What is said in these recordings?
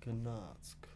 Գնացք։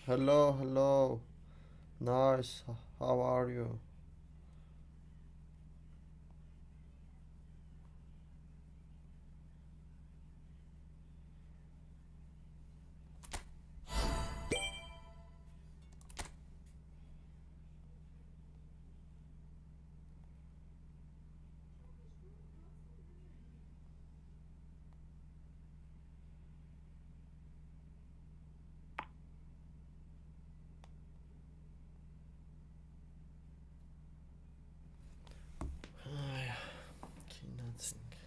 Hello, hello. Nice. How are you? Գնացինք։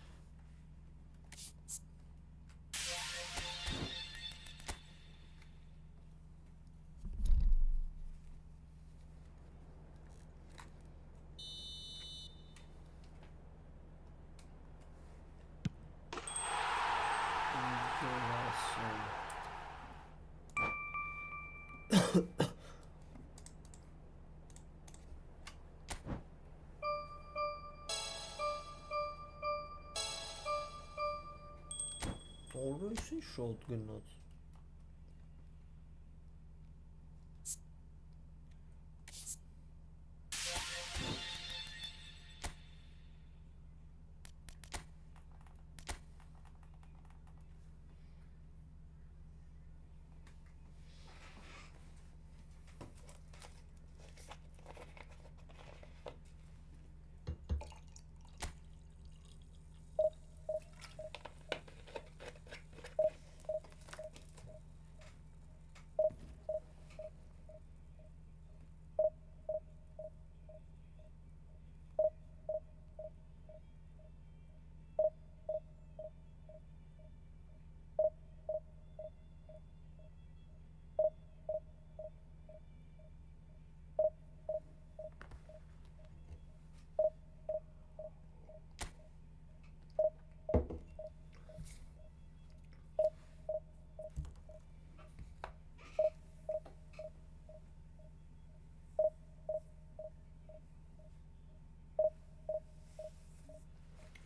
Օրույսի շոտ գնաց։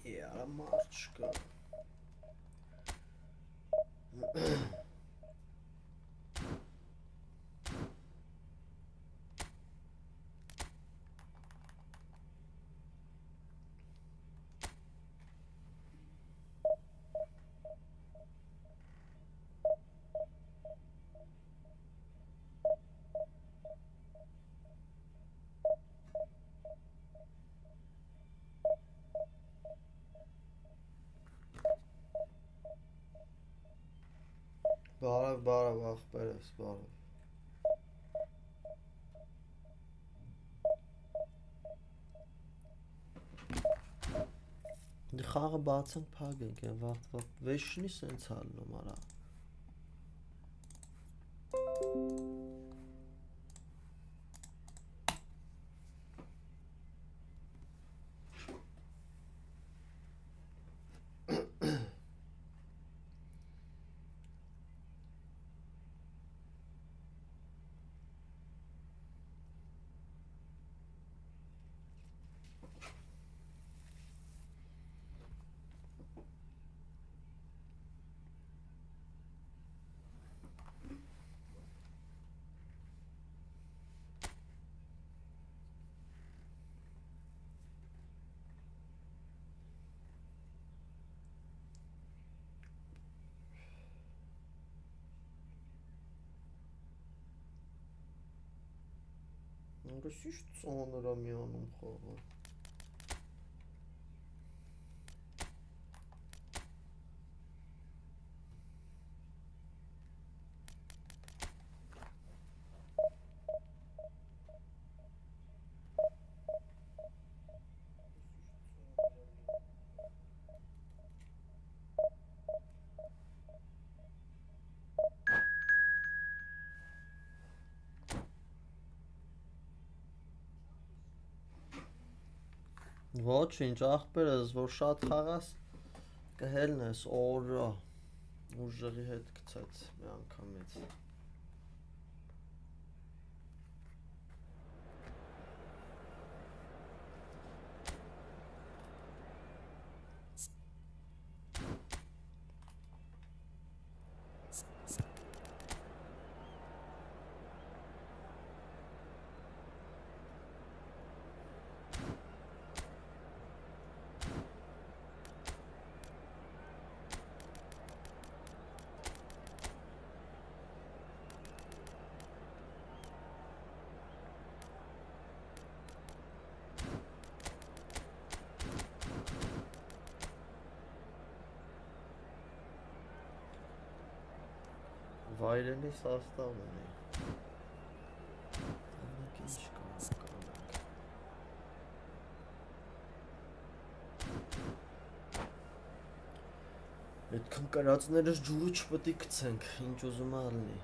Yaramazçka. Բարև ախպերս, բարև։ Դի խաղը բացենք փագենք, այն վաղտ վեշնի սենց հալնում արա։ Ինչի՞ ծանր է միանում խաղը։ Ոչինչ, ախպերս, որ շատ խաղաս, կհելնես օրա, ուժեղի հետ գցեց մի անգամից։ Վայրենի սաստավ ունի։ Տանեք ինչ կանենք։ Այդքան կրածներս ջուրը չպետք է գցենք, ինչ ուզում ա լինի։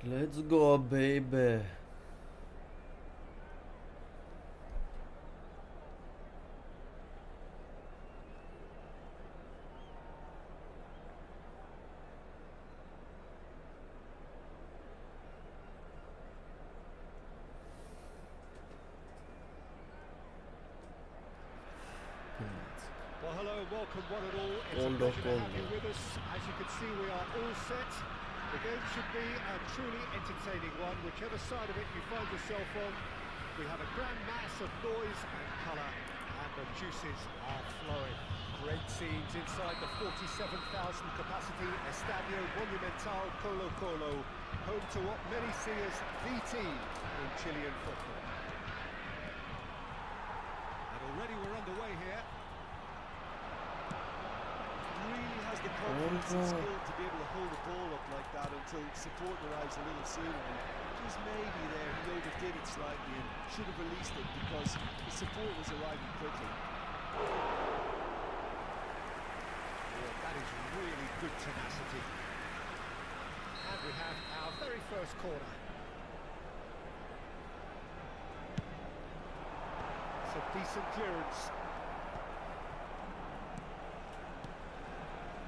Let's go, baby. Well, hello, welcome one and all. It's a pleasure to have you with us. As you can see, we are all set. The game should be a truly entertaining one, whichever side of it you find yourself on. We have a grand mass of noise and colour, and the juices are flowing. Great scenes inside the 47,000 capacity Estadio Monumental Colo Colo, home to what many see as the team in Chilean football. And already we're underway here. Really has the confidence and skill to be able to hold the ball up like that until support arrives a little sooner, and just maybe there he overdid it slightly and should have released it because the support was arriving quickly. Yeah, that is really good tenacity. And we have our very first corner. It's a decent clearance.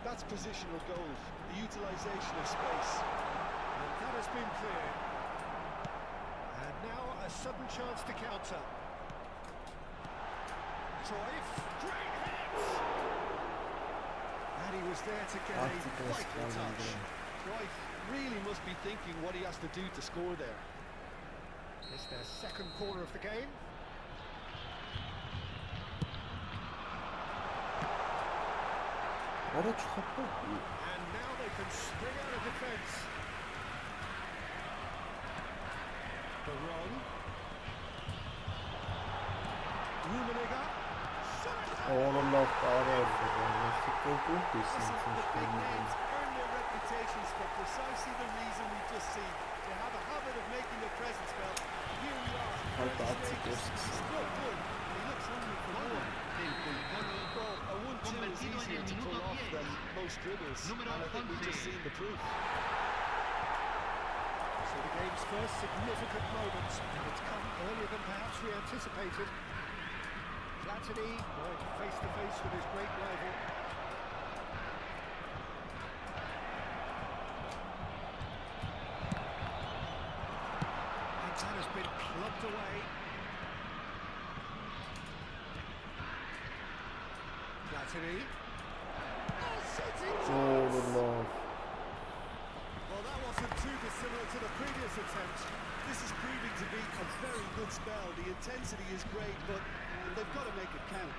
That's positional goals, the utilisation of space. And that has been cleared. And now a sudden chance to counter. Troyf, great hit! And he was there to get a vital touch. Troyf really must be thinking what he has to do to score there. It's their second corner of the game. What a trouble. And now they can spring out of defence. The run. Rummenigge. Oğlum laf daha oldu. Nasıl korkunç bir Listen, the big names sinir. earn their reputations for precisely the reason we've just seen. They have a habit of making their presence felt. Here we are. Halt He's artık good. olsun. He's still good. He looks hungry for more. Well, a 1-2 is easier to pull off than most dribbles, and I think we've just seen the proof. So the game's first significant moment, and it's come earlier than perhaps we anticipated. Platini going face to face with his great rival. And that has been plucked away. Platini. Oh, love. Well, that wasn't too dissimilar to the previous attempt. This is proving to be a very good spell. The intensity is great, but they've got to make it count.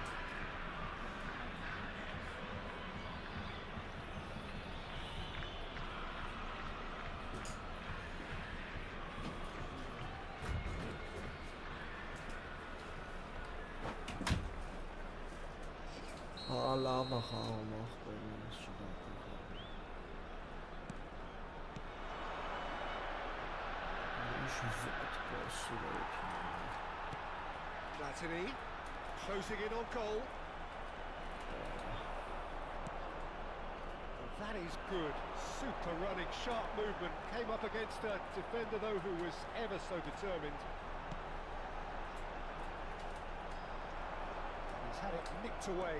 Lava gaan mag Platini closing in on goal. That is good. Super running, sharp movement. Came up against a defender though who was ever so determined. He's had it nicked away.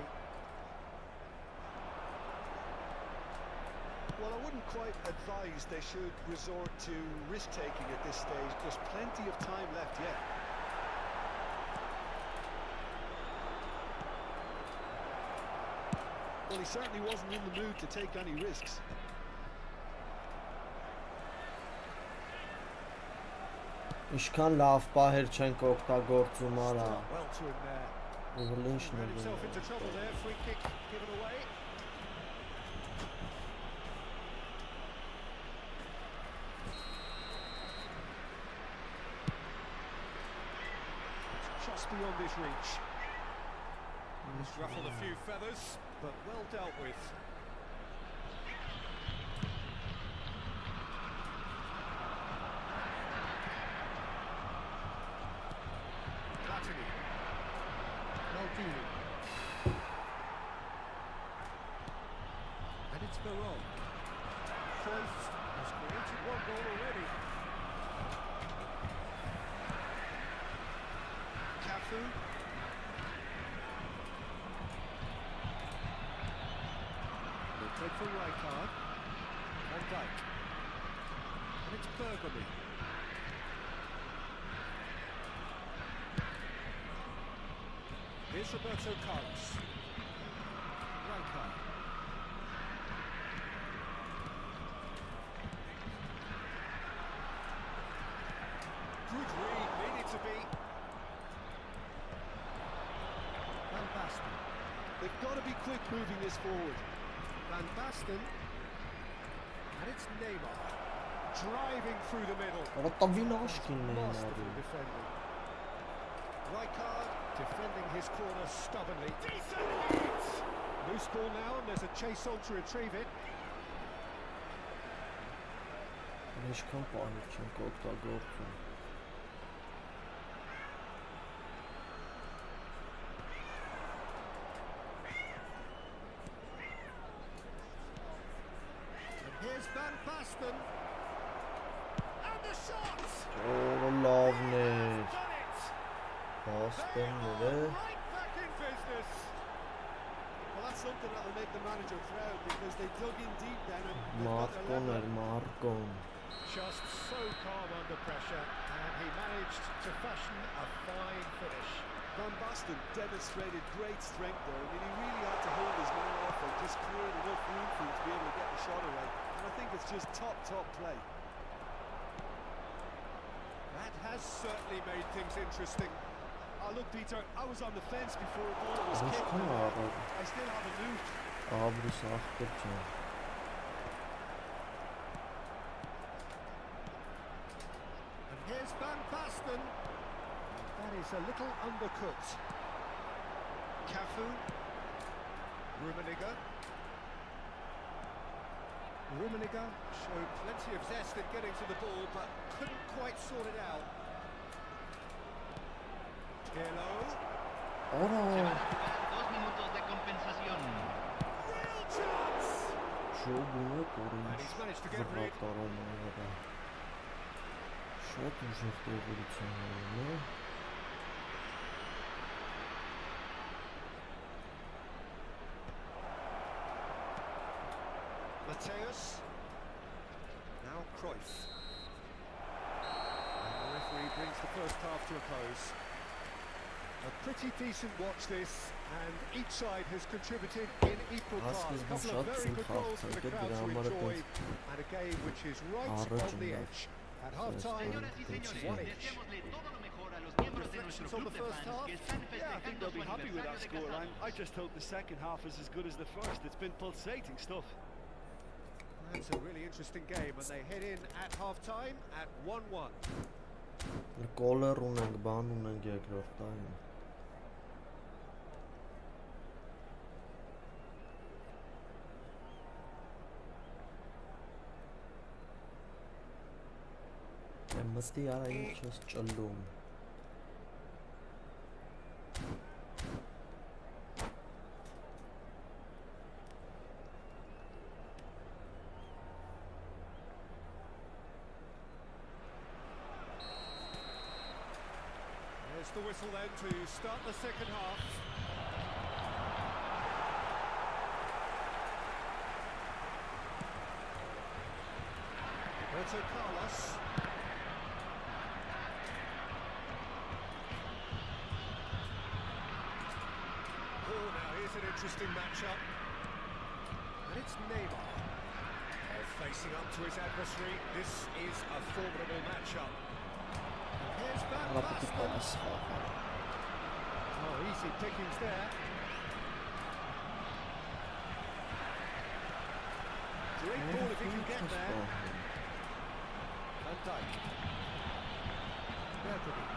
Well, I wouldn't quite advise they should resort to risk-taking at this stage. There's plenty of time left yet. Well, he certainly wasn't in the mood to take any risks. Ինչքան լավ պահեր չենք օգտագործում արա։ Well to him there. Ուղլինչն Ran himself into trouble there. Free kick given away. Just beyond his reach. He's ruffled a few feathers, but well dealt with. Platini. Maldini. And it's Veron. Cruyff has created one goal already. Cafu. They take for Rijkaard. Van Dijk. And it's Bergamy. Here's Roberto Carlos. Rijkaard. Good read, needed to be. Van Basten. They've got to be quick moving this forward. Van Basten. And it's Neymar. Driving through the middle. Ոտավինաշկին Masterful է։ defending. Rijkaard defending his corner stubbornly. Decent hit! Loose ball now and there's a chase on to retrieve it. Ինչքան պահեր չենք օգտագործում։ And here's Van Basten. And the shot! Օ, լավն է։ Done it! Բաստեն They է։ are right back in business. Well, that's something that'll make the manager proud because they dug in deep then and they've got their Մարկոն level. էր, Մարկոն։ Just so calm under pressure, and he managed to fashion a fine finish. Van Basten demonstrated great strength there. I mean, he really had to hold his man off and just create enough room for him to be able to get the shot away. And I think it's just top play. That has certainly made things interesting. Look, Peter, I was on the fence before the ball was kicked. Ինչքան and առավ։ I still haven't moved. Աբրուս ախպեր չեն։ And here's Van Basten. That is a little undercut. Cafu. Rummenigge. Rummenigge showed plenty of zest in getting to the ball, but couldn't quite sort it out. Hello. Արա, 2 minutos de compensación. Real chance! շոբունը And կորինչ he's managed to get rid. վրատարում է։ Շատ ուժեղ տևորություն է։ Mateus. Now Cruyff. And the referee brings the first half to a close. A pretty decent watch this, and each side has contributed in equal parts. A couple of very good goals for the crowd to enjoy, and a game which is right on the edge. At half-time, it's 1-each. Reflections on the first half? Yeah, I think they'll be happy with that scoreline. I just hope the second half is as good as the first. It's been pulsating stuff. That's a really interesting game, and they head in at half-time at 1-1. Goller ունենք, բան ունենք երկրորդ տայմը։ Մստի արա ինչ ես ճլում։ There's the whistle then to start the second half. Roberto Carlos. Oh, now here's an interesting matchup. And it's Neymar. Facing up to his adversary. This is a formidable matchup. Here's Van Basten. Oh, easy pickings there. Great ball if he can get there. Van Dijk. Bergkamp.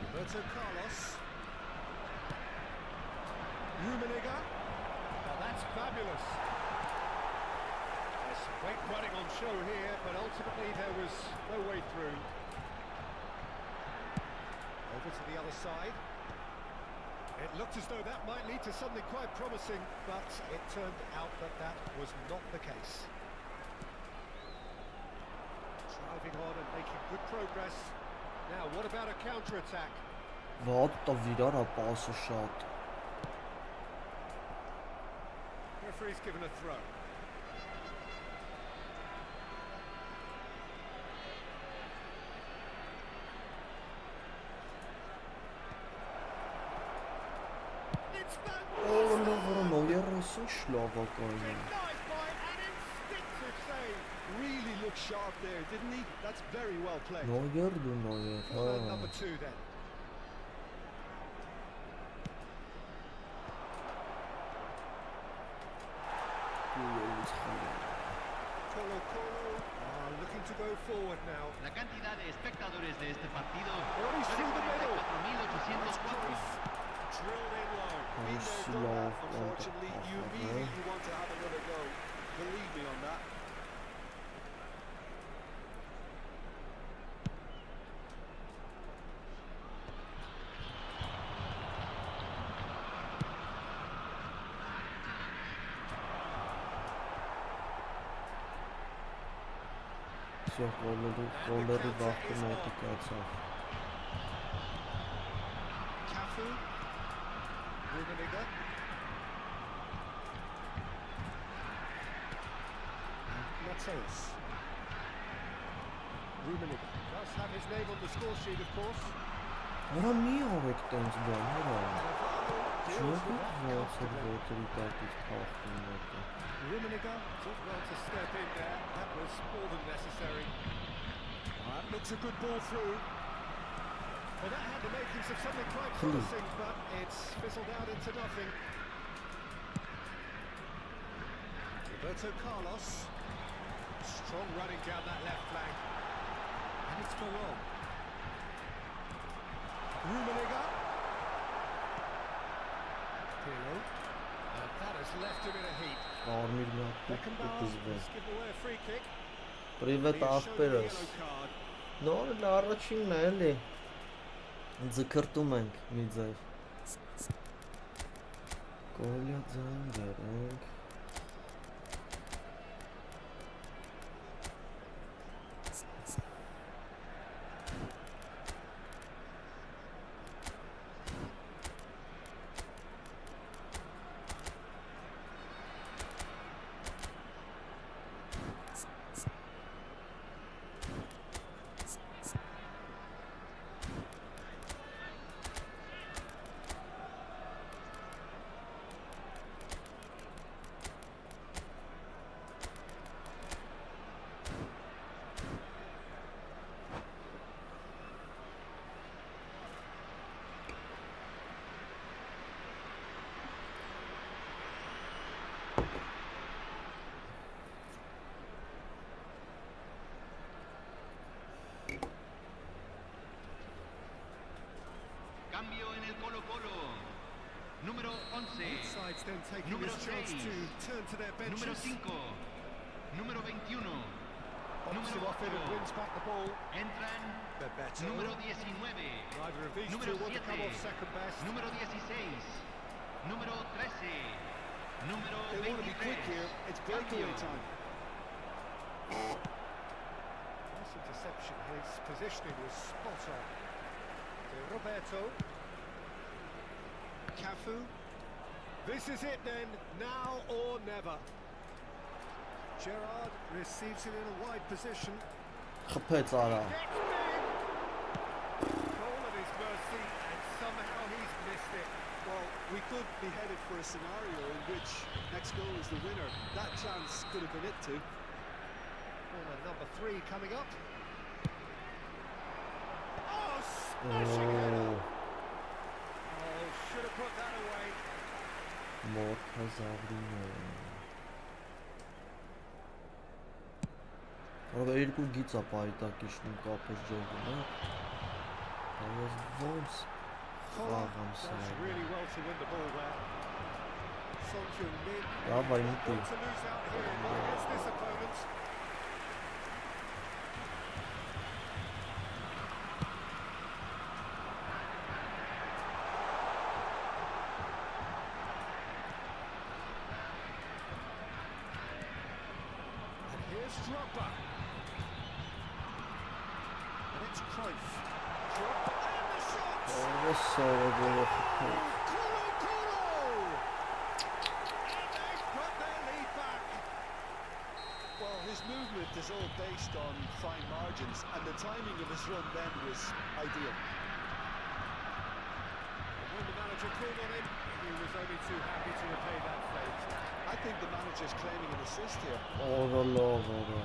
Roberto Carlos. Rummenigge. Oh, that's fabulous. There's great running on show here, but ultimately there was no way through. Over to the other side. It looked as though that might lead to something quite promising, but it turned out that that was not the case. Driving on and making good progress. Now, what about a counter-attack? Vaata vidara pası shot. Referee's given a throw. It's back. Oh, no, երես ինչ լավ է կայնում։ Nice by an instinctive save. Really looked sharp there, didn't he? That's very well played. Նոյեր դու Well, նոյեր, number two then. Colo looking to go forward now. La cantidad de espectadores de este partido Oh, he's through the middle. 4.804. Drilled in low. Been there, Slow done that, on the unfortunately. You half, immediately want to have another go. Believe me on that. Всё, голлеры вахты натыкаться. Cafu. Rummenigge. Mateus. Rummenigge does have his name on the score sheet, of course. Արա մի արեք տենց բան, հորա։ Չոք ոնց է ոտերի տակից փախնում մոտը։ Rummenigge did well to step in there. That was more than necessary. That looks a good ball through. Well, that had the makings of something quite promising, but it's fizzled out into nothing. Roberto Carlos. Strong running down that left flank. And it's Moron. Rummenigge. Pirlo. And that has left him in a heap. Արմիր մի հատ Beckenbauer կուտզվե։ has given away a free kick. Պրիվետ He has shown the աղբերս։ yellow card. Նորն առաջինն է էլի։ Ձգրտում ենք մի ձև։ Կոլյա ձայն դերենք։ Colo Colo. Número 11. Both sides then taking Número this chance 6. to turn to their Número benches. 5. Número 21. Box him Número off it and 8. wins back the ball. Entran Bebeto. número 19. Neither of these Número two want to come 7. off second best. Número 16. Número 13. Número They want to be quick 23. here. It's breakaway Cambio. time. Nice interception. His positioning was spot on. De Roberto. Cafu. This is it then, now or never. Gerrard receives it in a wide position. Խփեց արա։ Gets in. Goal at his mercy, and somehow he's missed it. Well, we could be headed for a scenario in which next goal is the winner. That chance could have been it too. Corner number 3 coming up. Oh, smashing header. Oh, should have put that away. Մորթազավրինը։ Որը երկու գիծ է պայտակիշնում կապեր ջողում, հա։ Բայց ոնց Collar խաղամ does սա։ really well to win the ball there. Son Heung-min Լավ այն not ուտի։ want to lose out here against this opponent. And here's Drogba. And it's Cruyff. Drogba and the shot! Որը սորը որը խփեց։ Colo Colo! And they've got their lead back. Well, his movement is all based on fine margins, and the timing of his run then was ideal. When the manager called on him, he was only too happy to repay that favour. I think the manager's claiming an assist here. Օրը լավ օրը։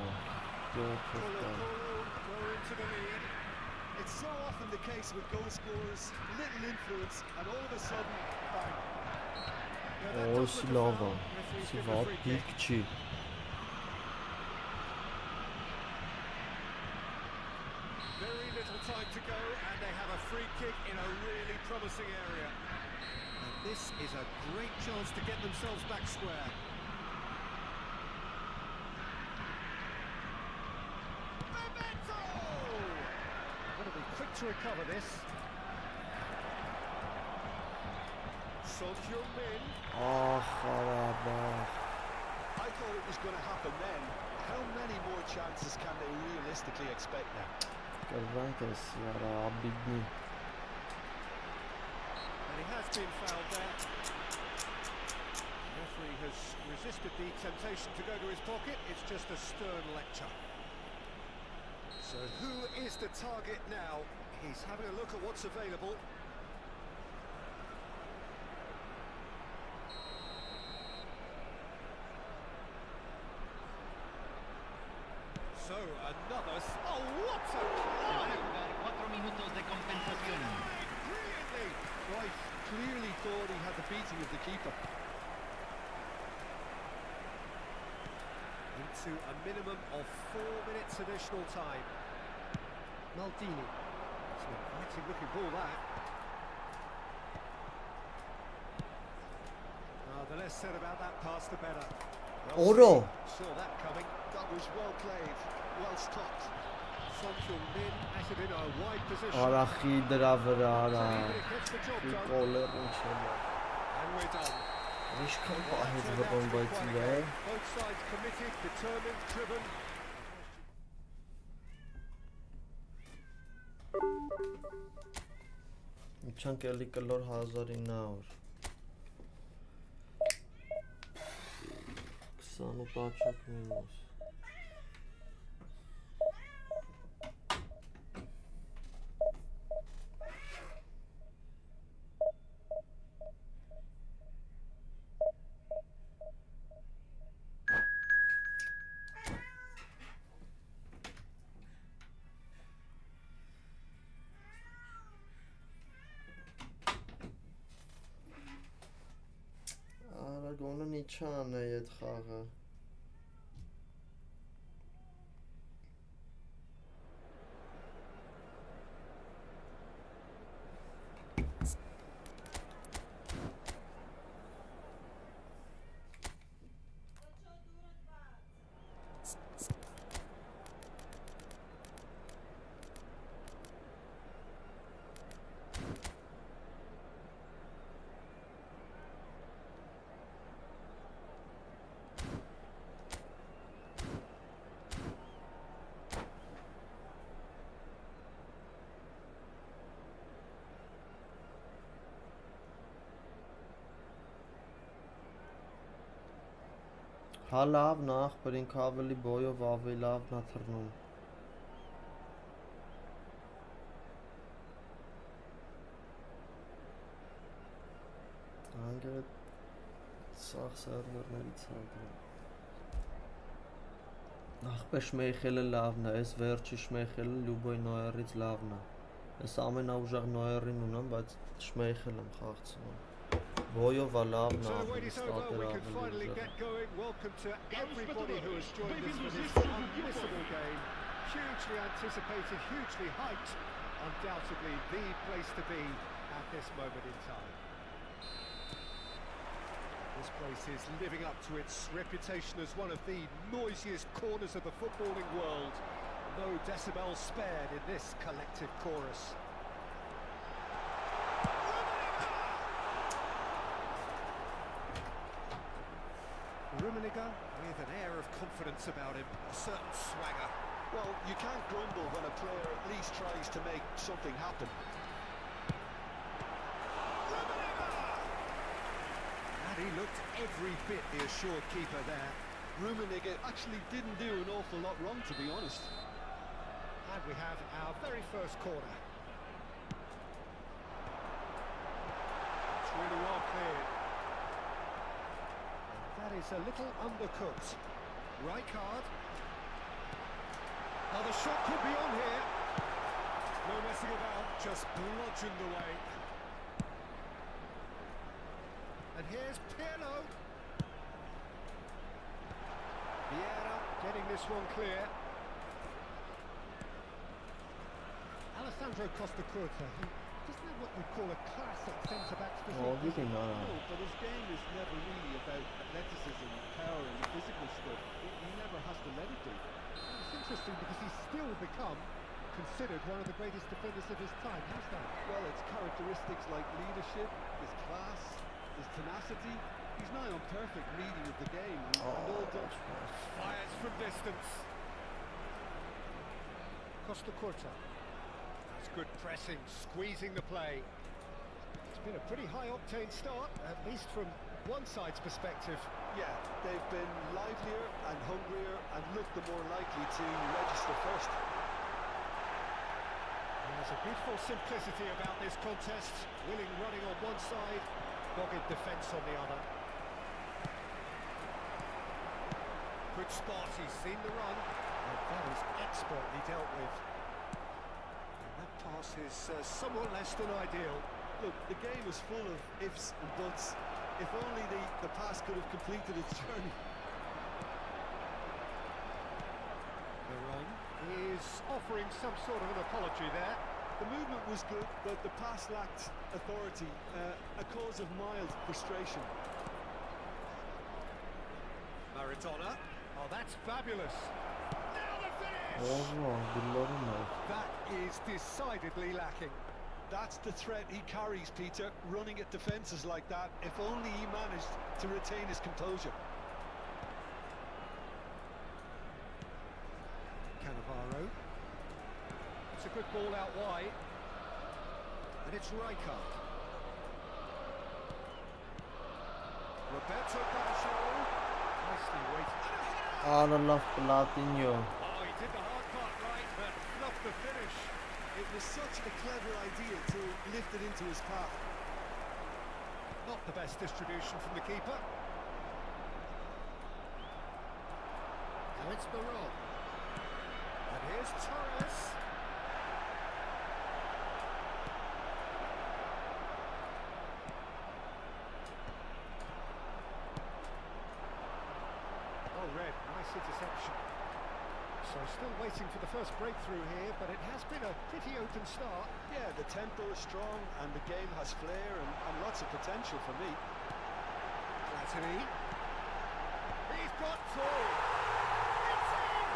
Colo Գոհ։ Colo go into the lead. It's so often the case with goal scorers, little influence, and all of a sudden, bang. Yeah, that Օ, does սի look a լավ է։ foul. Referee's Սի given a վատ free kick. դիրք չի։ Very little time to go, and they have a free kick in a really promising area. And this is a great chance to get themselves back square. Bebeto! Going to be quick to recover this. Son Heung-min. Ախ, արաբախ։ I thought it was going to happen then. How many more chances can they realistically expect now? Կրվանք ես արա աբիգնի։ And he has been fouled there. The referee has resisted the temptation to go to his pocket. It's just a stern lecture. So who is the target now? He's having a look at what's available. So another... Oh, what a Se van climb! a jugar 4 minutos de compensación. Brilliantly! Cruyff clearly thought he had the beating of the keeper. Into a minimum of 4 minutes additional time. Maldini. It's an inviting looking ball that. The less said about that pass, the better. Oro. Saw that coming. That was well played, well stopped. Son Heung-min at it in a wide position. Արախի դրա վրա արա։ But it gets the job done. Գոլեր ինչ է։ And we're done. Ինչքան Well, that պահեց turned out to բռոն be բայց quite a իրա։ game. Both sides committed, determined, driven. Ինչան կելի կլոր 1900։ 28 աչոք մինուս։ Արագոնը իչան է այդ խաղը։ Հա լավն է, ախպեր ինք ավելի բոյով ավելի լավն է թռնում։ Անգետ սաղ սերվերներից հանդրում։ Ախպեր շմեյխելը լավն է, ես վերջի շմեյխելը լյուբոյ նոյերից լավն է։ Ես ամենաուժեղ նոյերին ունեմ, բայց շմեյխել եմ խաղցնում։ Բոյովա լավն է, ստատեր ավելի ուժեղ։ Welcome to everybody who has joined us for this unmissable game. Hugely anticipated, hugely hyped. Undoubtedly the place to be at this moment in time. This place is living up to its reputation as one of the noisiest corners of the footballing world. No decibels spared in this collective chorus. Rummenigge with an air of confidence about him, a certain swagger. Well, you can't grumble when a player at least tries to make something happen. And he looked every bit the assured keeper there. Rummenigge actually didn't do an awful lot wrong, to be honest. And we have our very first corner. It's really well cleared. That is a little undercooked. Rijkaard. Oh, the shot could be on here. No messing about, just bludgeoned away. And here's Pirlo. Vieira getting this one clear. Alessandro Costa-Curta, he doesn't have what we'd call a classic centre-back's physique. No, but his game is never really about athleticism, power and physical stuff. He never has to let it be. It's interesting because he's still become considered one of the greatest defenders of his time. How's that? Well, it's characteristics like leadership, his class, his tenacity. He's nigh on perfect reading of the game and all done. Fires from distance. Costa-Curta. That's good pressing, squeezing the play. It's been a pretty high-octane start, at least from one side's perspective. Yeah, they've been livelier and hungrier and looked the more likely to register first. There's a beautiful simplicity about this contest. Willing running on one side, dogged defence on the other. Good spot, he's seen the run. And that is expertly dealt with. And that pass is somewhat less than ideal. Look, the game is full of ifs and buts. If only the pass could have completed its journey. The run is offering some sort of an apology there. The movement was good, but the pass lacked authority, a cause of mild frustration. Maradona. Oh, that's fabulous. Now the finish! Oh, That is decidedly lacking. That's the threat he carries, Peter, running at defences like that. If only he managed to retain his composure. Cannavaro. It's a good ball out wide. And it's Rijkaard. Roberto Baggio. Nicely weighted. Allah Platinho. Oh, he did the hard part right, but fluffed the finish. It was such a clever idea to lift it into his path. Not the best distribution from the keeper. Now it's Barol. And here's Torres. Oh, Red, nice interception. So still waiting for the first breakthrough here, but it has been a pretty open start. Yeah, the tempo is strong and the game has flair and lots of potential for me. Platini. He's got two. It's in!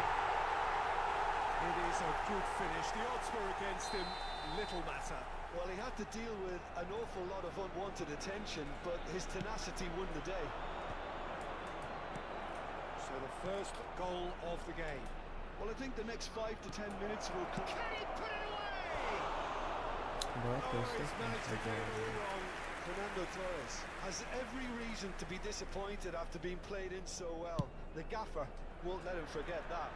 It is a good finish. The odds were against him. Little matter. Well, he had to deal with an awful lot of unwanted attention, but his tenacity won the day. So the first goal of the game. Well, I think the next 5 to 10 minutes will come. Can he put it away? He's managed to get it all wrong. Fernando Torres has every reason to be disappointed after being played in so well. The gaffer won't let him forget that.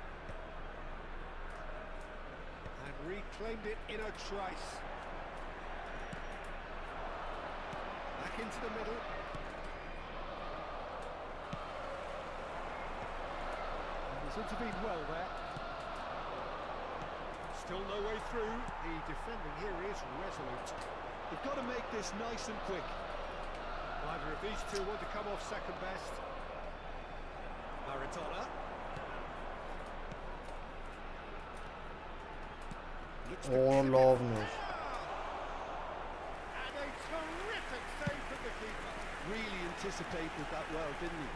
And reclaimed it in a trice. Back into the middle. And he's intervened well there. Still no way through. The defending here is resolute. They've got to make this nice and quick. Neither of these two want to come off second best. Maradona. Looks to Oh, keep it. lovely. And a terrific save from the keeper. Really anticipated that well, didn't he?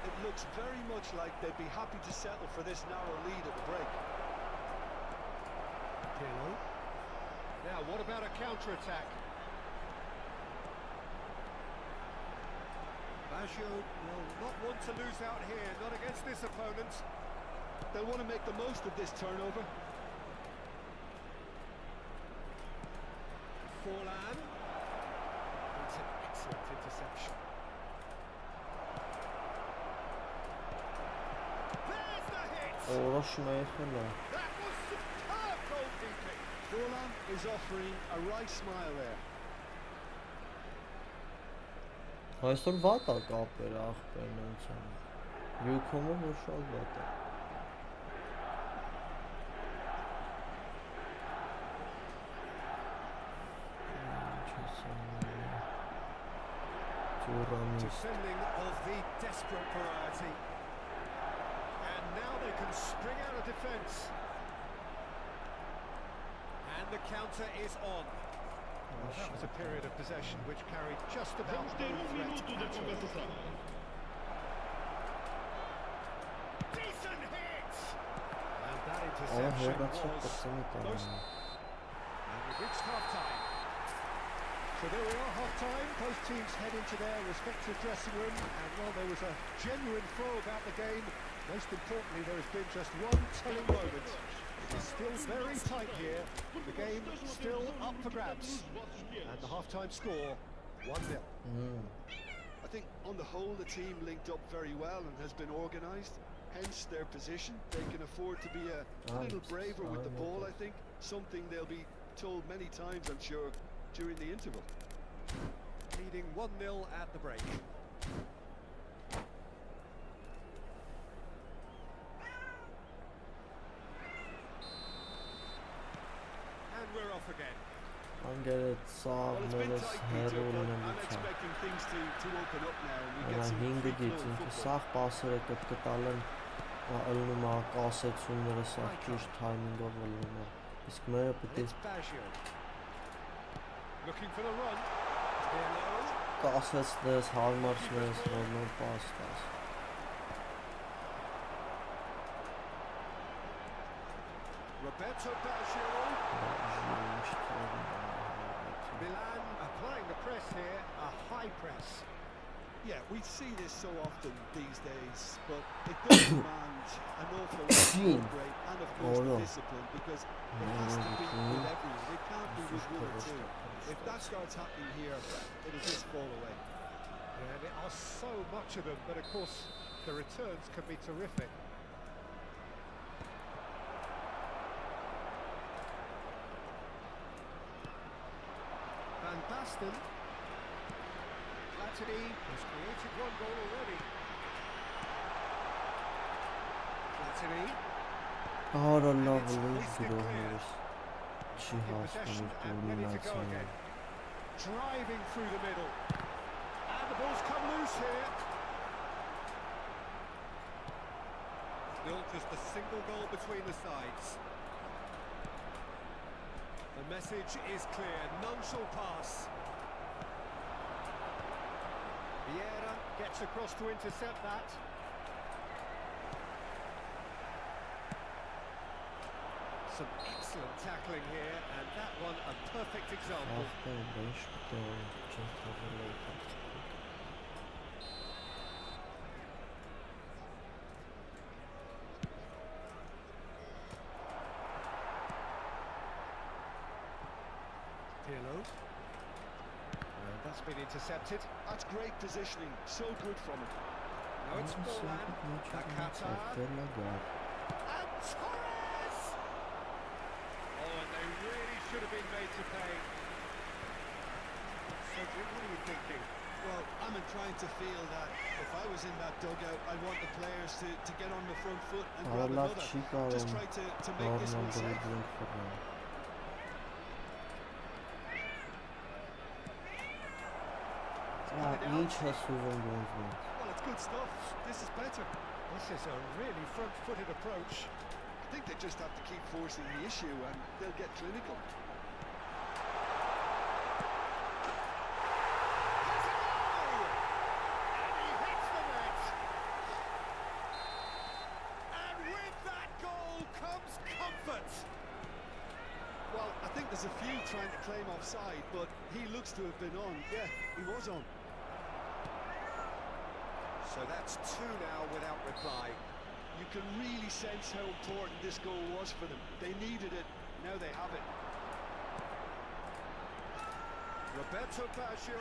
It looks very much like they'd be happy to settle for this narrow lead at the break. Pirlo. Now, what about a counter-attack? Baggio will not want to lose out here, not against this opponent. They'll want to make the most of this turnover. Forlan. It's an excellent interception. There's the hit! Ora շմեյխել է։ That was superb goalkeeping. Forlan is offering a right smile there. Այսօր վատ է կապերը ախպերն անցան։ Յուքոմը որ շատ վատ է։ Defending of the desperate variety. And now they can spring out of defence. And the counter is on. Well, that was a period of possession which carried just about no threat at all. Decent hit! And that interception was most... And we've reached half-time. So there we are, half-time. Both teams head into their respective dressing room. And while there was a genuine flow about the game, most importantly, there has been just one telling moment. It's still very tight here. The game still up for grabs. And the half-time score, 1-0. I think on the whole the team linked up very well and has been organised. Hence their position. They can afford to be a little braver with the ball, I think. Something they'll be told many times, I'm sure, during the interval. Leading 1-0 at the break. And we're off again. Անգերետ սաղ Well, it's been մերս tight, Peter, հերոլ but I'm ունենիցա։ expecting things to open up now and we Արա get some 5 free գից flow ինքը football. սաղ պասերը կտկտալեն ըլնում է կասեցումները սաղ ճիշտ թայմինգով ըլնում է։ Իսկ մերը պետք է It's Baggio. Looking for the run. Pirlo. կասեցնես, հարմարցնես, որ նոր պաս տաս։ Roberto Baggio. Milan applying the press here, a high press. Yeah, we see this so often these days, but it does demand an awful lot of work rate and of course the discipline, because it has to be with everyone. It can't be with one or two. If that starts happening here, it'll just fall away. Yeah, there are so much of them, but of course the returns can be terrific. Van Basten. Platini has created one goal already. Platini. Արա լավ լույս գրողներս չի հասնում իր կուլմինացիան։ Driving through the middle. And the ball's come loose here. Still just a single goal between the sides. The message is clear, none shall pass. Vieira gets across to intercept that. Some excellent tackling here, and that one a perfect example. Ախպեր բեշ կտոր չեն թողել այդ։ Pirlo. And that's been intercepted. That's great positioning, so good from him. Now it's Forlan, Nakata, and Torres! Oh, and they really should have been made to pay. Cedric, what are you thinking? Well, I'm inclined to feel that if I was in that dugout, I want the players to get on the front foot and grab another. Just try to make this one safe. Well, it's good stuff. This is better. This is a really front-footed approach. I think they just have to keep forcing the issue and they'll get clinical. Well, I think there's a few trying to claim offside, but he looks to have been on. Yeah, he was on. So that's two now without reply. You can really sense how important this goal was for them. They needed it, now they have it. Roberto Baggio!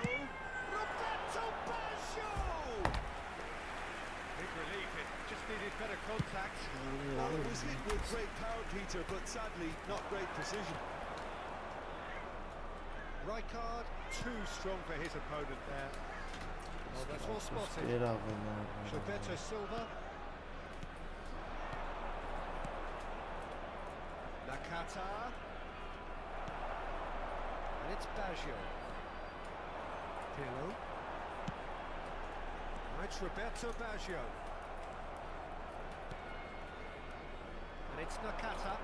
Roberto Baggio! Big relief, it just needed better contact. Well, it was hit with great power, Peter, but sadly, not great precision. Rijkaard, too strong for his opponent there. Oh, that's well spotted. Gilberto Silva. Nakata. And it's Baggio. Pirlo. It's Roberto Baggio. And it's Nakata.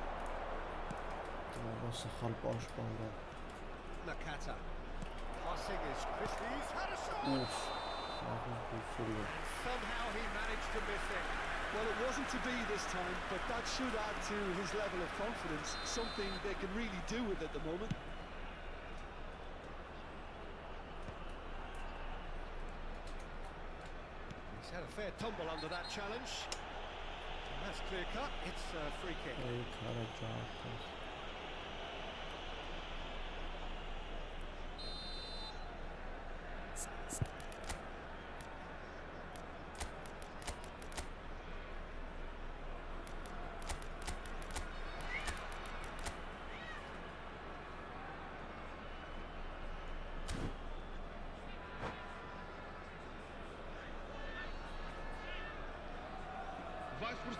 Nakata. Passing is Christie's had a shot! And somehow he managed to miss it. Well, it wasn't to be this time, but that should add to his level of confidence, something they can really do with at the moment. He's had a fair tumble under that challenge. And that's clear cut, it's a free kick.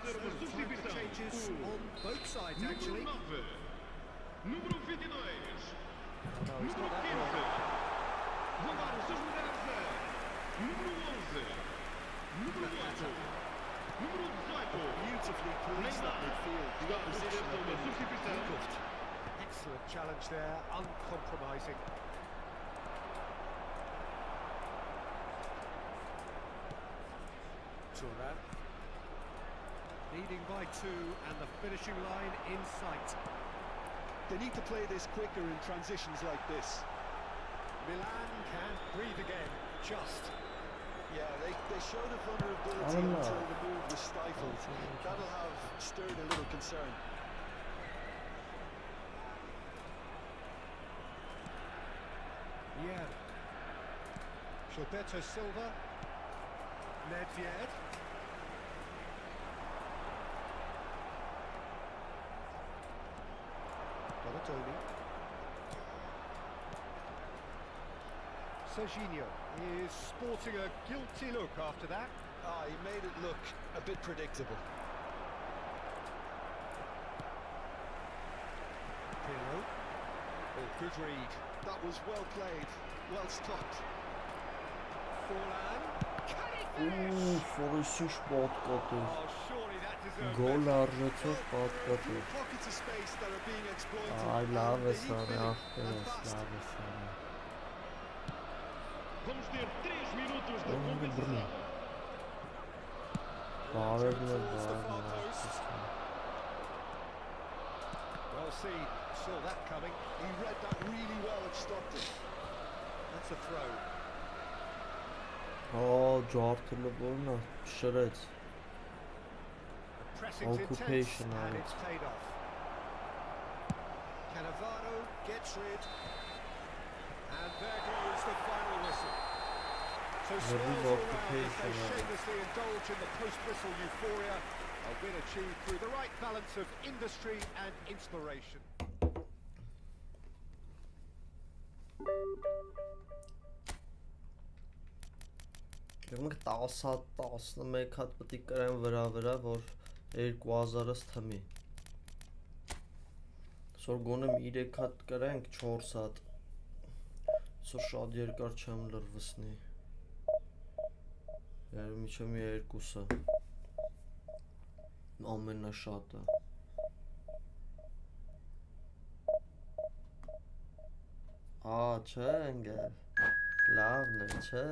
Changes on both sides, actually. Número 22. No, it's Número not that 15. wrong. Vão dar os seus lugares. Número 11. Número 8. Número 18. Beautifully placed that midfield. The opposition have been handcuffed. Excellent challenge there, uncompromising. Turan. Leading by 2 and the finishing line in sight. They need to play this quicker in transitions like this. Milan can breathe again, just. Yeah, they showed a vulnerability until the move was stifled. That'll have stirred a little concern. Yeah. Gilberto Silva. Nedved. Balotelli. Serginho is sporting a guilty look after that. He made it look a bit predictable. Pirlo. Oh, good read. That was well played, well stopped. Forlan. Can he finish? Forishиш պատկատեր։ Oh, surely that deserved Գոլ better. արժեցող պատկատեր։ Pockets of space that are being exploited. Այ լավ է They need սա, filling, ախպեր and է, fast. լավ է սա։ Vamos ter 3 minutos de Onde compensação. Bruno? Բարևն է, Towards the far բարևն post. է։ Well seen, saw that coming. He read that really well and stopped it. That's a throw. Ա, ջարդելը որն է, շրեց։ The pressing's intense Occupation, and Alex. it's paid off. Cannavaro gets rid. And there goes the final whistle. So Very smiles well all round as they prepared, shamelessly indulge in the post-whistle euphoria. A win achieved through the right balance of industry and inspiration. Մենք 10 հատ 11 հատ պետք է կրեմ վրա, որ 2000-ըս թմի։ Սոր գոնեմ 3 հատ կրենք 4 հատ։ Սոր շատ երկար չեմ լրվսնի։ Երբ միջը մի 2-ը։ Ամենաշատը։ Չէ, ընկեր։ Լավն է, չէ։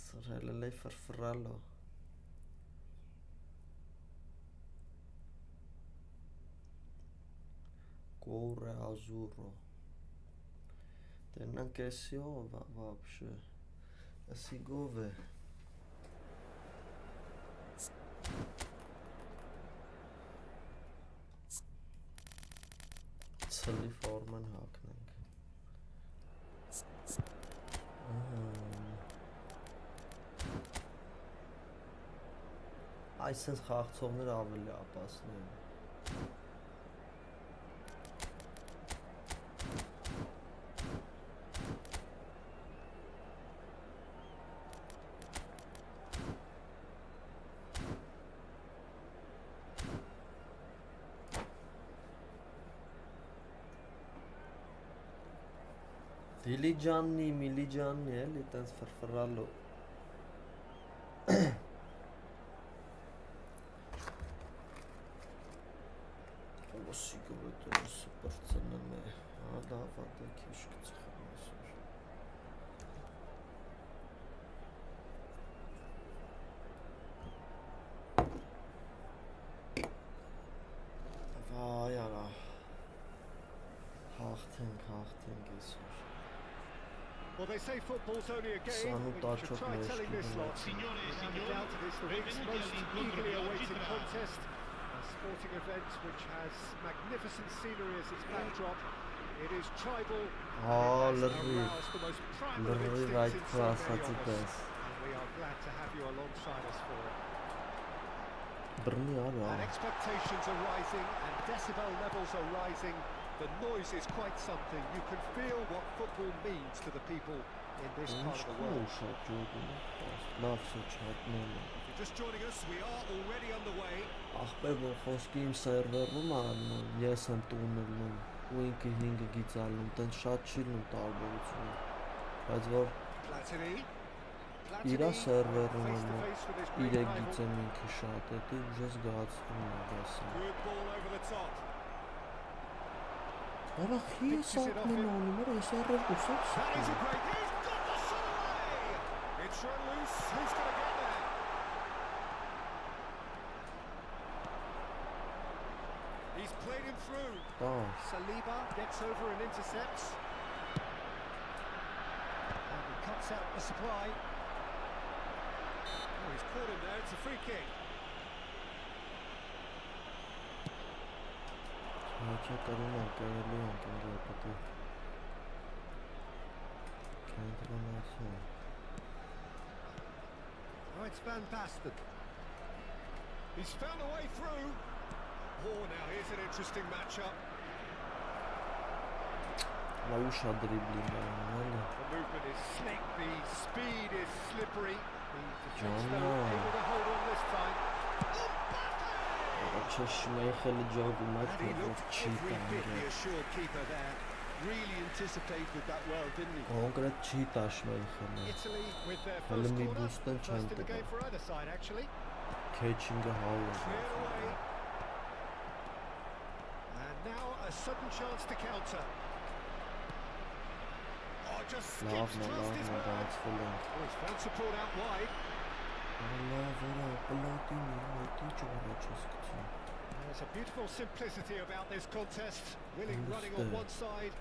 Սոր հելել է ֆրֆրալո։ Corre azzurro. Tenna che si ova, вообще. Si gove. Ցլի ֆորման հակնենք։ Այսպես խաղացողները ավելի ապասն են։ Դիլիջաննի, միլիջաննի էլի, տենց ֆրֆրալո։ Ոսի գովետը սուպր ծնն է, լավ ատը քիշ կծխեմ ասոր։ Վայ արա, հաղթենք այսօր։ Well, they say football's only a game, but you should try telling this lot. Without a doubt, it is the week's most eagerly awaited contest. A sporting event which has magnificent scenery as its backdrop. It is tribal and has aroused the most primal of instincts in so many of us. And we are glad to have you alongside us for it. And expectations are rising and decibel levels are rising. The noise is quite something. You can feel what football means to the people in this part of the world. If you're just joining us, we are already underway. Ախպեր որ խոսքի իմ սերվերում ալնում, ես եմ տունելնում, ու ինքը 5 գից ալնում, տենց շատ չի լնում տարբերությունը, բայց որ իրա սերվերում եմ 3 գից եմ ինքը շատ, հետի ուժես գացվում է դասը։ Արա խի է սակն եմ անում, որ ես առև կուսակ սակն եմ։ It's run loose, who's going to get there? He's played him through. Saliba gets over and intercepts. And he cuts out the supply. Oh, he's caught him there, it's a free kick. Oh, it's Van Basten. He's found a way through. Oh, now here's an interesting matchup. The movement is slick, the speed is slippery. The defence though able to hold on this time. And he looked every bit the assured keeper there. Really anticipated that well, didn't he? Italy with their first corner, first in the game for either side actually. Catching a hole. Cleared away. And now a sudden chance to counter. Oh, just skips past his man. Oh, he's found support out wide. There's a beautiful simplicity about this contest. Willing running on one side,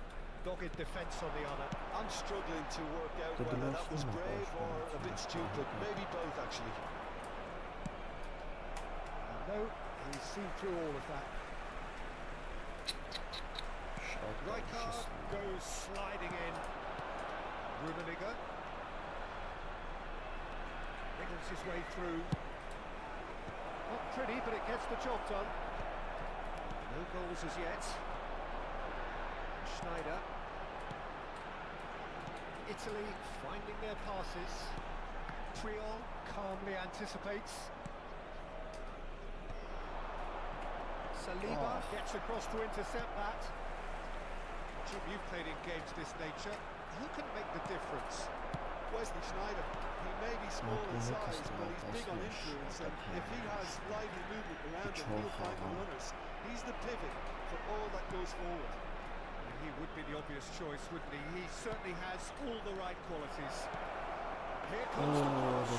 dogged defence on the other. I'm struggling to work out whether that was brave or a bit stupid. Maybe both, actually. No, he's seen through all of that. Rijkaard goes sliding in. Rummenigge. Wriggles his way through. Not pretty, but it gets the job done. No goals as yet. Schneider. Italy finding their passes. Triol calmly anticipates. Saliba gets across to intercept that. Jim, you've played in games of this nature. Who can make the difference? Wesley Schneider. He may be small in size, but he's big on influence, and if he has lively movement around him, he'll find the runners. He's the pivot for all that goes forward. He would be the obvious choice, wouldn't he? He certainly has all the right qualities. Here comes the cross.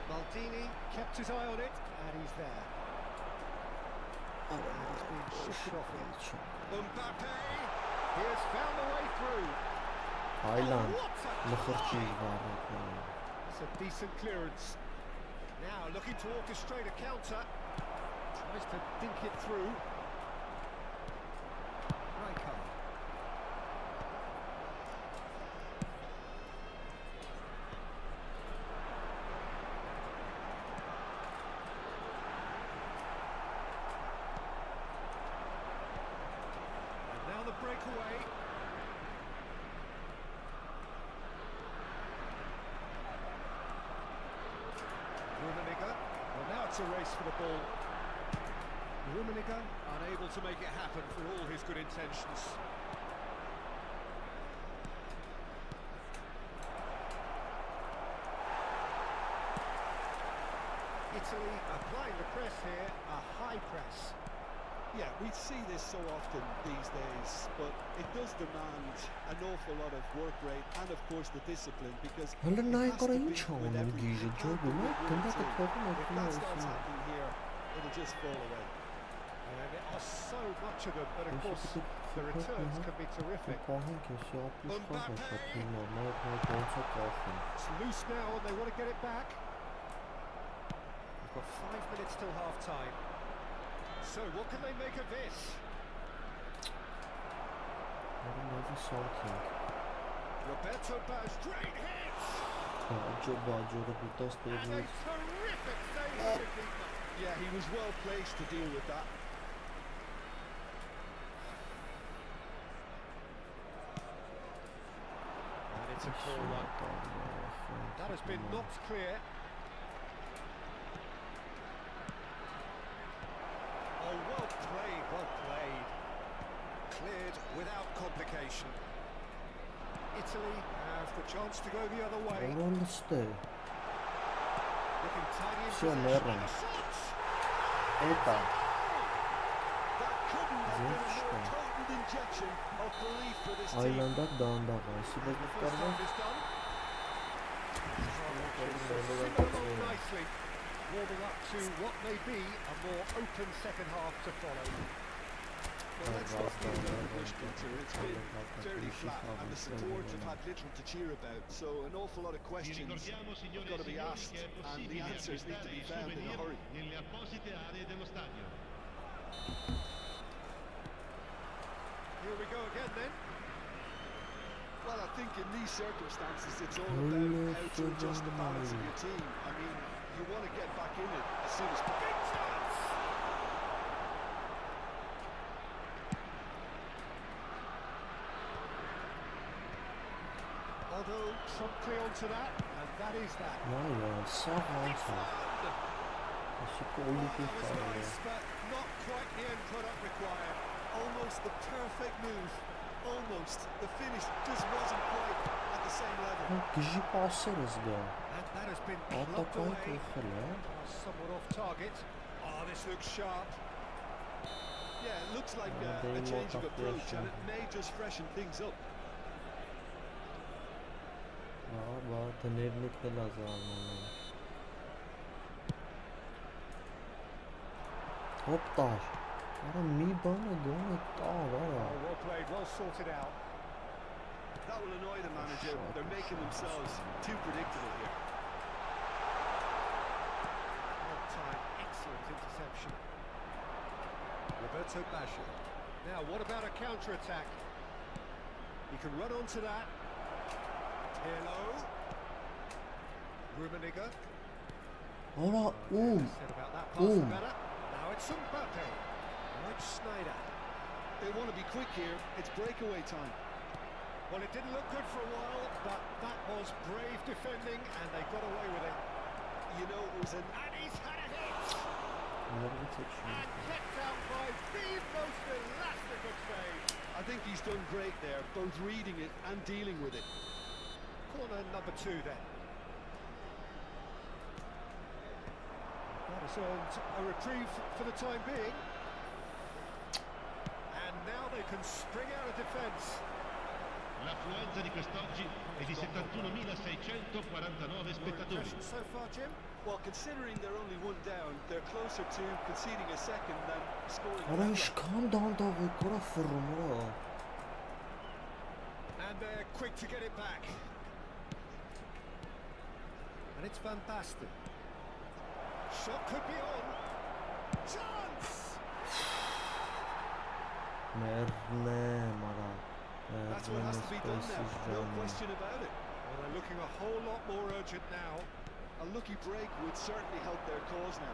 Maldini kept his eye on it, and he's there. He's been shifted off him. Mbappe, he has found the way through. Highland, What It's a decent clearance. Now looking to orchestrate a counter. Tries to dink it through. Rijkaard. And now the breakaway. Rummenigge. Well, now it's a race for the ball. Rummenigge unable to make it happen for all his good intentions. Italy applying the press here, a high press. Yeah, we see this so often these days, but it does demand an awful lot of work rate and, of course, the discipline, because it has to be with every If that starts happening here, it'll just fall away. And there are so much of them, but of course the returns can be terrific. It's loose now and they want to get it back. We've got 5 minutes till half time. So what can they make of this? Roberto Baggio, great hits! And a terrific save from the keeper. Yeah, he was well placed to deal with that. And it's a corner. That has been knocked clear. Oh, well played, well played. Cleared without complication. Italy have the chance to go the other way. Looking tidy in possession. And a shot! That couldn't have been a more potent injection of belief for this team. First half is done. Along nicely, warming up to what may be a more open second half to follow. Well, let's not be overbushed, Peter. It's been fairly flat, and the support have had little to cheer about. So an awful lot of questions have got to be asked, and the answers need to be found in a hurry. nelle apposite aree dello stadio. Here we go again then. Well, I think in these circumstances, it's all about how to adjust the balance of your team. I mean, you want to get back in it as soon as possible. Big chance! Although promptly onto that, and that is that. Nice, But not quite the end product required. Almost the perfect move. Almost. The finish just wasn't quite at the same level. And that has been plucked away. Somewhat off target. Oh, this looks sharp. Yeah, it looks like a change of approach, and it may just freshen things up. Hoptaş. Ara mi bana dönüp Oh, well played, well sorted out. That will annoy the manager. They're making themselves too predictable here. Well timed, excellent interception. Roberto Basha. Now, what about a counter-attack? He can run onto that. Hello. Rummenigge. Ora, Said about that pass better. Now it's Mbappe. Mike Snyder. They want to be quick here. It's breakaway time. Well, it didn't look good for a while, but that was brave defending, and they got away with it. You know, it was an... And he's had a hit! And kept out by the most elastic of saves. I think he's done great there, both reading it and dealing with it. Corner number 2 then. That has earned a reprieve for the time being. And now they can spring out of defence. L'affluenza di quest'oggi è di 71.649 spettatori. Impressions so far, Jim? Well, considering they're only one down, they're closer to conceding a second than scoring Ora another. ինչքան դանդաղ է, կորա ֆռում է։ And they're quick to get it back. And it's Van Basten. Shot could be on. Chance! Մերնեմ, արա։ That's what has to be done now, no question about it. Well, they're looking a whole lot more urgent now. A lucky break would certainly help their cause now.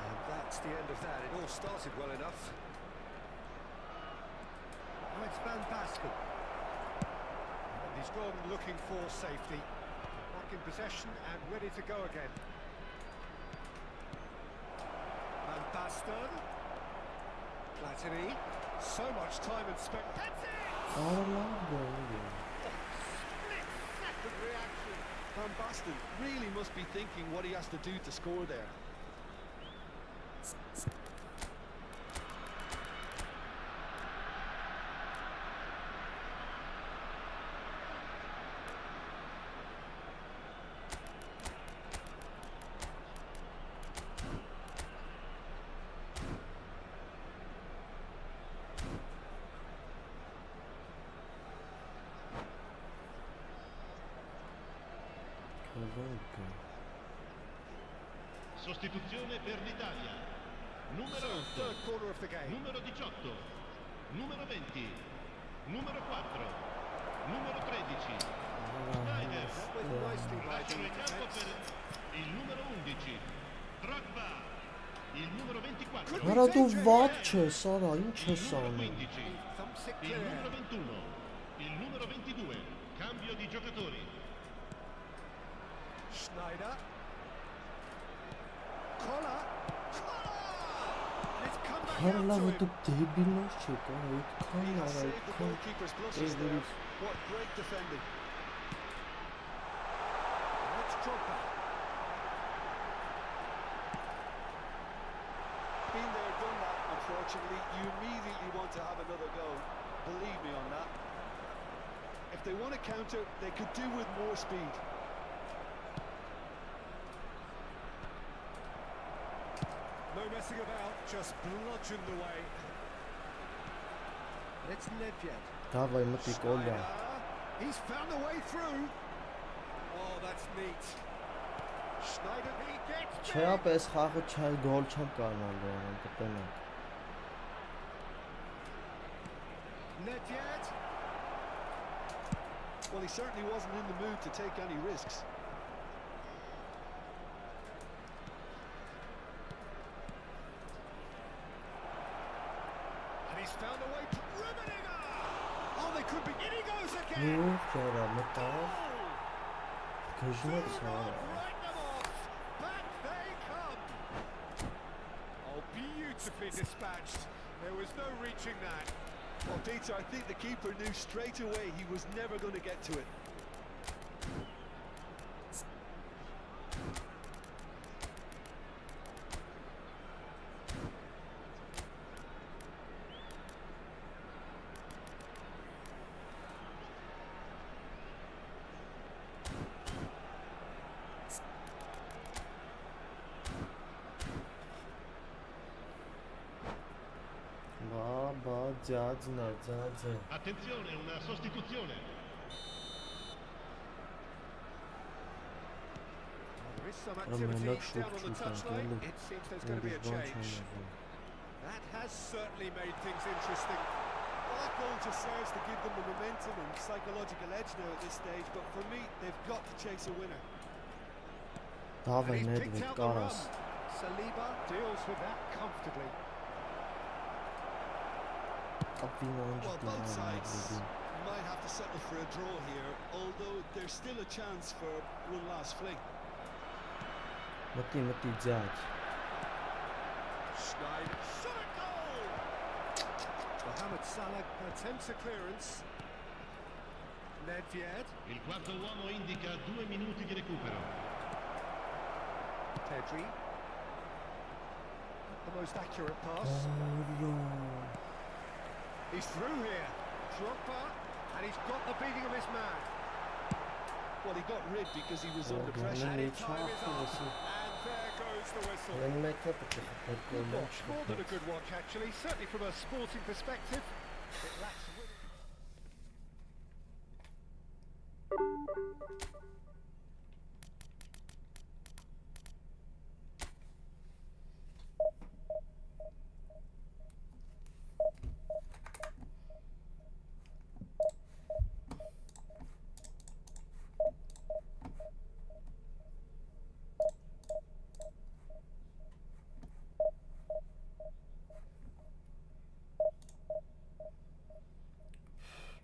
And that's the end of that. It all started well enough. Now it's Van Basten. And he's gone looking for safety. Back in possession and ready to go again. Van Basten. Platini. So much time and spent. That's it! Արա լավ է։ Split second reaction. Van Basten really must be thinking what he has to do to score there. Sostituzione per l'Italia. Numero 8, Third corner of the game. numero 18, numero 20, numero 4, numero 13. Schneider. With nicely by Lasciano il campo defense. per il numero 11. Drogba. Il numero 24. Արա դու վատ չես, արա, ինչ Il ես numero անում։ 15. Thumps it Il clear. numero 21. Il numero 22. Cambio di giocatori. Schneider. Collar. And it's come back Արա out լավ to է, him. դու դեբիլներ չեք, արա, այդքան He has արա, saved the այդքան։ goalkeeper's blushes there. What great defending. Let's drop back. Been there, done that, unfortunately. You immediately want to have another go. Believe me on that. If they want to counter, they could do with more speed. No messing about, just bludgeoned away. And it's Nedved. Դավայ մտի կոլյա։ He's found a way through. Oh, that's neat. Schneider, he gets Չէ, ապես խաղը չայ գոլ չեմ կանալու, անեն կտենանք։ Nedved. Well, he certainly wasn't in the mood to take any risks. And he's found a way to Rummenigge. Oh, they could be. In he goes again. Նու, ջարա, մտավ, Goal. գժնեց արա։ Write them off. Back they come. Oh, beautifully dispatched. There was no reaching that. Well, Peter, I think the keeper knew straight away he was never going to get to it. Բա, ձյաձն է, ձյաձ է։ Attenzione, una sostituzione. some activity Ամենակ down շուտ on the շուտ touchline. անկել It seems there's going to be a change. That has certainly made things interesting. Well, that goal just serves to give them the momentum and psychological edge now at this stage, but for me, they've got to chase a winner. Դավայ And he's նետ picked վետ out the run. կարաս Saliba deals with that comfortably. Ապին անջ Well, both sides դիվան might have to settle for a draw here, although there's still a chance for one last fling. Մտի ձյաջ Schneider, shot goal! Mohamed Salah attempts a clearance. Nedved, Il quarto uomo indica 2 minuti di recupero. Pedri. The most accurate pass. He's through here. Drogba, and he's got the beating of his man. Well, he got rid because he was under Oh, pressure. And He his time is up. listen. And there goes the whistle. Len մեկը պետք է Watch, more than a good watch actually, certainly from a sporting perspective. It lacks winning.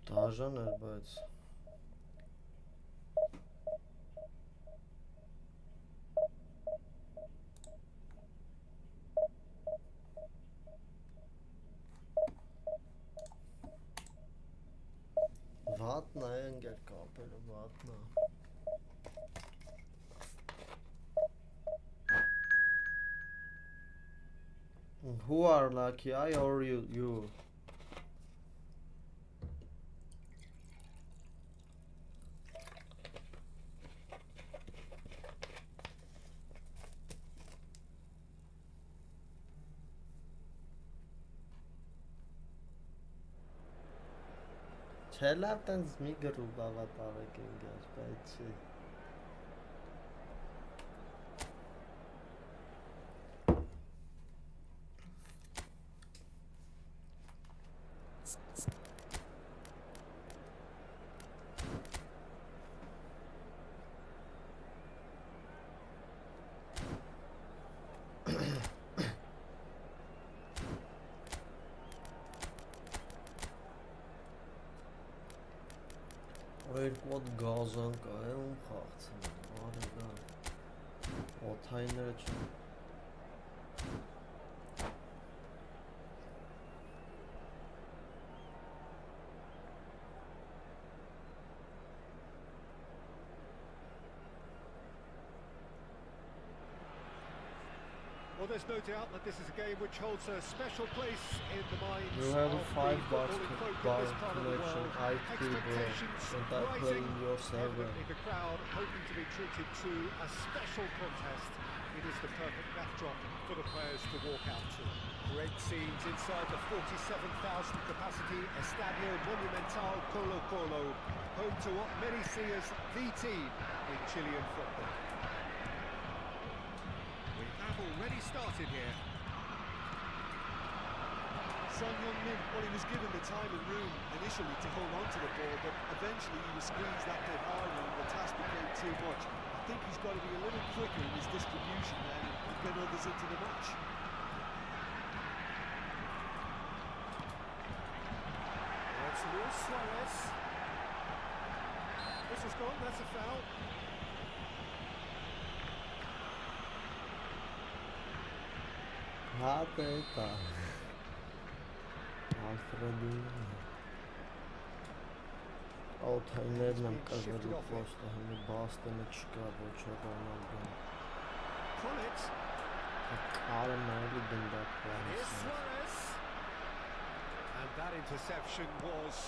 Դաժան էր, բայց վատնա է ընկեր կապերը, վատնա Who are lucky, I or you? Չէ լավ տենց մի գրուպ ավատարեք ընկեր, բայց չի Երկու հատ գազան կա է, ում խաղցնում, արի լավ, օթայները չեն Well, there's no doubt that this is a game which holds a special place in the minds You have a of 5 the bars footballing folk bar of this part of the connection, world. IP bro, Expectations and I play rising, in your server. evidently the crowd hoping to be treated to a special contest. It is the perfect backdrop for the players to walk out to. Great scenes inside the 47,000 capacity Estadio Monumental Colo Colo, home to what many see as the team in Chilean football. We have already started here. Son Heung-min, well, he was given the time and room initially to hold on to the ball, but eventually he was squeezed that bit harder and the task became too much. I think he's got to be a little quicker in his distribution then and get others into the match. It's Luis Suarez. This has gone, that's a foul. Հատ է կա Alfredin Օթայներն եմ կազվելու պոստը, հնի բաստենը չկա, ոչ է Ռոնալդոն Pullett. Կարը նայելի դնդակ Here's պարասն Suarez. And that interception was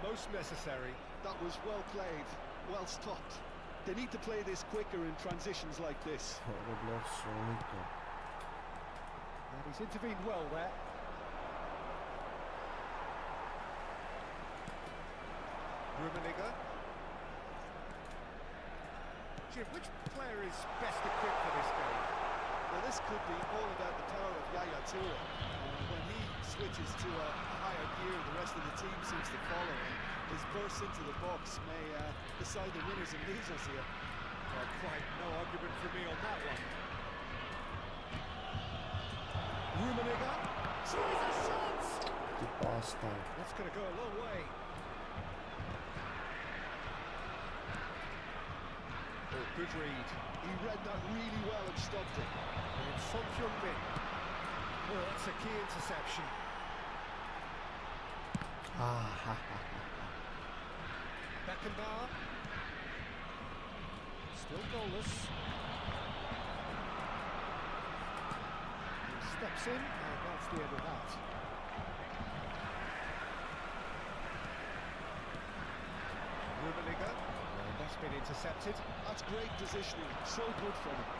most necessary. That was well played, well stopped. They need to play this quicker in transitions like this. Հորոբլով Սոնիկ է And he's intervened well there. Rummenigge. Jim, which player is best equipped for this game? Well, this could be all about the power of Yaya Toure. When he switches to a higher gear, the rest of the team seems to follow him. His burst into the box may decide the winners and losers here. Well, quite no argument for me on that one. Rummenigge tries a shot! The bastard. That's going to go a long way. Oh, good read. He read that really well and stopped it. And it's Son Heung-min. Oh, that's a key interception. Beckenbauer. Still goalless. He steps in, and that's the end of that. Rummenigge. And that's been intercepted. That's great positioning. So good from him.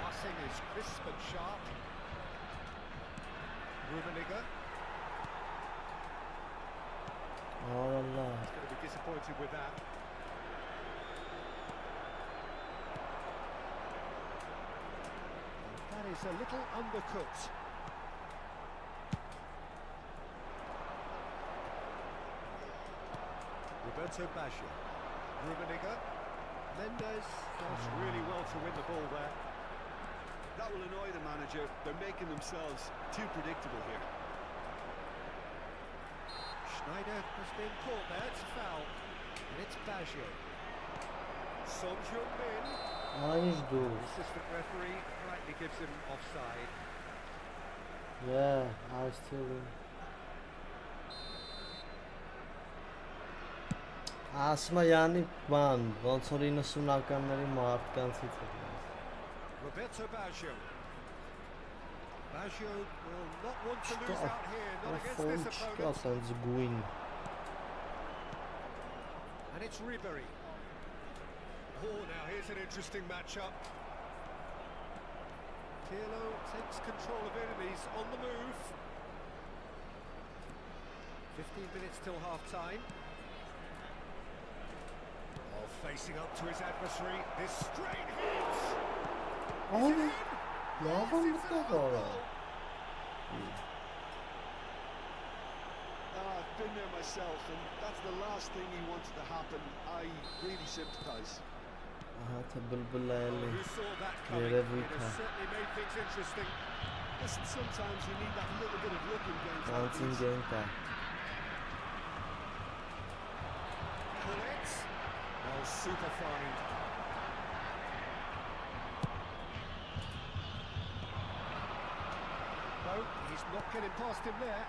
Passing is crisp and sharp. Rummenigge. Oh Allah. He's going to be disappointed with that. That is a little undercooked. Roberto Baggio. Rummenigge. Mendes does really well to win the ball there. That will annoy the manager. They're making themselves too predictable here. Schneider has been caught there, it's a foul. And it's Baggio. Son Heung-min. Nice The dude. assistant referee rightly gives him offside. Yeah, I still in. Ասմա յանի բան, ոնց որ 90-ականների մարդկանցից է։ Roberto Baggio. Baggio will not want to lose out here, not against this Չկա opponent. սենց գույն։ And it's Ribery. Oh, now here's an interesting matchup. Pirlo takes control of it and he's on the move. 15 minutes till half-time. Oh, facing up to his adversary. This straight hit! Oh, love him It's another goal. goal. I've been there myself, and that's the last thing he wanted to happen. I really sympathise. Ահա թե բլբլայելի։ Who saw that coming? Երևույթ It է։ has certainly made things interesting. Listen, sometimes you need that little bit of luck in games like Կանցին these. գեն կա։ Collette. Oh, super find. No, he's not getting past him there.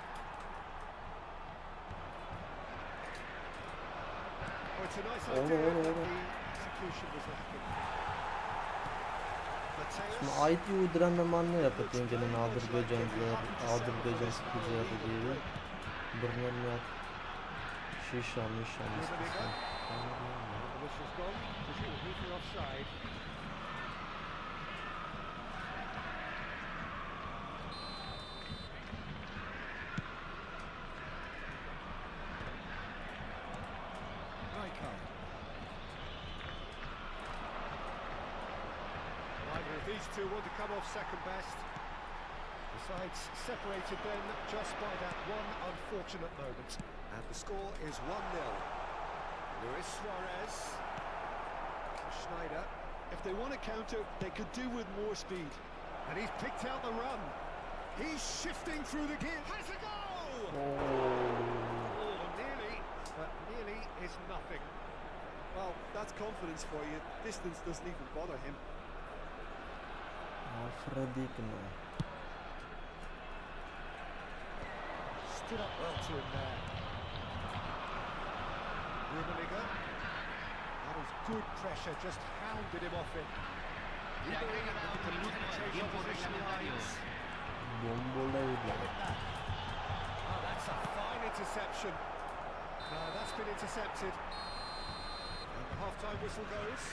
Oh, it's a nice Oh, idea, no, no, but no. the execution was lacking. Հիմա Mateus. IT ու դրա նմանները պետք է ընկնեն Ադրբեջան սպիզերը դերի։ Բռնել մի հատ շիշա, միշա, Rummenigge. The whistle's gone. Presumably for offside. Rijkaard. Neither of these two want to come off second best. The sides separated then just by that one unfortunate moment. And the score is 1-0. Luis Suarez. Schneider. If they want to counter, they could do with more speed. And he's picked out the run. He's shifting through the gear. Has a goal! Oh, Oh, nearly, but nearly is nothing. Well, that's confidence for you. Distance doesn't even bother him. Ալֆրեդիկն է։ Stood up well to him there. Rummenigge. That was good pressure, just hounded him off it. Se ha generado un minuto de tiempo reglamentario. Բոմբոլեյդը։ Oh, that's a fine interception. That's been intercepted. And the half-time whistle goes.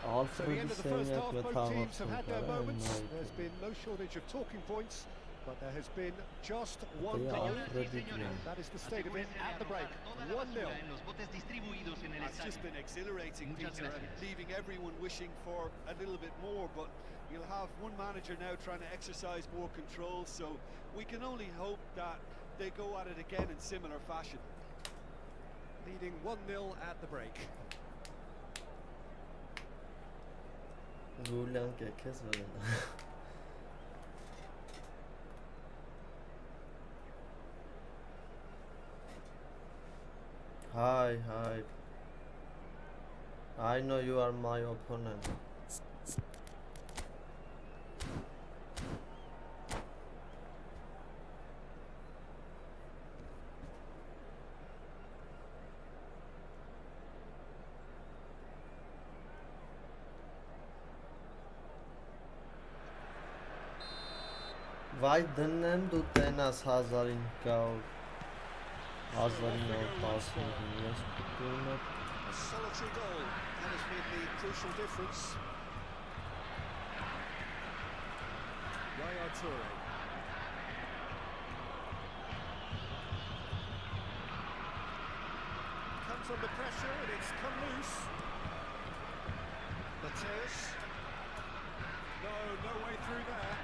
So the end of the first half, both teams have had their moments. There's been no shortage of talking points, But there has been just one They goal. are ridiculous. That is the state of it at the break. 1-0. It's just been exhilarating, Peter, and leaving everyone wishing for a little bit more, but you'll have one manager now trying to exercise more control, so we can only hope that they go at it again in similar fashion. Leading 1-0 at the break. Julian Kekes var ya. Hi. I know you are my opponent. Վայ դնեմ դու տենաս 1500 1915 ես դունը A solitary goal that has made the crucial difference. Yaya Toure. Comes under pressure and it's come loose. Mateus. No way through there.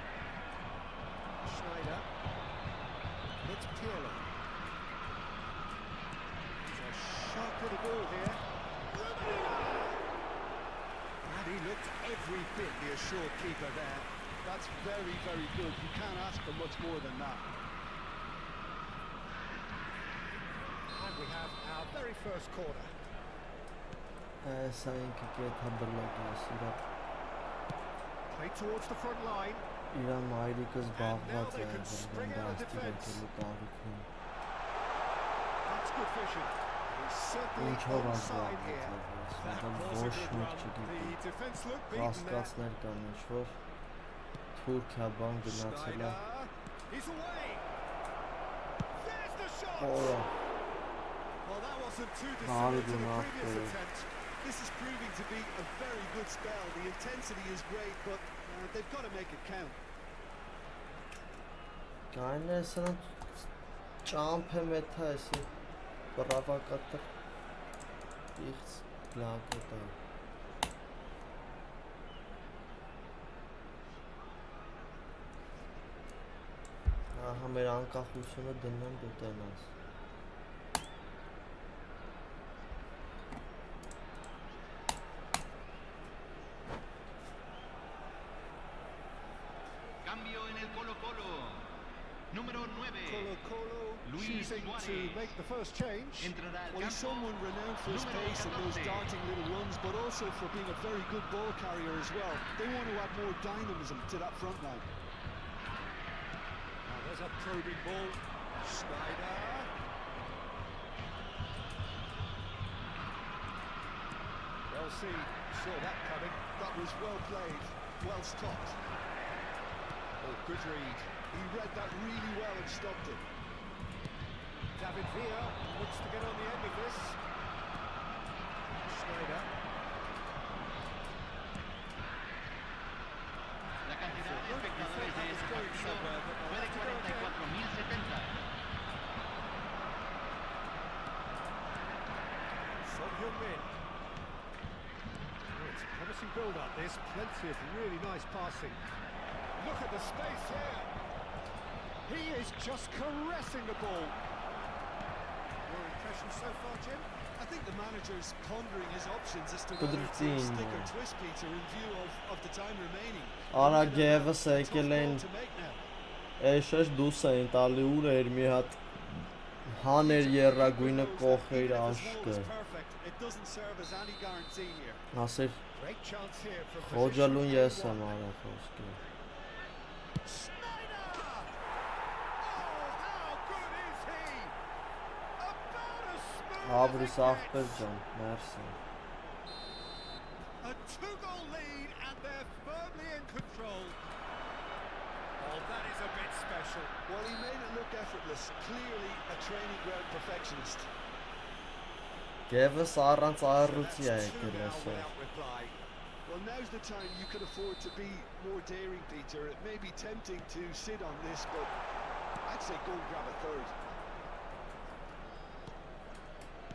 Schneider. It's Pirlo. It's a sharp little ball here. And he looked every bit the assured keeper there. That's very, very good. You can't ask for much more than that. And we have our very first corner. Սա ինքը կեթա բլոկը սիրա Play towards the front line. իրա մայրիկը զբաղված է դաստիարակելու տարիքում That's good vision. He's certainly ինչով onside here. ազգավորված That դա was a ոչ good մեկ run. չգիտի The defence looked beaten there. կասկածներ կան ինչ-որ Թուրքիա բան գնացել է Schneider. He's away. There's the shot. Օրա Well, that wasn't too Harry dissimilar to the Gunnar previous for- attempt. This is proving to be a very good spell. The intensity is great, but they've got to make it count. Կային է սրանք ճամփ է մեթա էսի բրավակատը իղծ լագոտա ահա մեր անկախությունը դնեմ դու տենաս Cambio en el Colo-Colo. Número 9. Colo Luis choosing to Suarez. make the first change. Entrará al Well, he's campo. someone renowned for his Número pace and those 14. darting little runs, but also for being a very good ball carrier as well. They want to add more dynamism to that front line. Now there's a probing ball. Schneider. Chelsea saw that coming. That was well played, well stopped. Oh, good read. He read that really well and stopped it. David Villa looks to get on the end of this. Schneider. La cantidad de espectadores de este partido fue de 44.070. Son Heung-min. Oh, it's a promising build-up. There's plenty of really nice passing. Look at the space here. He is just caressing the ball. Your impression so far, Jim? I think the manager's pondering his options as to Good whether to routine, stick or man. twist, Peter, in view of the time remaining. Արագևս Tough եկել call են to make now. էշեշ դուս էին տալի ուր էր մի հատ հաներ երրագույնը կողեր Even if his ball աշկը is perfect, it doesn't serve as any guarantee here. ասեր Great chance here from խոջալուն position ես եմ A1. արա խոսքի Schneider! Oh, how good is he? About as smooth Աբրիս as it ախպեր gets. ջան մերսի A two-goal lead and they're firmly in control. Oh, that is a bit special. Well, he made it look effortless. Clearly a training ground perfectionist. Եվս առանց So այռուցի է that's two եկել now այսօր without reply. Well, now's the time you can afford to be more daring, Peter. It may be tempting to sit on this, but I'd say go and grab a third.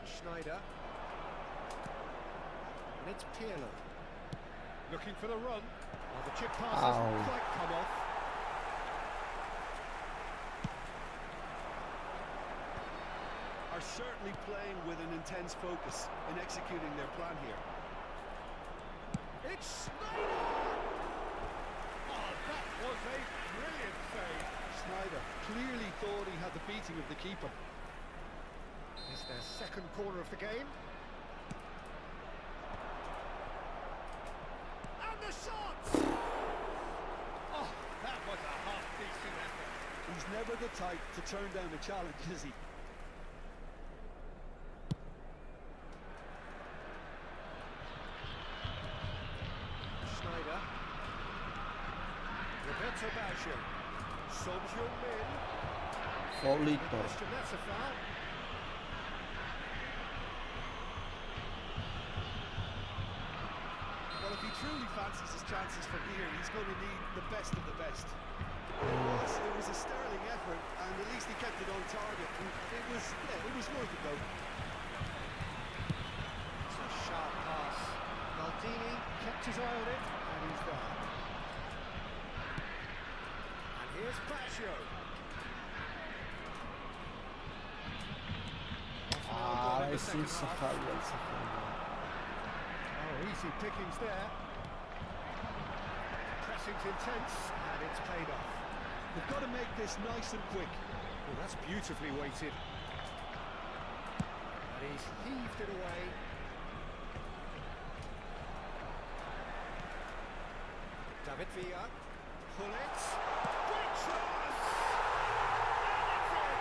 Schneider. And it's Pirlo. Looking for the run. Well, the chip pass hasn't quite come off. Are certainly playing with an intense focus in executing their plan here. It's Schneider! Oh, that was a brilliant save. Schneider clearly thought he had the beating of the keeper. It's their second corner of the game. And the shot! Oh, that was a half-decent effort. He's never the type to turn down a challenge, is he? Schneider. Roberto Baggio. Son Heung-min. Solito. Question, that's a foul. Well, if he truly fancies his chances from here, he's going to need the best of the best. It was a sterling effort, and at least he kept it on target. And it was worth it though. It's a sharp pass. Maldini kept his eye on it, and he's there. And here's Baggio. Sim, Safari. Oh, easy pickings there. Pressing's intense, and it's paid off. They've got to make this nice and quick. Well, that's beautifully weighted. And he's heaved it away. David Villa. Pull it. Great chance! And it's in!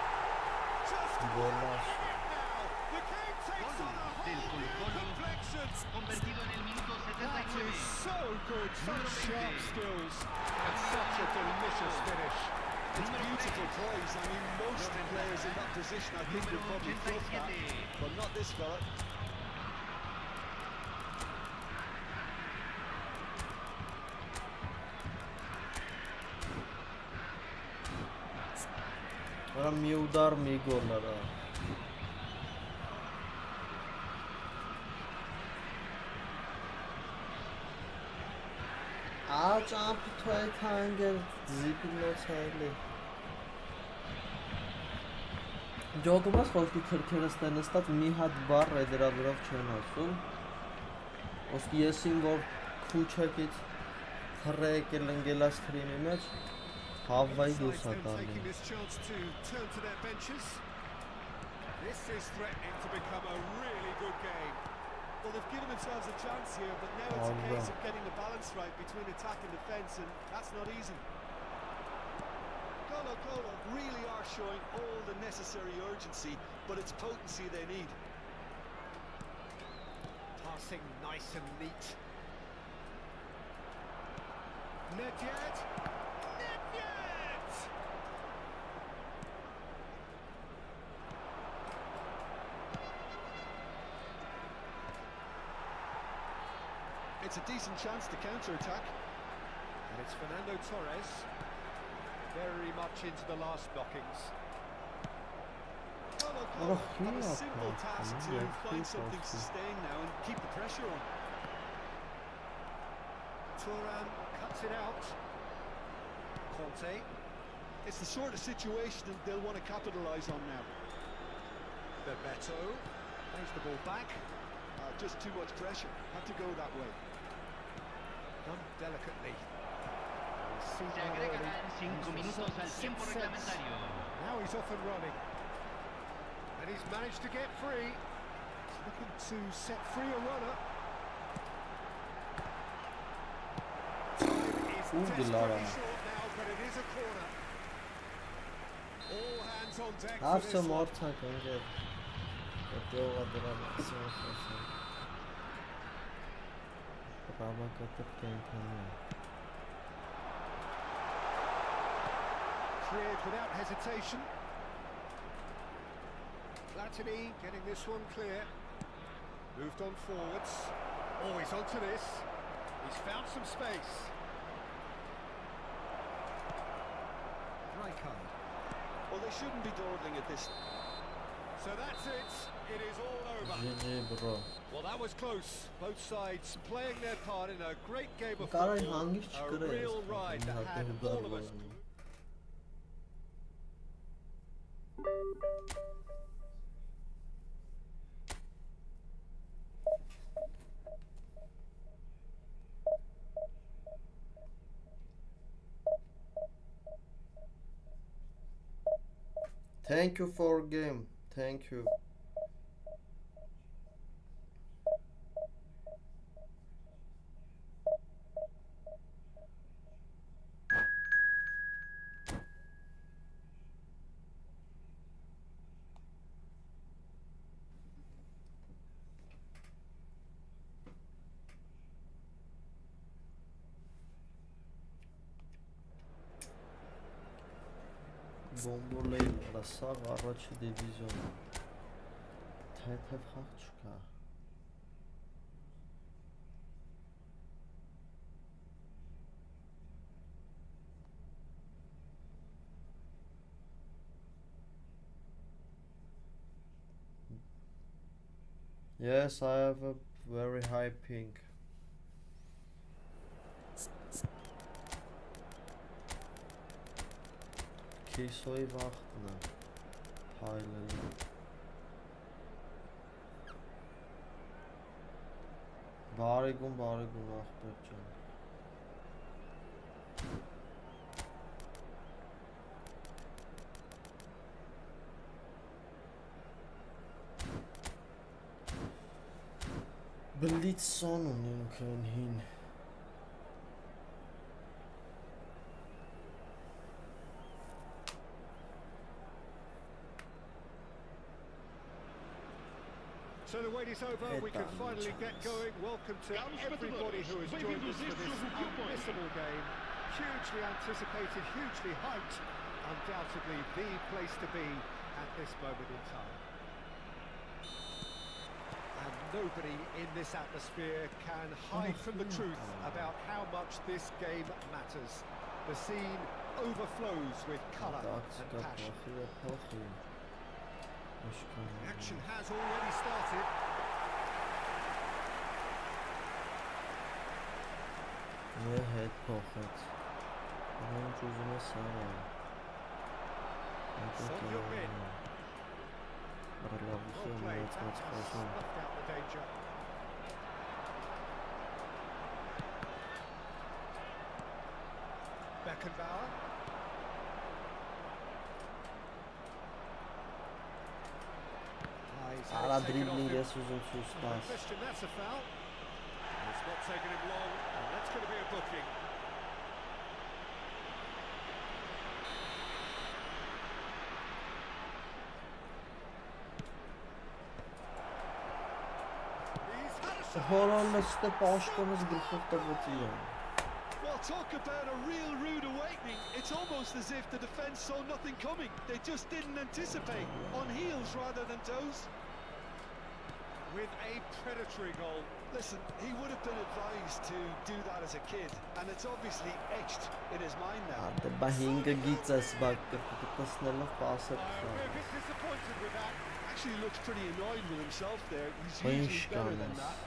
Just Goal now! loss. The game takes on a whole new complexion. Convertido en el minuto That 79. is so good, such sharp skills, and such a delicious finish. It's beautiful plays. I mean, most players in that position, I think, would probably flop that, but not this fella. Ora մի ուդար մի գոլ արա։ Աճամփ թոյ թանգել զիպինոց հայլի։ Ջոգոմաս խոսքի քրքերը ստենստած մի հատ բառ է դրա վրով չեն ասում։ Ոսկի եսին որ քուչակից թրեք էլ ընկելած թրինի մեջ հավվայի դուրս է տալի։ Taking this chance to turn to their benches. This is threatening to become a really good game. Well, they've given themselves a chance here, but now it's a case of getting the balance right between attack and defence, and that's not easy. Colo really are showing all the necessary urgency, but it's potency they need. Passing nice and neat. Nedved! Nedved! It's a decent chance to counter-attack. And it's Fernando Torres. Very much into the last knockings. Colo have a simple task to find something sustained now and keep the pressure on. Thuram cuts it out. Conte. It's the sort of situation that they'll want to capitalise on now. Bebeto plays the ball back. Just too much pressure. Had to go that way. Done delicately. Se agregarán 5 minutos al tiempo reglamentario. Now he's off and running. And he's managed to get free. He's looking to set free a runner. Time is desperately short now, but it is a corner. All hands on deck for Have this some more one. time, get. Դեղա դրա մաքսիմում խոսեմ։ Ռավակատը կենթանի։ Cleared without hesitation. Platini getting this one clear. Moved on forwards. Oh, he's onto this. He's found some space. Rijkaard. Well, they shouldn't be dawdling at this. So that's it. It is all over. GG bro. Well, that was close. Both sides playing their part in a great game of Կարայ football. հանգիր A չկրես։ real ride that had all of us. Thank you for game. Thank you. Բոմբոլեին լսավ առաջի դիվիզիոն թեթև խաղ չկա Yes, I have a very high ping. Քիսոյի վախտն է հայլելու բարեգուն աղբեր ջան Բլիցսոն ունենք են հին So the wait is over, we can finally get going. Welcome to everybody who has joined us for this unmissable game. Hugely anticipated, hugely hyped. Undoubtedly the place to be at this moment in time. And nobody in this atmosphere can hide from the truth about how much this game matters. The scene overflows with colour and passion. Action has already started. Մեր հետ փոխեց Ինչ ուզում է սարը Son Heung-min. Բարելավություն մայացմաց խոսում Snuffed out the danger. Beckenbauer. Արա դրիբլինգ ես ուզում ցույց տաս That's a foul. It's not taken him long, and that's going to be a booking. He's had a shot. Հորալստը պաշտոնս գլխով տվեց իրան Well, talk about a real rude awakening. It's almost as if the defence saw nothing coming. They just didn't anticipate. On heels rather than toes. With a predatory goal. Listen, he would have been advised to do that as a kid, and it's obviously etched in his mind now. Ադե բա 5 գիծես բակ կտկսնելով պասը We're a bit disappointed with that. Actually looks pretty annoyed with himself there. He's Ինչ usually better than կանես that.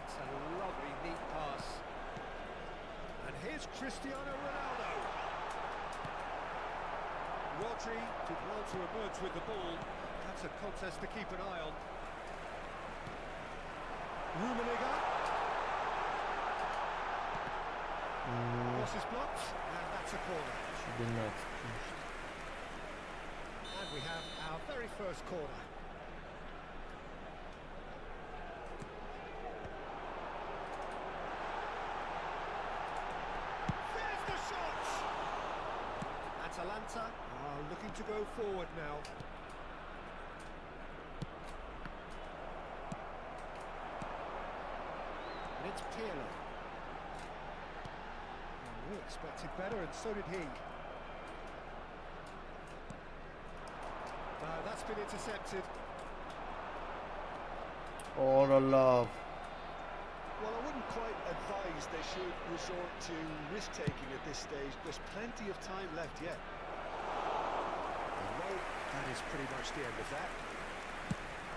It's a lovely, neat pass. And here's Cristiano Ronaldo. Rodri did well to emerge with the ball. That's a contest to keep an eye on. Rummenigge. Cross is blocked, and that's a corner. Should be next And we have our very first corner. There's the shot! Atalanta are looking to go forward now. And it's Pirlo. We expected better, and so did he. That's been intercepted. Օրը լավ։ Well, I wouldn't quite advise they should resort to risk-taking at this stage. There's plenty of time left yet. Well, that is pretty much the end of that.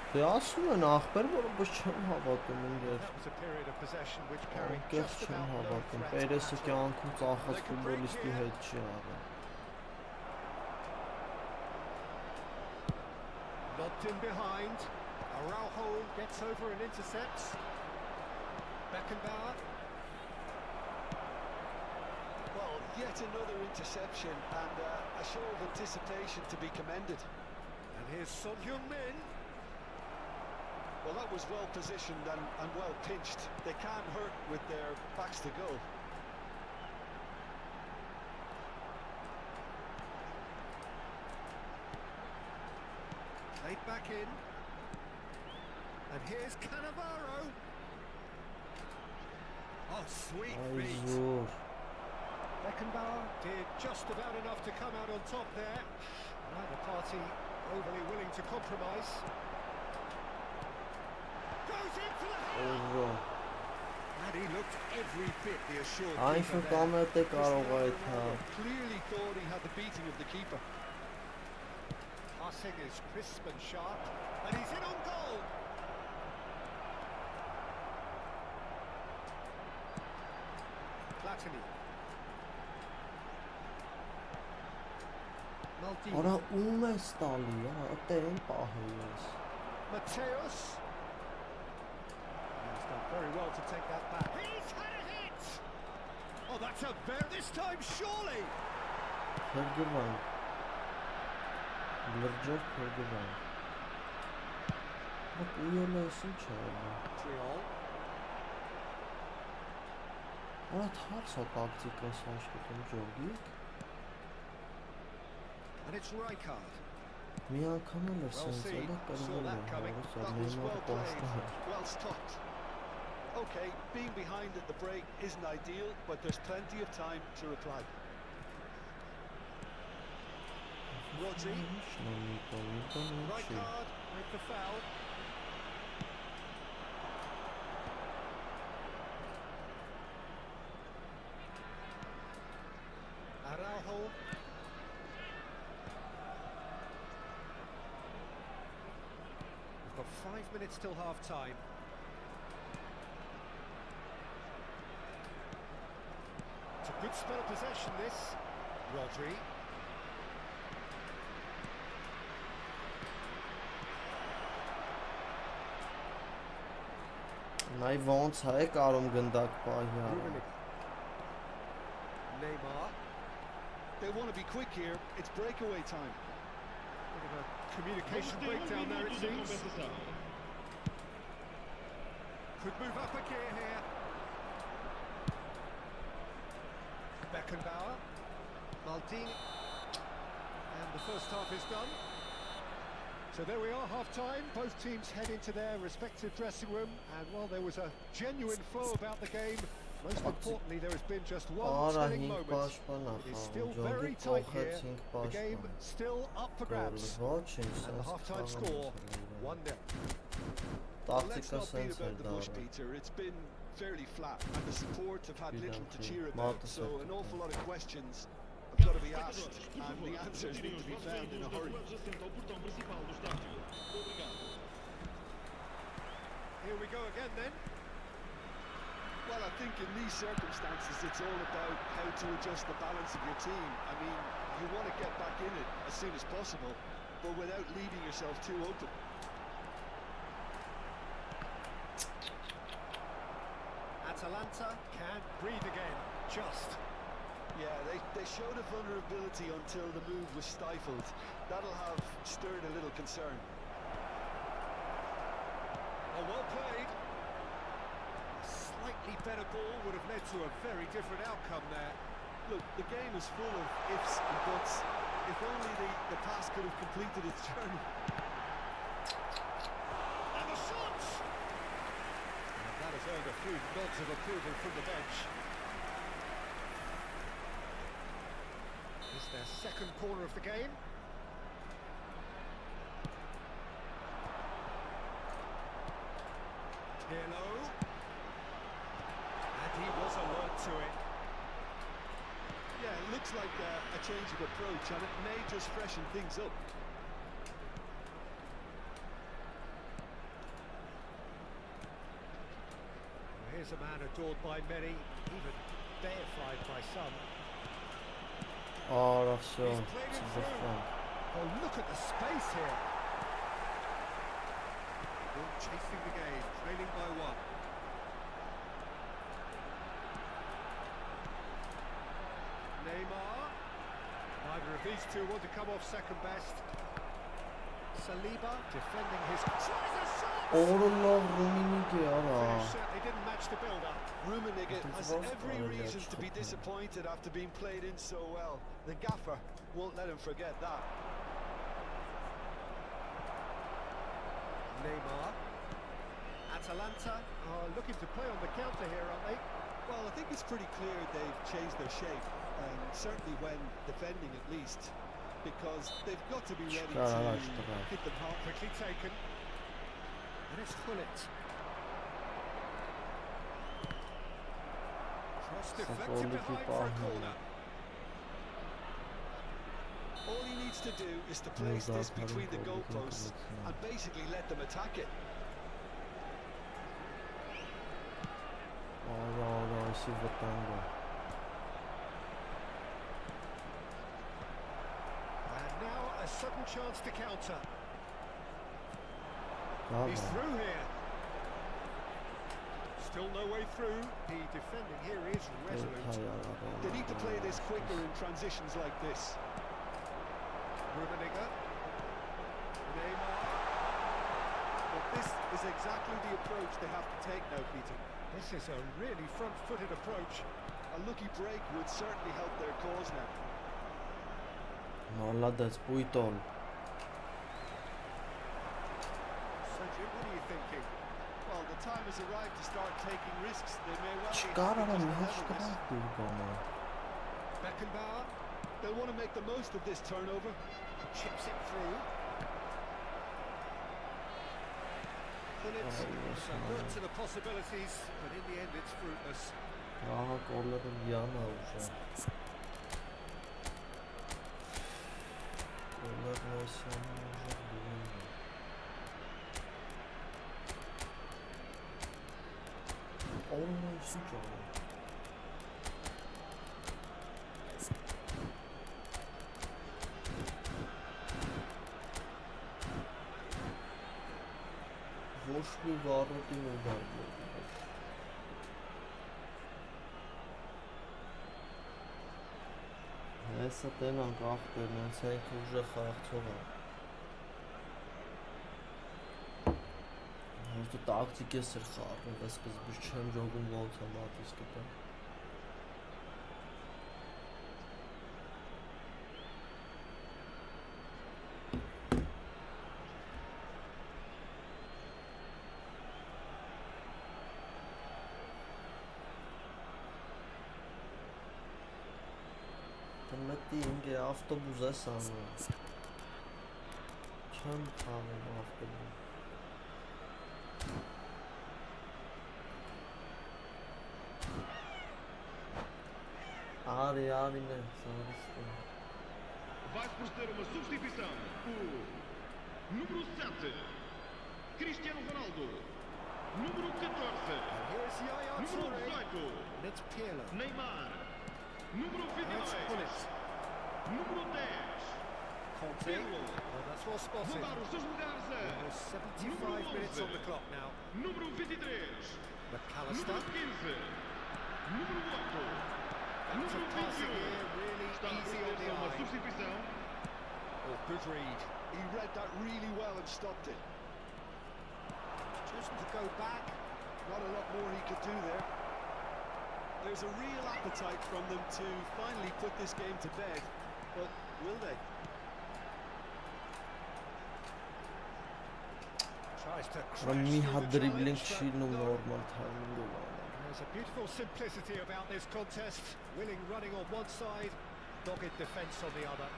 Դե ասում են ախպեր, որը բս չեմ հավատում ինձ։ That was a period of possession which carried Անկեղծ just չեմ about no հավատում։ threat Պերեսը at all. կյանքում ծախած ֆուտբոլիստի հետ չի արել։ Lobbed in behind. Araujo gets over and intercepts. Beckenbauer. Well, yet another interception and a show of anticipation to be commended. And here's Son Heung-min. Well, that was well positioned and well pinched. They can't hurt with their backs to goal. Laid back in. And here's Cannavaro. Oh, sweet Այ feet. զուր։ Beckenbauer did just about enough to come out on top there. Neither party overly willing to compromise. Goes in for the header. Օրո։ And he looked every bit the assured Այն keeper there. ֆուտամետ է կարող այդ հա։ Clearly thought he had the beating of the keeper. Passing is crisp and sharp. And he's in on goal. Platini. Maldini. Արա ում է ստալի, հա, ըտեն պահել ես։ Mateus. He's done very well to take that back. He's had a hit! Oh, that's a very... This time, surely! Փրկվան։ Լրջով փրկվան։ Բայց ույել ես ինչ է ալու։ 3-all. Արա թարս է տակտիկաս աշխատում ջողիկ։ And it's Rijkaard. Մի անգամ էլ էր Well սենց seen, էլ է saw կրվում that coming. է, That հարուս was ալնեյմարը well played, պաշտում էր։ well stopped. Okay, being behind at the break isn't ideal, but there's plenty of time to reply. Rodri. Rijkaard with the foul. Araujo. We've got 5 minutes till half time. It's a good spell of possession, this. Rodri. Նայ ոնց է կարում գնդակ պահի արա։ Rummenigge. Neymar. They want to be quick here. It's breakaway time. Bit of a communication breakdown there, it seems. Could move up a gear here. Beckenbauer. Maldini. And the first half is done. So there we are, half-time. Both teams head into their respective dressing room. And while there was a genuine flow about the game, most importantly, there has been just one Արա telling 5 moment. պաշտպան It is ախա, still ջողի very tight here. կողեց 5 The game պաշտպան։ still up for grabs. Ոչինչ, And the սենց half-time score, 1-0. Let's Տակտիկա not beat սենց էր about the bush, դարը։ Peter. It's been fairly flat, and the support have had little to cheer Exactly. about. Marcus So said an that. awful lot of questions have got to be asked, and the answers need to be found in a hurry. Here we go again then. Well, I think in these circumstances, it's all about how to adjust the balance of your team. I mean, you want to get back in it as soon as possible, but without leaving yourself too open. Atalanta can breathe again, just. Yeah, they showed a vulnerability until the move was stifled. That'll have stirred a little concern. Oh, well played. A slightly better ball would have led to a very different outcome there. Look, the game is full of ifs and buts. If only the pass could have completed its journey. And the shot! And that has earned a few nods of approval from the bench. It's their second corner of the game. Pirlo. And he was alert to it. Yeah, it looks like a change of approach, and it may just freshen things up. Here's a man adored by many, even deified by some. Oh, that's so. He's played It's it a through. different. Oh, look at the space here. All chasing the game, trailing by one. Neymar. Neither of these two want to come off second best. Saliba defending his... Tries a shot! Allah Rummenigge ara. Finish certainly didn't match the build-up. Rummenigge It has was every already reason to be outshot. disappointed after being played in so well. The gaffer won't let him forget that. Neymar. Atalanta are looking to play on the counter here, aren't they? Well, I think it's pretty clear they've changed their shape, and certainly when defending at least, because they've got to be ready to hit them hard. Quickly taken. And it's Gullit. Cross deflected behind for a corner. All he needs to do is to place this between the goalposts and basically let them attack it. Allah, esse votando. And now a sudden chance to counter. He's Bravo. through here. Still no way through. The defending here is resolute. They need to play this quicker in transitions like this. Rummenigge. Neymar. But this is exactly the approach they have to take now, Peter. This is a really front-footed approach. A lucky break would certainly help their cause now. Молодец, Puitol. So, Jim, what are you thinking? Well, the time has arrived to start taking risks. They may well be Չկար happy արա just to ոչ level կրակ this. դուրգոնը։ Beckenbauer They'll want to make the most of this turnover. chips it through. Gullit was alert to the possibilities, but in the end it's fruitless. Ահա կոլերը լիանա ուժը։ Կոլերն այսյանը ուժը դուրին։ Allah için canım. Boş bir varlık yoldan geliyor. Hեսա տենանք աղբերն անց այնք ուժը խաղացող է։ Հոստը տակտիկ է սր խաղում, ես սկզբից չեմ ջոգում ոնց եմ ատիս կտեմ։ Մտի ինգե ավտոբուս է սանում։ Չեմ խաղում ավտոբուս։ Արին է, սարիստը։ Vai proceder uma substituição. O número 7, Cristiano Ronaldo. Número 14, Here's Yaya número Toure. 18, And it's Pirlo. Neymar. Número Now it's 22, Gullit. número 10, Conte. Pirlo. Well, that's well spotted. Voltar os seus lugares Almost 75 minutes on the clock now. Número 23, McAllister. número 15, número 8, Lots of número passing 21. here, really Está a easy on the proceder uma eye. substituição. Oh, good read. He read that really well and stopped it. Chosen to go back. Not a lot more he could do there. There's a real appetite from them to finally put this game to bed, but will they? Tries to crash Մի through հատ the դրիբլինգ challenge, չի but նում no. նորմալ թայմինգով անում։ There's a beautiful simplicity about this contest. Willing running on one side, dogged defence on the other.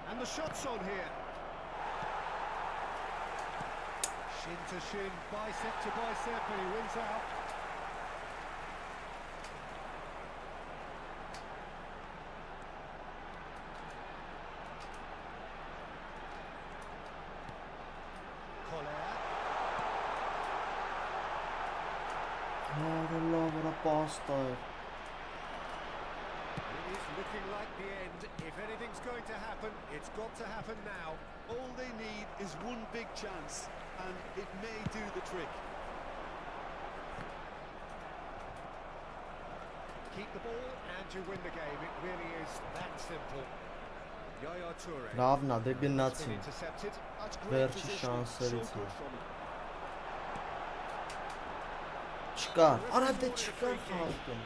And the shot's on here. Shin to shin, bicep to bicep, and he wins out. What a pasta. It is looking like the end. If anything's going to happen, it's got to happen now. All they need is one big chance, and it may do the trick. Keep the ball and you win the game. It really is that simple. Yaya Toure. Ravna, Դեպի Been նացին։ intercepted. That's great Վերջի positioning, so շանսերից good է։ from him. Չկար, արա դե չկար խաղում։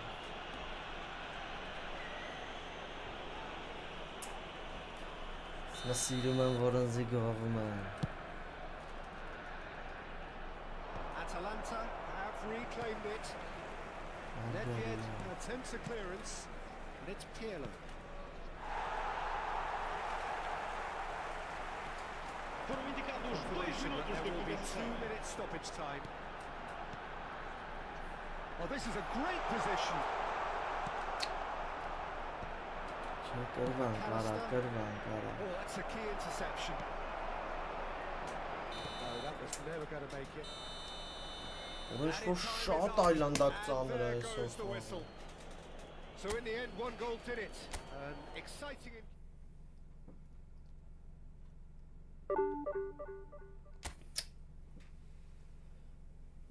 Սա սիրում եմ, որ ընձի գովում են։ Atalanta have reclaimed it. Nedved attempts a clearance, and it's Pirlo. Foram indicados 2 Confirmation that minutos de there will be 2 compensação. minutes stoppage time. Oh, this is a great position. Կրվան, կարա, կրվան, կարա։ Oh, that's a key interception. No, that was never going to make it. Ուրիշ And որ in time շատ is up, այլանդակ and ծանր է there այսօր։ goes the whistle. So in the end, one goal did it. An exciting.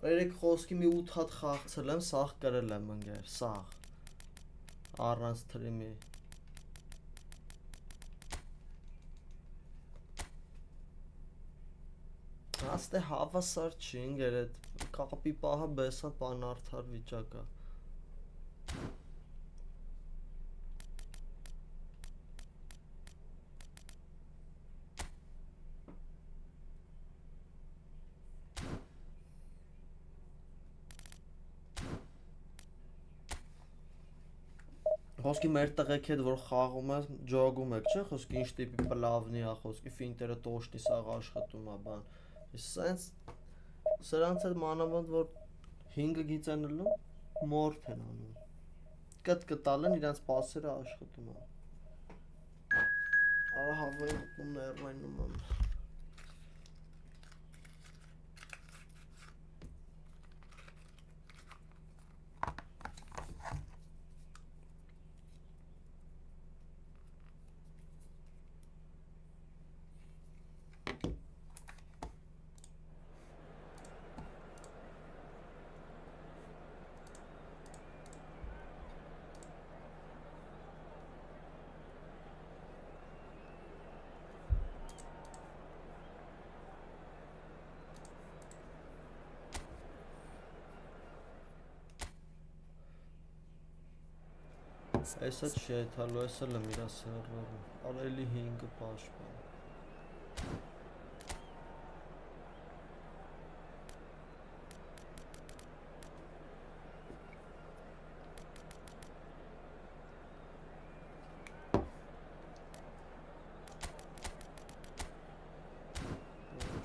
Երեք խոսքի մի 8 հատ խաղցել եմ, սաղ կրել եմ ընկեր, սաղ։ Առանց թրիմի։ Աստե հավասար չի, ընկեր, այդ կապի պահը բեսա պանարդար վիճակ է։ Խոսքի մեր տղեկ հետ որ խաղում է, ջոգում եք, չէ՞, խոսքի ինչ տիպի պլավնի է, խոսքի ֆինտերը տոշնի սաղ աշխատում է, բան։ Սենց սրանց հետ մանավանդ որ 5 գիծենելու մորթ են անում։ Կտկտալ են իրանց պասերը աշխատում է։ Արա հավային մտնում ներվայնում եմ։ Այսա չի այթալու, այսա լմ իրա սերվերում, արելի 5 պաշպան։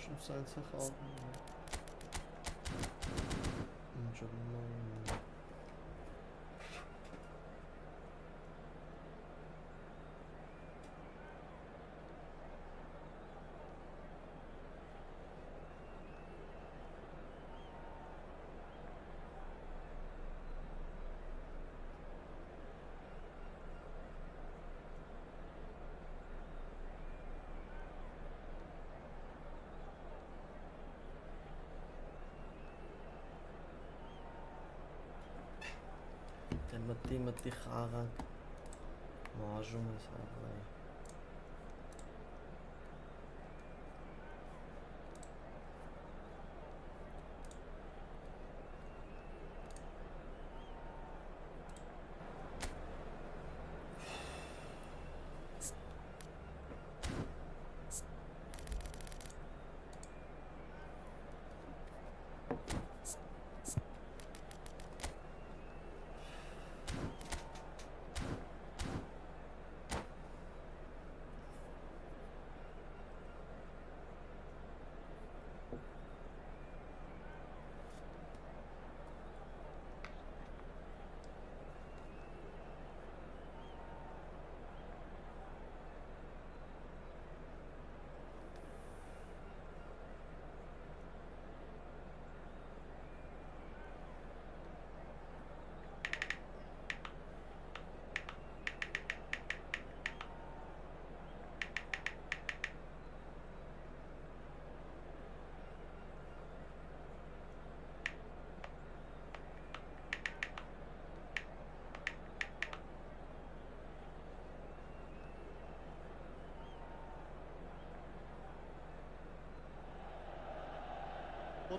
Շում սենց է խաղում է։ Ինչ ըլում է։ մտի խաղանք մաժում ես հավայի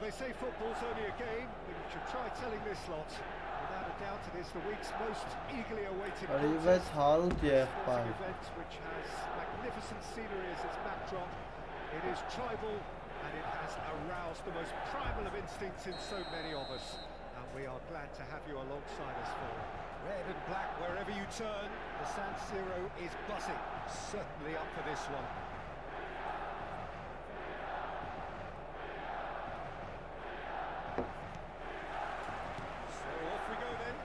Well, they say football's only a game, but you should try telling this lot. Without a doubt, it is the week's most eagerly awaited Արիվեց contest. հարուտ Sporting եղբայր։ event which has magnificent scenery as its backdrop. It is tribal and it has aroused the most primal of instincts in so many of us. And we are glad to have you alongside us for it. Red and black wherever you turn, the San Siro is buzzing. Certainly up for this one. So off we go then.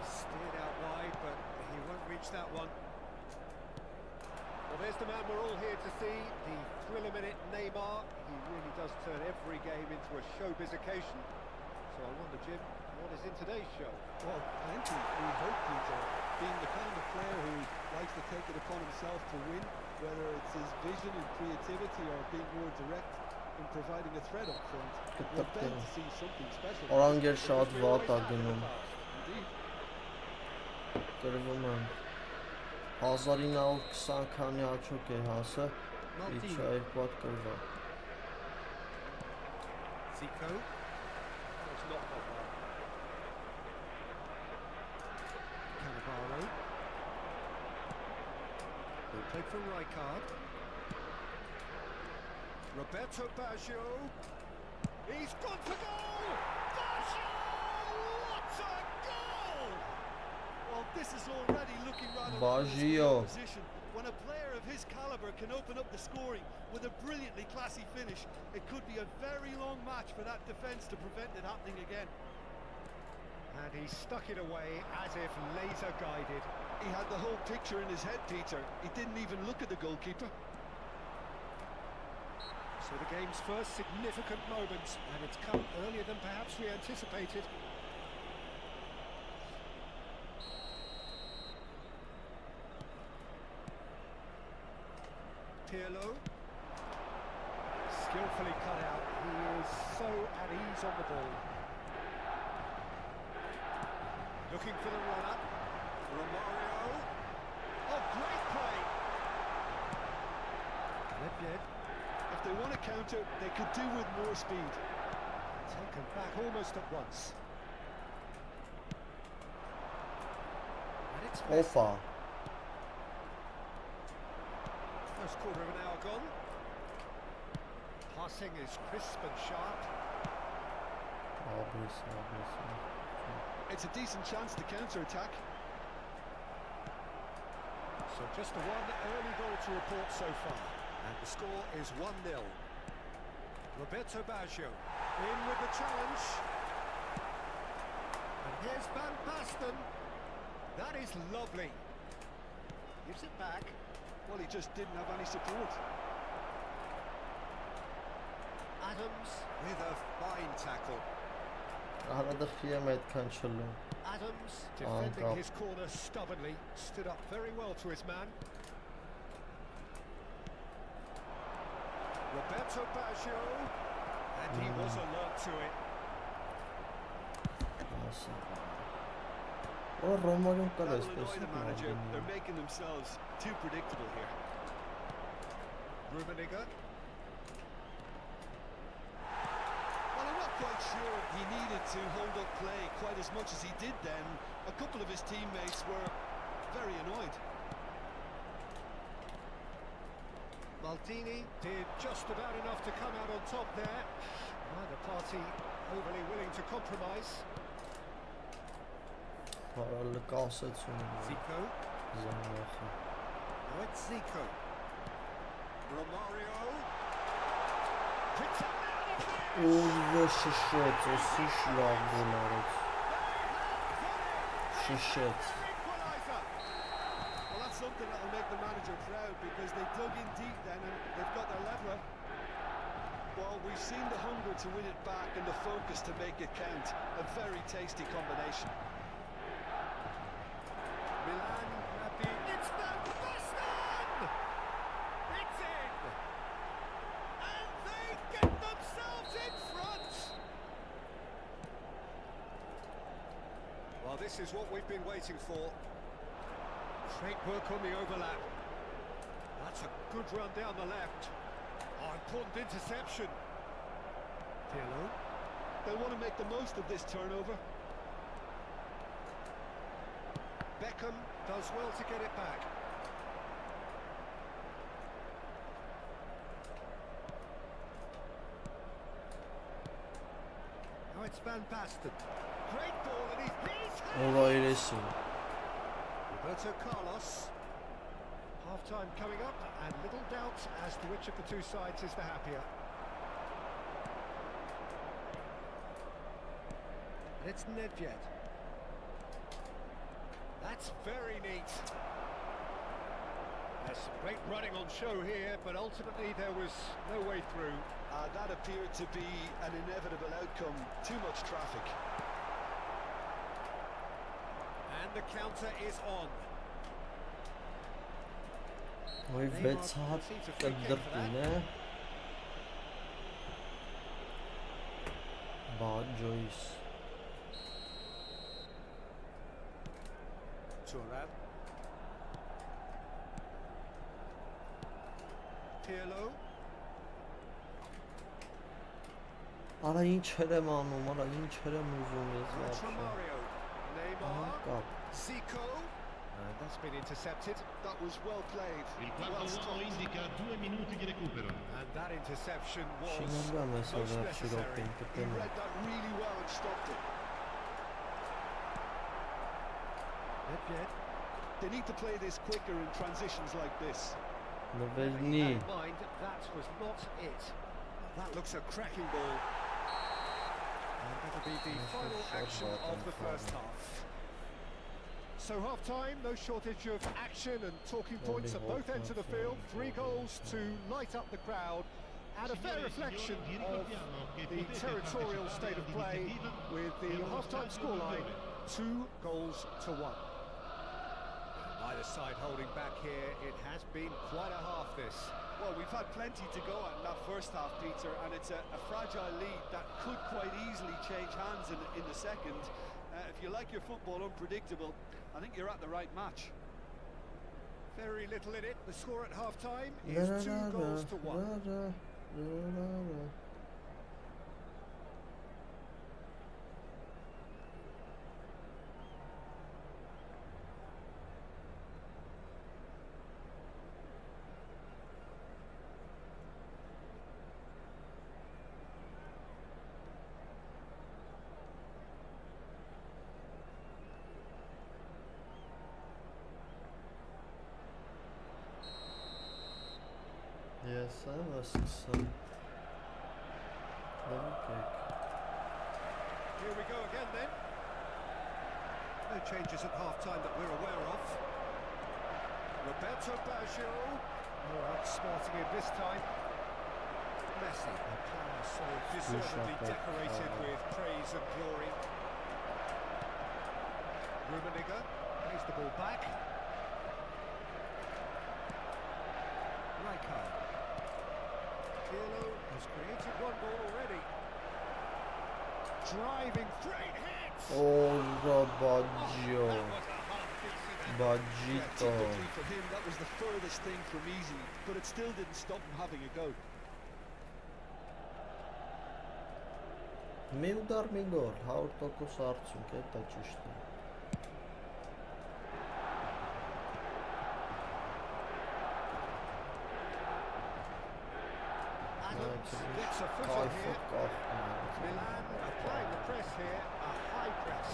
Steered out wide, but he won't reach that one. Well, there's the man we're all here to see, the thriller-minute Neymar. He really does turn every game into a showbiz occasion. So I wonder, Jim, what is in today's show? Well, plenty, we hope, Peter. Being the kind of player who likes to take it upon himself to win, whether it's his vision and creativity or being more direct in providing a threat up front. We're bound to see something special. Orange շատ վատ է գնում։ Indeed. Գրվում եմ 1920 քանի աչոք է հասը, իչա երկու հատ գրվա։ Zico. It's not Pogba. Cannavaro. Will play for Rijkaard. Roberto Baggio. He's gone for goal! Baggio! What a goal! Well, this is already looking rather Baggio. position. When a player of his caliber can open up the scoring with a brilliantly classy finish, it could be a very long match for that defence to prevent it happening again. And he stuck it away as if laser guided. He had the whole picture in his head, Peter. He didn't even look at the goalkeeper. So the game's first significant moment, and it's come earlier than perhaps we anticipated. Pirlo, skillfully cut out. He is so at ease on the ball. Looking for the run-up. Romario. Oh, great play! Nedved. If they want to counter, they could do with more speed. Taken back almost at once. And it's Messi. Օպա։ First quarter of an hour gone. Passing is crisp and sharp. Աբրես։ It's a decent chance to counter-attack. So just the one early goal to report so far. And the score is 1-0. Roberto Baggio in with the challenge. And here's Van Basten. That is lovely. Gives it back. Well, he just didn't have any support. Adams with a fine tackle. Արադխի եմ այդքան չլում։ Adams defending his corner stubbornly. Stood up very well to his man. Roberto Baggio. And he was alert to it. Օ Ռոմարիոն կար That'll այսպես։ annoy the manager. They're making themselves too predictable here. Rummenigge. Well, I'm not quite sure he needed to hold up play quite as much as he did then. A couple of his teammates were very annoyed. Maldini did just about enough to come out on top there. Neither party overly willing to compromise. Հարալը կասեցում։ Zico. Զանախը։ Now it's Zico. Romario. Picks up out of there. Ուժը շշեց, ոսի շլավ գոլարեց։ Շշեց։ Equaliser. Well, that's something that'll make the manager proud because they dug in deep then and they've got their leveller. Well, we've seen the hunger to win it back and the focus to make it count. A very tasty combination. Milan at the... It's Van Basten! It's in! And they get themselves in front! Well, this is what we've been waiting for. Great work on the overlap. That's a good run down the left. Oh, important interception. Pirlo. They'll want to make the most of this turnover. Beckham does well to get it back. Now it's Van Basten. Great ball and he's Ora ilesin. Roberto Carlos. Half-time coming up and little doubt as to which of the two sides is the happier. And it's Nedved. That's very neat. There's some great running on show here, but ultimately there was no way through. That appeared to be an inevitable outcome. Too much traffic. And the counter is on. Oy 6 saat կդրտին է Bad Joyce Turan. Pirlo. Արա ինչեր եմ անում, արա ինչեր եմ ուզում ես Ultra վարշը Mario. Neymar. Կապ Zico. And that's been intercepted. That was well played. Il Well quarto uomo stopped. indica 2 minuti di recupero. And that interception was Շինարդամ ես most ավարշի necessary. ռոպին He կտեմ read that really well and stopped it. Nedved. They need to play this quicker in transitions like this. Նվերնի Bear in mind, that was not it. That looks a cracking ball. And that'll be the final action of the first half. So half-time, no shortage of action and talking points at both ends of the field. 3 goals to light up the crowd. And a fair reflection of the territorial state of play with the half-time scoreline 2 goals to 1. Neither side holding back here. It has been quite a half this. Well, we've had plenty to go at in that first half, Peter, and it's a fragile lead that could quite easily change hands in the second. If you like your football unpredictable, I think you're at the right match. Very little in it. The score at half-time is 2 goals to 1. Yes, I was some. Okay. Here we go again then. No changes at half-time that we're aware of. Roberto Baggio. More outsmarting him this time. Messi, a player so deservedly decorated with praise and glory. Rummenigge plays the ball back. Rijkaard. Pirlo has created 1 goal already. Driving great hits! Ora Baggio That was a half-decent effort. Baggito Typically for him, that was the furthest thing from easy, but it still didn't stop him having a go. Մի ուդար մի գոլ 100% արդյունք է, դա ճիշտ է Adams gets a foot on here. Milan applying the press here, a high press.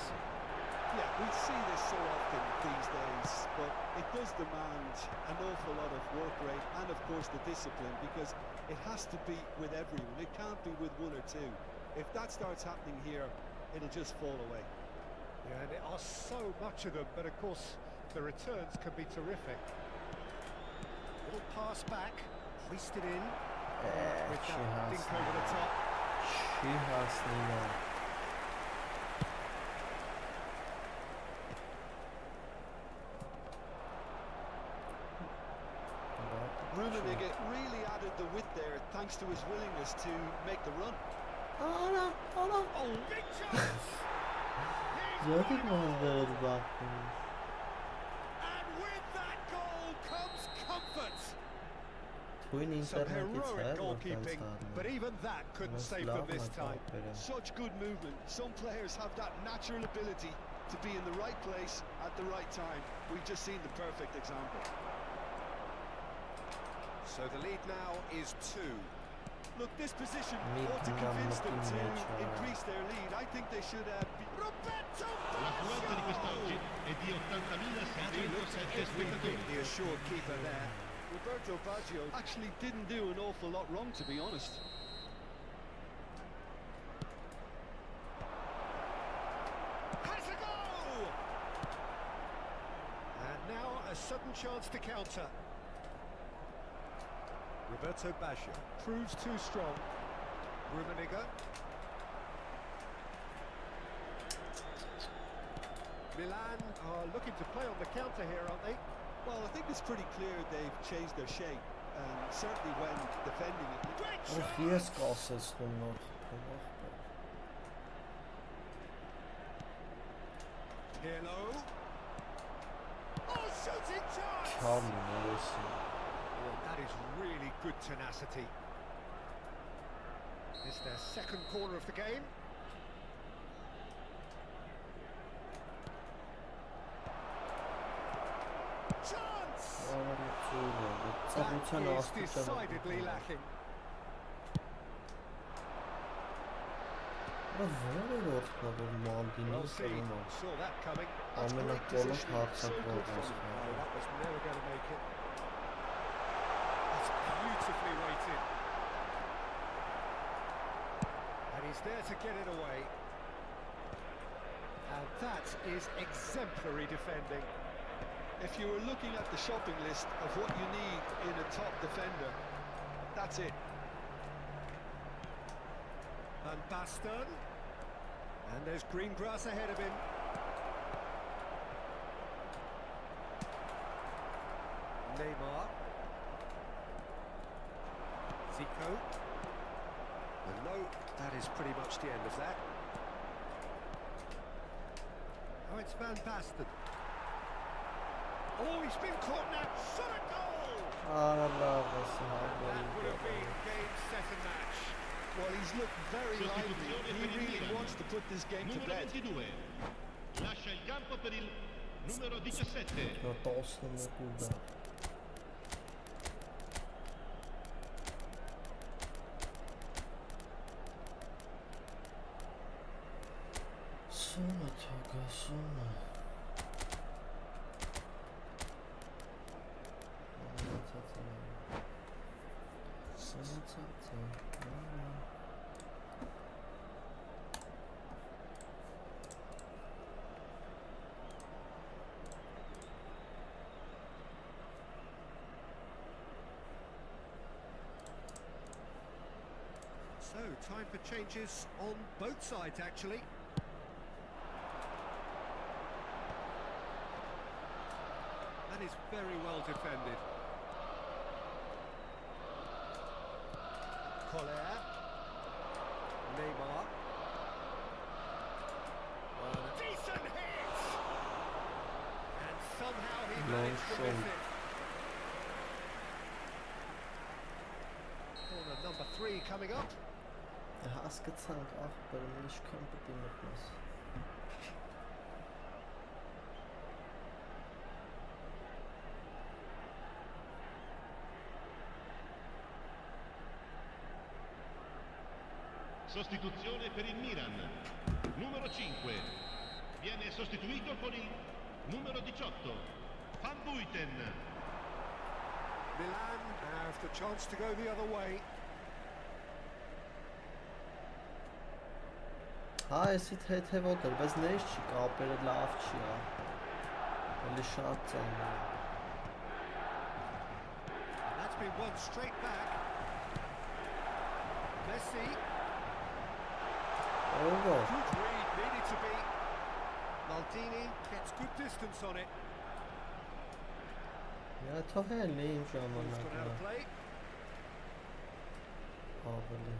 Yeah, we see this so often these days, but it does demand an awful lot of work rate and, of course, the discipline, because it has to be with everyone. It can't be with 1 or 2. If that starts happening here, it'll just fall away. Yeah, and there are so much of them, but of course the returns can be terrific. Little pass back, hoisted in, with She that has dink over the top. She has Nina Rummenigge really added the width there thanks to his willingness to make the run. Ana Oh, big chance! Zöldük manzara Թույն Some ինտերնետից է, heroic որ goalkeeping, տենց but հանում։ even that couldn't save them this time. Such good movement. Some players have that natural ability to be in the right place at the right time. We've just seen the perfect example. So the lead now is 2. Look, this position Mid ought to convince them to Namutin increase their lead. I think they should be... Roberto L'affluenza di quest'oggi Baggio! è di 80.607 spettatori. The assured keeper there. Roberto Baggio actually didn't do an awful lot wrong, to be honest. Has a goal! And now a sudden chance to counter. Roberto Baggio proves too strong. Rummenigge. Milan are looking to play on the counter here, aren't they? Well, I think it's pretty clear they've changed their shape, and certainly when defending it. Great Ох, shot! ես կասեցնում նոր։ Pirlo. Oh, shooting chance! Քամի ներեսի։ Well, that is really good tenacity. It's their second corner of the game. Chance! Ահա ծույլը, That ծաղության is աստիճանը։ decidedly lacking. Որերորդն է, որ Մալդինին Well seen. կրում է։ Saw that coming. That's Ամենա great կոլոս positioning. So հարցակվող good from him. ասում։ Oh, that was never going to make it. That's beautifully weighted. And he's there to get it away. And that is exemplary defending. If you were looking at the shopping list of what you need in a top defender, that's it. Van Basten. And there's green grass ahead of him. Neymar. Zico. And no, that is pretty much the end of that. Oh, it's Van Basten. Oh, he's been caught now. Shot a goal! Արալավասը That would have հարգելի։ been game, set and match. Well, he's looked very lively. He really wants to put this game to Numero bed. 22. Lascia il campo per il numero 17. Նա 11 դա։ Սոնը թողա, սոնը։ So, time for changes on both sides, actually. That is very well defended. Collier. Neymar. Well, a decent hit! And somehow he managed to miss it. Corner number 3 coming up. Հասկացանք, ախպերը, ինչքան պետք է մտնես։ Sostituzione per il Milan. Numero 5. Viene sostituito con il numero 18. Van Buiten. Milan have the chance to go the other way. Հա, էսիդ հետևոտ էր, բայց ներս չի կապերը լավ չի, էլի շատ ծանր է։ And that's been won straight back. Messi. Ողո, Good read, needed to be. Maldini gets good distance on it. նա թողել է իմ Ball's gone out of ժամանակը, play. ավելի։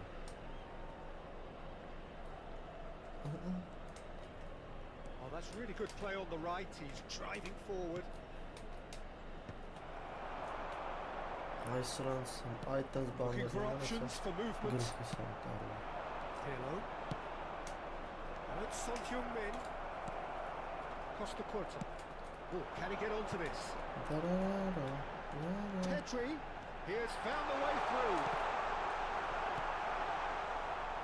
Oh, that's really good play on the right. He's driving forward. Այսրանց այդտենց Looking for բաներ options for movement. գրկիս եմ տարել։ Pirlo. And it's Son Heung-min. Costa Curta. Oh, can he get onto this? Petri. He has found the way through.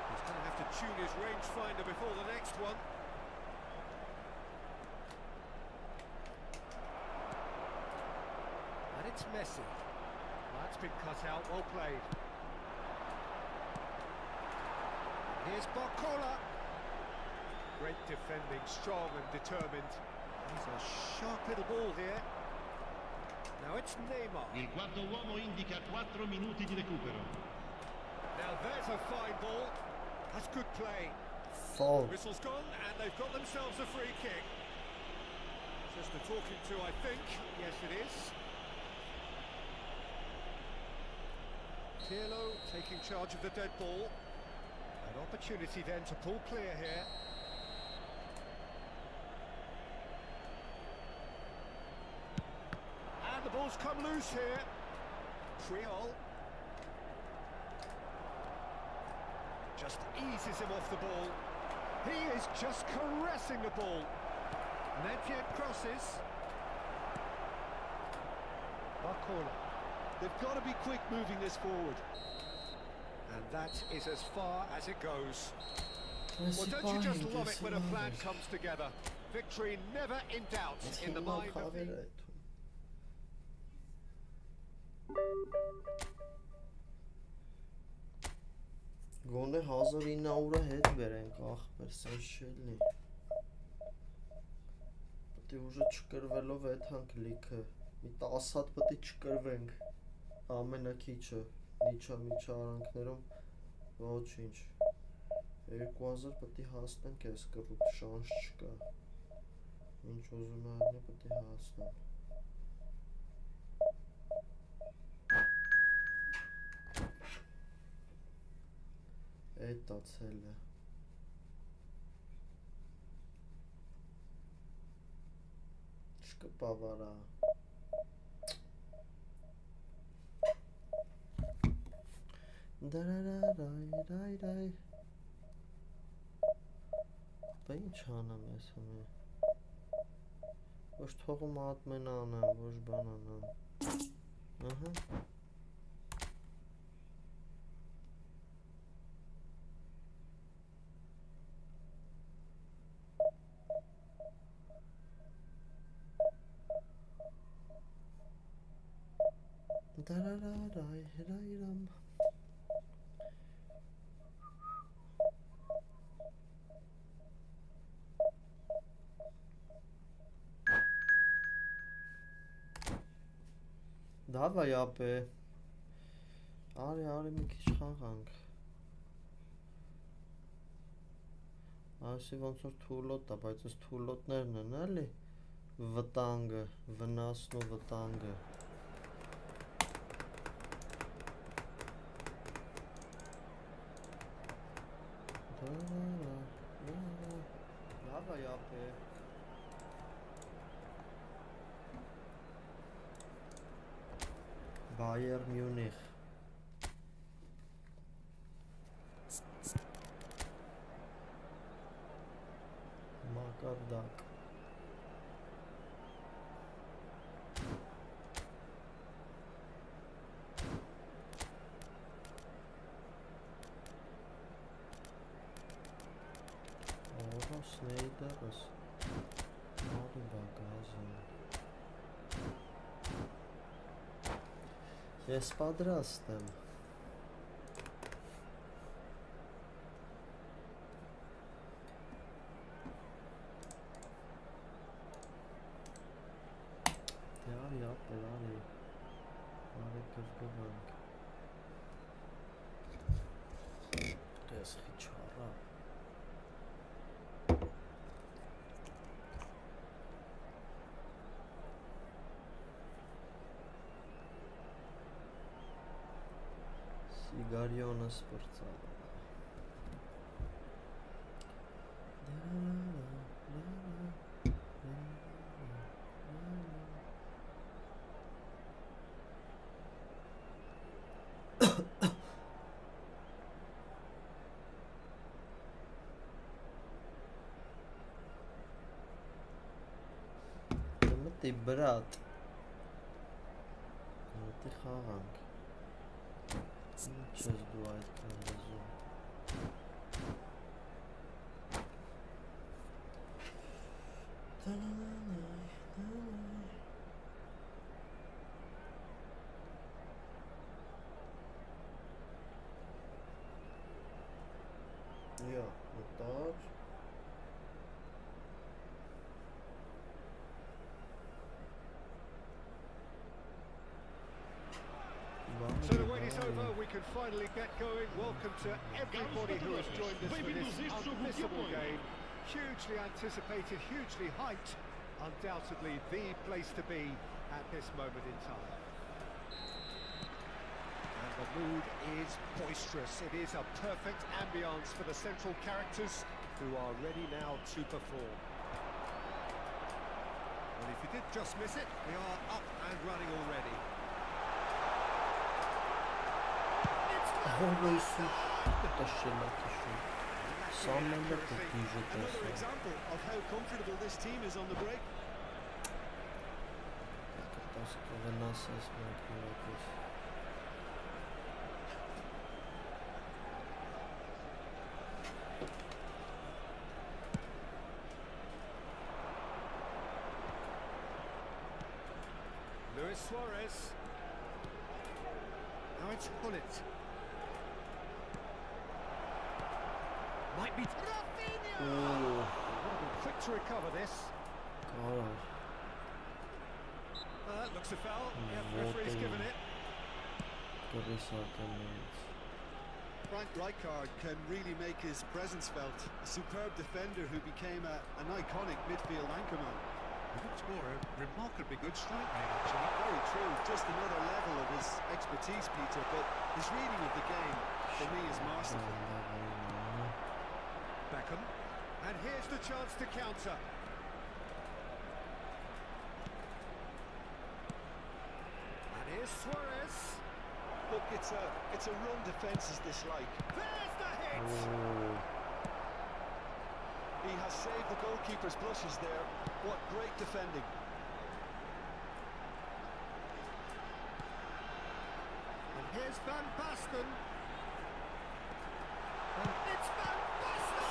He's going to have to tune his rangefinder before the next one. And it's Messi. That's been cut out, well played. Here's Barcola. Great defending, strong and determined. He's a sharp little ball here. Now it's Neymar. Il quarto uomo indica 4 minuti di recupero. Now there's a fine ball. That's good play. Foul. Whistle's gone and they've got themselves a free kick. Just the talking to, I think. Yes, it is. Pirlo taking charge of the dead ball. An opportunity then to pull clear here. And the ball's come loose here. Priol. Just eases him off the ball. He is just caressing the ball. Netjed crosses. Barcola. They've got to be quick moving this forward. And that is as far as it goes. Well, don't you just love it when a plan comes together? Victory never in doubt in the mind of the... Գոնե 1900-ը հետ բերենք ախպեր, Սեյշելնի։ Պետք է ուժը չկրվելով այդհան կլիքը, մի 10 հատ պետք է չկրվենք, ամենակիչը, միջարանքներում ոչինչ, 2000 պետք է հասնենք այս կռուտ, շանս չկա, ինչ ուզում հայտնի պետք է հասնեմ։ Էտա ցելը չկպավարա դարարարայ բա ինչ անեմ ես հմի ոչ թողում ատմեն անեմ ոչ բան անեմ ահա Դարարարայ հրայրամ Դավայ ապե Արի մի քիչ խաղանք Այսի ոնց որ թուլոտ է, բայց այս թուլոտներն են էլի վտանգը, վնասն ու վտանգը Դավայ ապե Bayer Munich Makardак Snejders Mori bagazin Ես պատրաստ եմ Արի ապեր արի կրկվանք Ես խիչառա Սիգարյոնը սպրծալ Ատի բրատ Ատի խաղանք Ինչ ես դու այդքան լեզում Ja, մտար So the wait is over, we can finally get going. Welcome to everybody who has joined us for this unmissable game. Hugely anticipated, hugely hyped. Undoubtedly the place to be at this moment in time. And the mood is boisterous. It is a perfect ambience for the central characters who are ready now to perform. Well, if you did just miss it, we are up and running already. Another example of how comfortable this team is on the break. Luis Suarez. Now it's Hullet. Might be Rafinha! Oh. Quick to recover this. Looks a foul. Yeah, referee's given it. Frank Rijkaard can really make his presence felt. A superb defender who became an iconic midfield anchorman. He looks more a remarkably good strike man, actually. Very true. Just another level of his expertise, Peter. But his reading of the game, for me, is masterful. Beckham, and here's the chance to counter. And here's Suarez. Look, it's a run defence is dislike. There's the hit. He has saved the goalkeeper's blushes there. What great defending. And here's Van Basten. And it's Van Basten!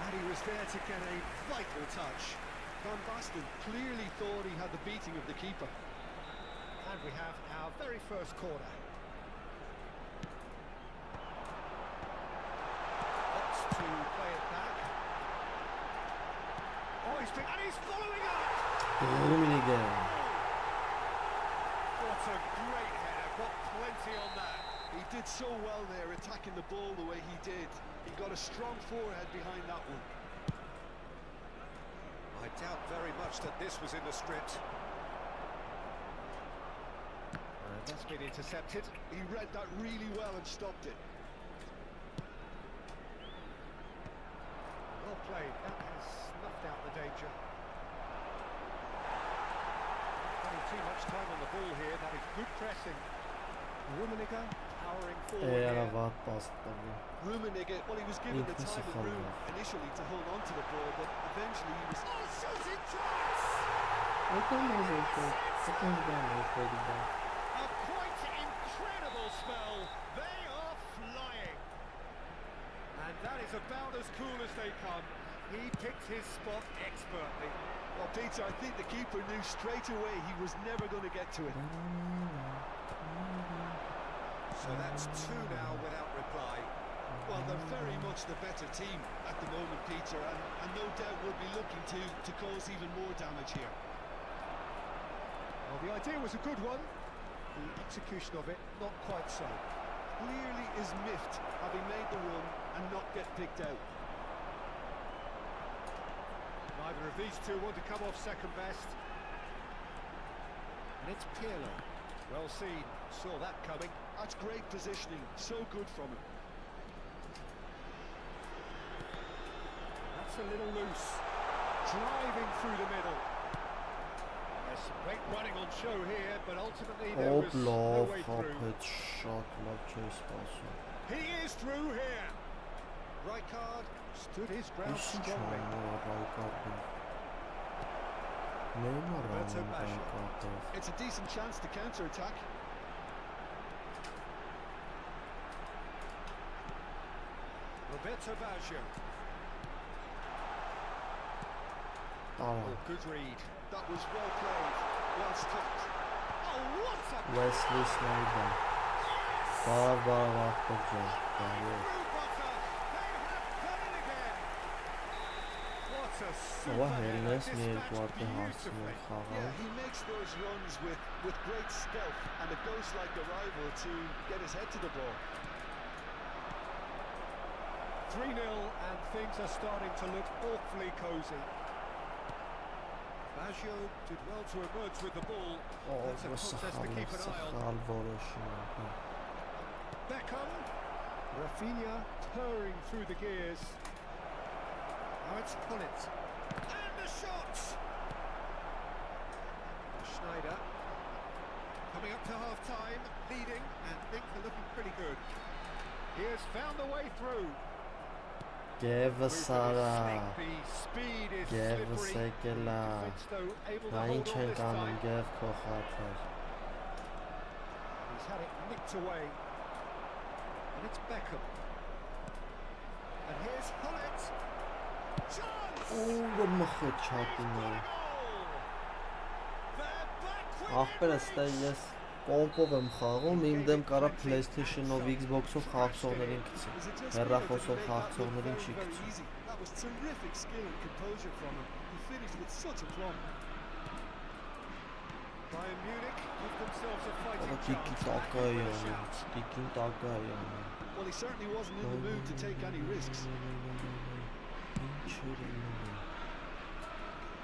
And he was there to get a vital touch. Van Basten clearly thought he had the beating of the keeper. And we have our very first corner. Opts to play it back. Oh, and he's following up! What a great header, got plenty on that. He did so well there, attacking the ball the way he did. He got a strong forehead behind that one. I doubt very much that this was in the script. That's been intercepted. He read that really well and stopped it. Well played. That has snuffed out the danger. Having too much time on the ball here. That is good pressing. Rummenigge powering forward. Rummenigge, well, he was given the time and room initially to hold on to the ball, but eventually he was... Oh, shooting chance! A quite incredible spell. They are flying. And that is about as cool as they come. He picked his spot expertly. Well, Peter, I think the keeper knew straight away he was never going to get to it. So that's two now without reply. Well, they're very much the better team at the moment, Peter, and no doubt will be looking to cause even more damage here. Well, the idea was a good one. The execution of it, not quite so. Clearly is miffed, having made the run and not get picked out. Neither of these two want to come off second best. And it's Pirlo. Well seen, saw that coming. That's great positioning, so good from him. That's a little loose. Driving through the middle. There's some great running on show here, but ultimately there was no way through. He is through here. Rijkaard stood his ground strongly. Roberto Baggio. It's a decent chance to counter-attack. Roberto Baggio. Oh, Good read. That was well played, well stopped. Oh, what a Wesley Sneijder. Բարավ աղբորջան, բարև։ Ո՞վ հելնես մի երկու արտը հասցնում խաղալ։ Yeah, he makes those runs with great stealth and a ghost-like arrival to get his head to the ball. 3-0 and things are starting to look awfully cosy. Baggio did well to emerge with the ball. That's a contest to keep an eye on. Beckham. Rafinha purring through the gears. Now it's Pullet. And the shot! Schneider. Coming up to half-time, leading, and things are looking pretty good. He has found a way through. Գևսարա, Speed is գևսեկելա, նա ինչ են կանում գև կողատար։ He's had it nicked away. And it's Beckham. And here's Pullet. Chance! Ու մխը չատին է։ Ախպերս տա ես կոմպով եմ խաղում, իմ դեմ կարա PlayStation-ով, Xbox-ով խաղացողներին գցի։ Հեռախոսով խաղացողներին չի գցի։ That was terrific skill and composure from him. He finished with such aplomb. Bayern Munich give themselves a fighting Տիկի chance. տակա է անում, տիկին տակա է անում։ Well, he certainly wasn't in the mood to take any risks. Ինչ էր անում։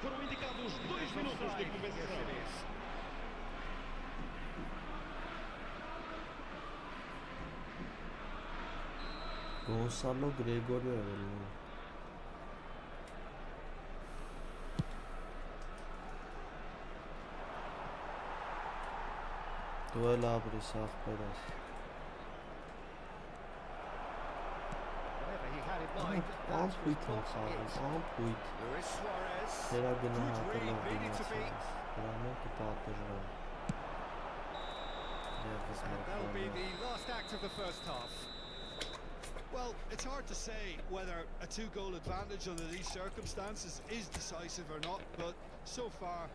Foram indicados 2 minutos de conversação. Gonçalo Gregorio է ելնում։ Դու էլ ապրիս ախպերս։ Whatever he had in mind, that was Ամպույթ եմ not խաղում, it. ամպույթ։ Luis Suarez. Դերա Good գնահատելով read, needed to be. դիմացած։ Դրանով կպատժվեմ։ Եվս And that'll be մեկ the last act of the first half. Well, it's hard to say whether a two-goal advantage under these circumstances is decisive or not, but so far,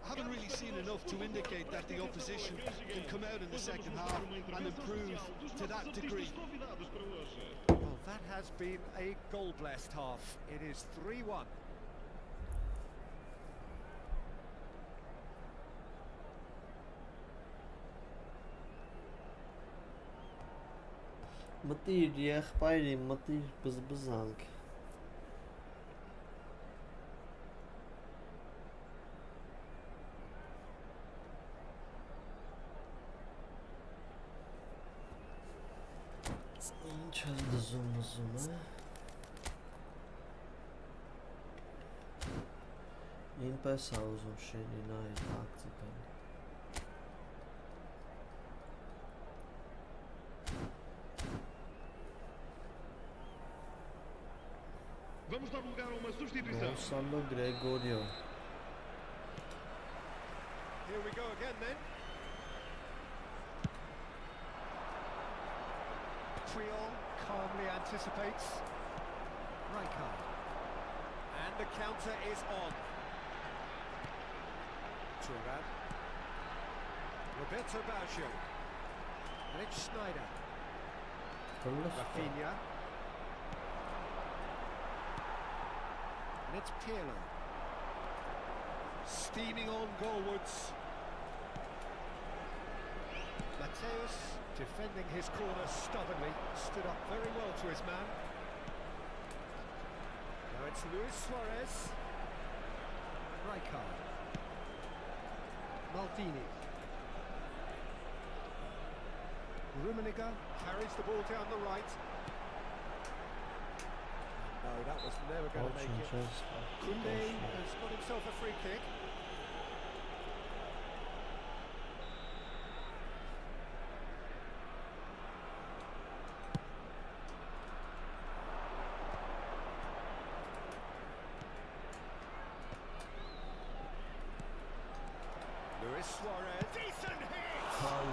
I haven't really seen enough to indicate that the opposition can come out in the second half and improve to that degree. Well, that has been a goal-blessed half. It is 3-1. Մտիր եղբայրի, մտիր բզբզանք։ Ինչ ես դզում է։ Ինպես է ուզում շենին այլ տակտիկան։ Vamos dar lugar a uma substituição. Gonçalo Gregorio. Here we go again then. Triol calmly anticipates. Rijkaard. And the counter is on. Thuram. Roberto Baggio. And it's Schneider. Rafinha. And it's Pirlo. Steaming on goalwards. Mateus defending his corner stubbornly, stood up very well to his man. Now it's Luis Suarez. Rijkaard. Maldini. Rummenigge carries the ball down the right. No, that was never going to make it. Koundé has got himself a free kick.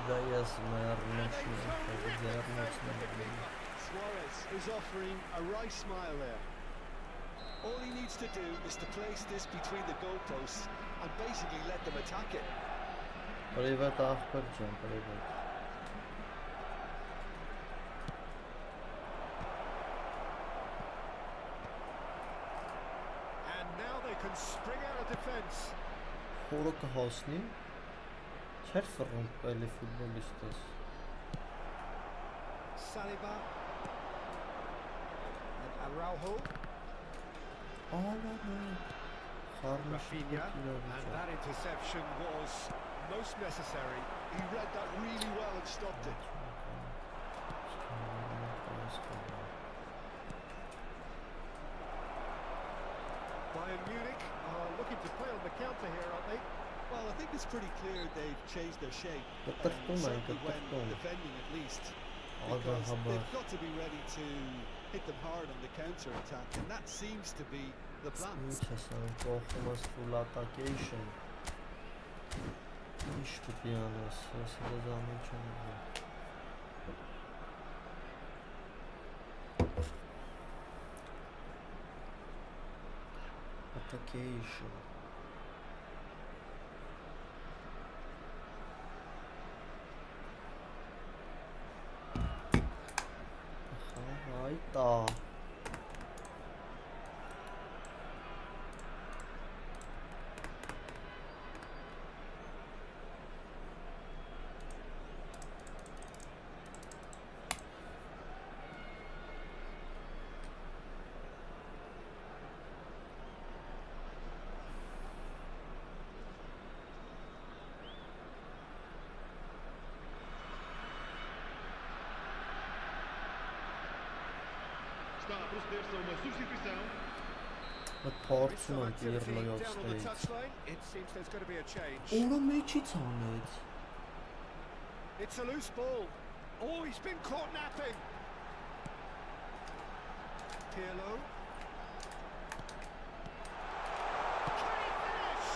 Gaias Merlin. Suarez is offering a wry smile there. All he needs to do is to place this between the goalposts and basically let them attack it. Привет, ախպերջան, привет. And now they can spring out of defence. Խորը կհասնի։ Չեր ֆռում էլի ֆուտբոլիստս։ Saliba and Araujo. Rafinha, and that interception was most necessary. He read that really well and stopped it. Bayern Munich are looking to play on the counter here, aren't they? Well, I think it's pretty clear they've changed their shape, Certainly when defending at least, because they've got to be ready to hit them hard on the counter attack, and that seems to be the plan. Full attackation. Attackation. Hayda. Está a proceder-se a uma substituição. The parts Some not activity here down of on the states. touchline. It seems there's going to be a change. Ora meçit Ahmet. It's a loose ball. Oh, he's been caught napping. Pirlo. Can he finish?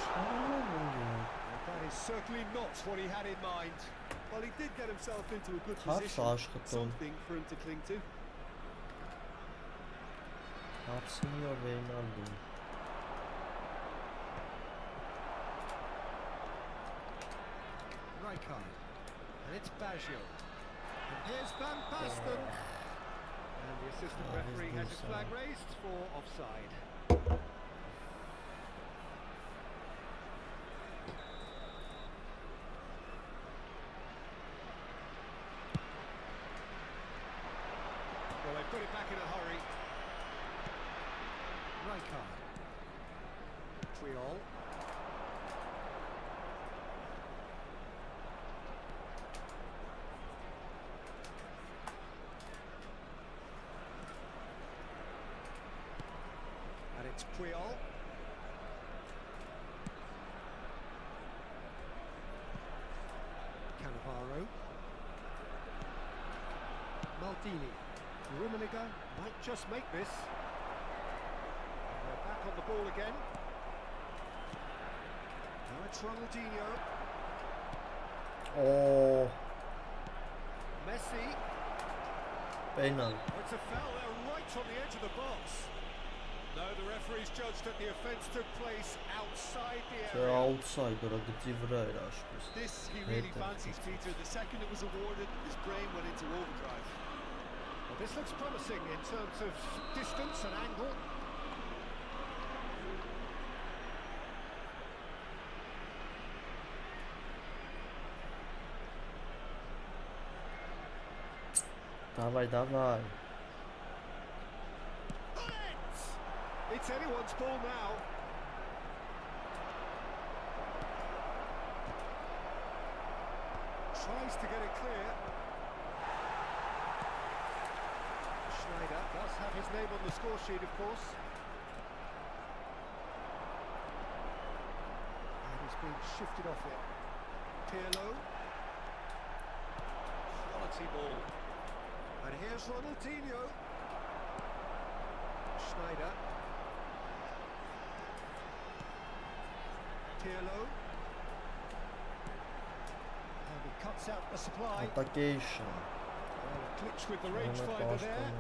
That is certainly not what he had in mind. Well, he did get himself into a good Harf position, aşkıton. something for him to cling to. Arsenio Wijnaldum. Rijkaard. And it's Baggio. And here's Van Basten. And the assistant referee has his flag raised for offside. Well, they put it back in a hurry. Rijkaard. Triol. And it's Triol. Cannavaro. Maldini. Rummenigge might just make this. They're back on the ball again. Now it's Ronaldinho. Oh, Messi. penal. Oh, it's a foul there right on the edge of the box. No, the referee's judged that the offence took place outside the Չէ, area. outsider-ը գծի վրա էր աշխուս։ This he really Header. fancies, Peter. The second it was awarded, his brain went into overdrive. Well, this looks promising in terms of distance and angle. Давай, давай. On it! It's anyone's ball now. Tries to get it clear. Schneider does have his name on the score sheet, of course. And he's been shifted off it. Pirlo. Quality ball. And here's Ronaldinho. Schneider. Pirlo. And he cuts cuts out the supply. Attackation. Clicks with the rangefinder there.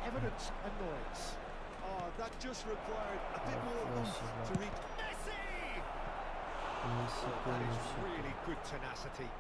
Evident annoyance. Oh, that just required a bit more oomph to reach. Messi! That is really good tenacity.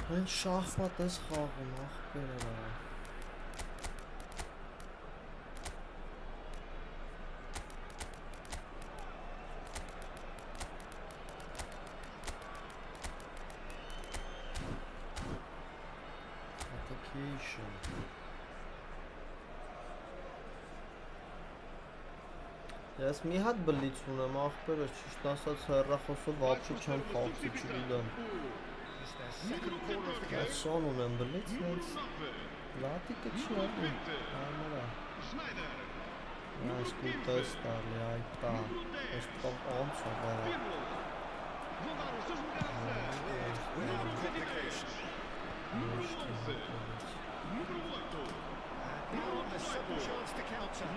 Այն շախմատ ես խաղում, ախպերը։ Application. Ես մի հատ բլից ունեմ, ախպերը, ճիշտ ասած հեռախոսով ապշի չեմ խաղցի, չգիտեմ։ Second corner of the game. Son ունեմ բլից, հենց լատիկը չի ալի, համարա։ Այս կուտես տալի, այդ տա, ես տող անց է բարա։ A second chance to counter.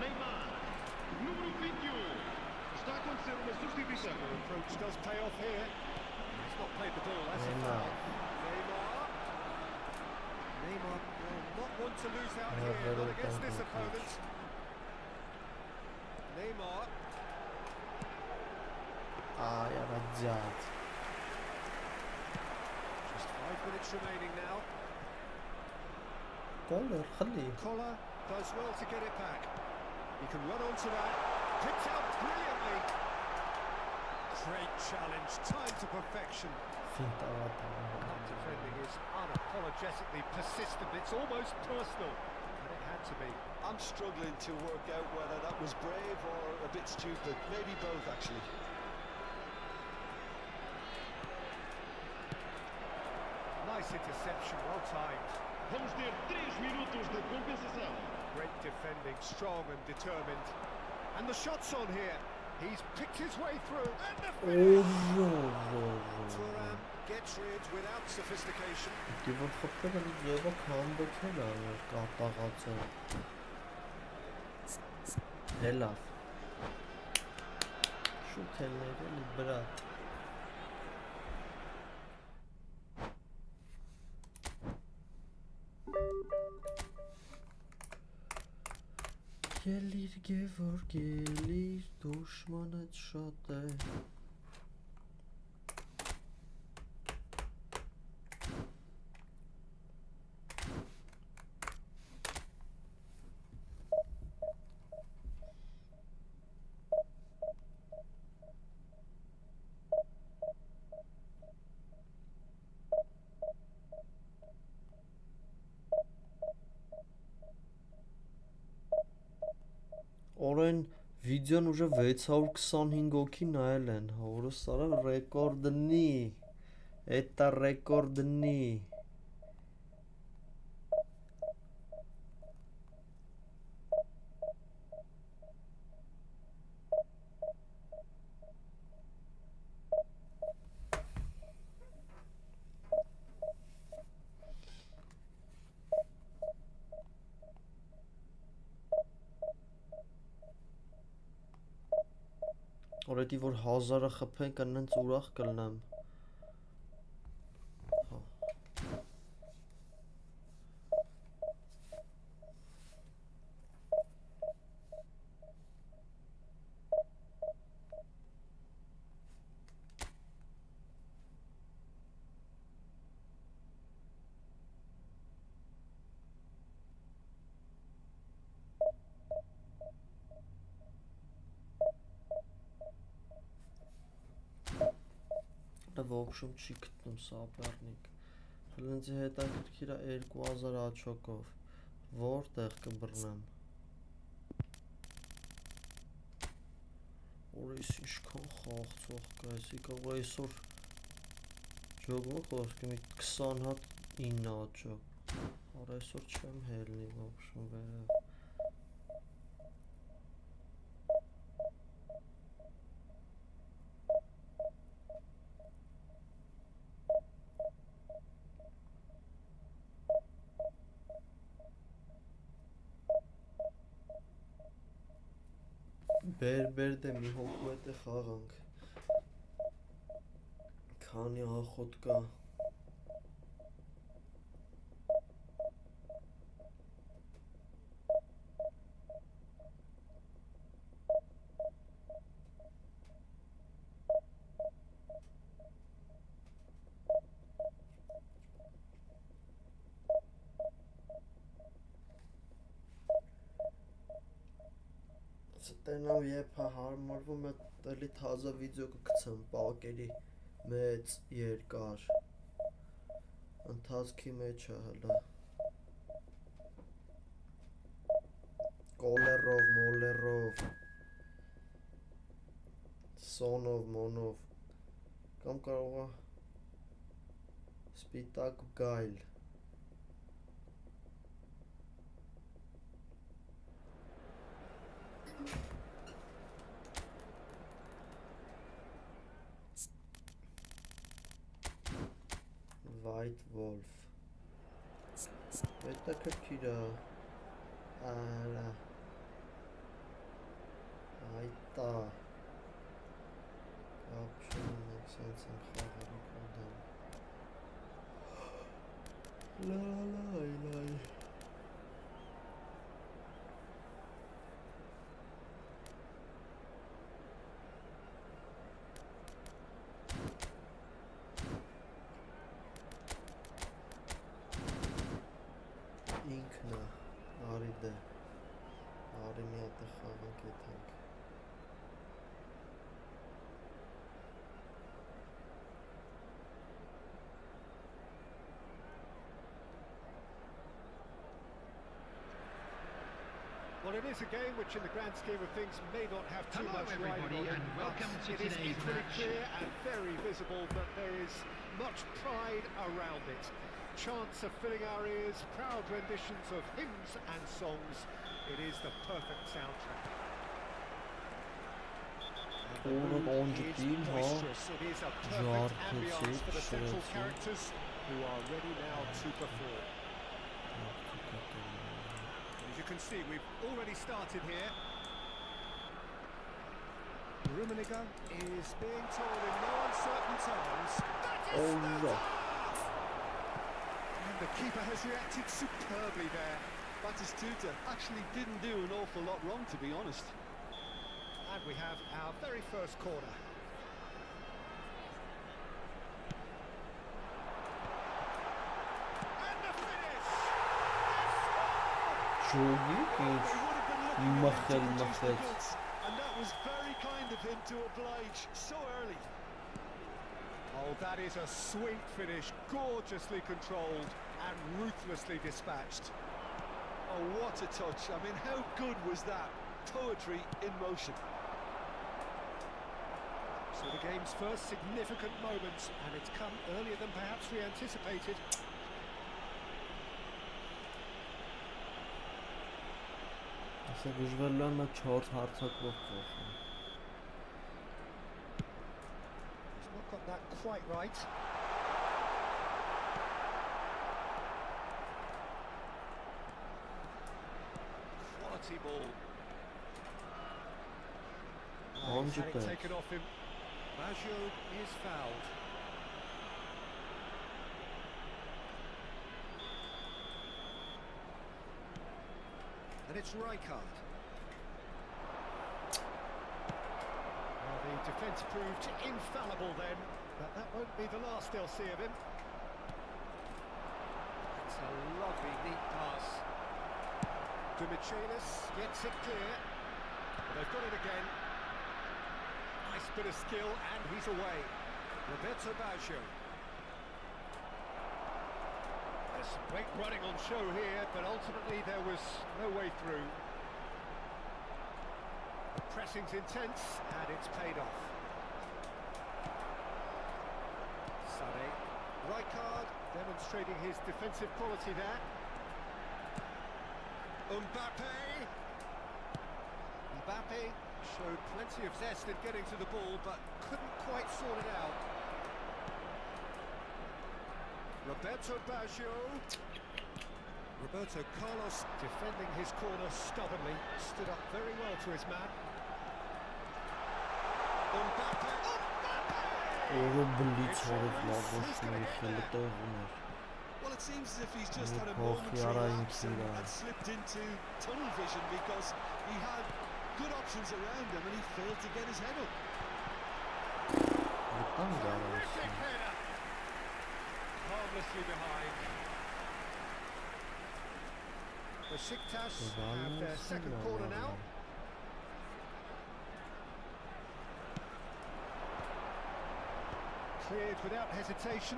Approach does pay off here. He's not played the ball, has he? Neymar will not want to lose out here, not against this opponent. Neymar. Ay, aracağız. Just 5 minutes remaining now. Collar, خلي. Collar does well to get it back. He can run onto that. Picked out brilliantly. Great challenge, timed to perfection. That defending is unapologetically persistent. It's almost personal, and it had to be. I'm struggling to work out whether that was brave or a bit stupid. Maybe both, actually. Nice interception, well timed. Vamos ter 3 minutos de compensação. Great defending, strong and determined. And the shot's on here. He's picked his way through. And the finish! Thuram gets rid without sophistication. Դիվոր խփերը ձևը քամբոքել է, կատաղացը։ Հելավ։ Շուտ հելներ էլի, բրատ։ Գելիր գևոր գելիր դուշմանդ շատ է Օրեն վիդեոն ուժը 625 հոգի նայել են, որը սարը ռեկորդնի, էտա ռեկորդնի։ Օրետի որ 1000-ը խփենք անենց ուրախ կլնեմ։ в общем չի գտնում սապերնիկ։ Հենց հետաքրքիր է 2000 աչոկով որտեղ կբռնեմ։ Օրես ինչքան խաղացող կա, էսի կարող այսօր ջոգում խոսքը մի 20 հատ 9 աչոկ։ Որ այսօր չեմ հելնի в общем վերև։ Բեր դե մի հոգու հետ է խաղանք։ Քանի ախոտ կա։ Տենամ երբ հարմարվում է էլի թազա վիդեո կգցեմ պակերի մեծ երկար ընթացքի մեջ է հլը կոլերով մոլերով սոնով մոնով կամ կարող է սպիտակ գայլ White Wolf հետաքրքիր է արա այտա ապշուն եք սենց եմ խաղարի կոնդան լայ ինքն է, արի դե, արի մի հատ է խաղանք եթենք Well, it is a game which in the grand scheme of things may not have too Hello much riding everybody on it, and but welcome to it is today's equally match. clear and very visible that there is much pride around it. Chants are filling our ears, proud renditions of hymns and songs. It is the perfect soundtrack. And the Orada mood onca is değil ha. boisterous. It is a perfect Jartı, ambience for the central şurası. characters who are ready now to perform. As you can see, we've already started here. Rummenigge is being told in no uncertain terms that is Allah and the keeper has reacted superbly there. Batistuta actually didn't do an awful lot wrong, to be honest. And we have our very first corner. And the finish! Ջոգի ինչ He would have been looking for մխել him to reduce the մխեց goods, and that was very kind of him to oblige so early. Oh, that is a sweet finish, gorgeously controlled and ruthlessly dispatched. Oh, what a touch. I mean, how good was that? Poetry in motion. So the game's first significant moments, and it's come earlier than perhaps we anticipated. Ասա դժվար լա 4 հարցակվող կողմ He's not got that quite right. Quality ball. Oh, he's had it Onca taken off him. Baggio is fouled. And it's Rijkaard. Well, the defence proved infallible then, but that won't be the last they'll see of him. It's a lovely, neat pass. Dimichelis gets it clear. But they've got it again. Nice bit of skill, and he's away. Roberto Baggio. There's some great running on show here, but ultimately there was no way through. The pressing's intense, and it's paid off. Sané. Rijkaard demonstrating his defensive quality there. Mbappe showed plenty of zest in getting to the ball, but couldn't quite sort it out. Roberto Baggio. Roberto Carlos defending his corner stubbornly, stood up very well to his man. Mbappe. Well, it seems as if he's just had a momentary lapse and had slipped into tunnel vision because he had good options around him and he failed to get his head up. Terrific header. Harmlessly behind. Besiktas have their second corner now. Cleared without hesitation.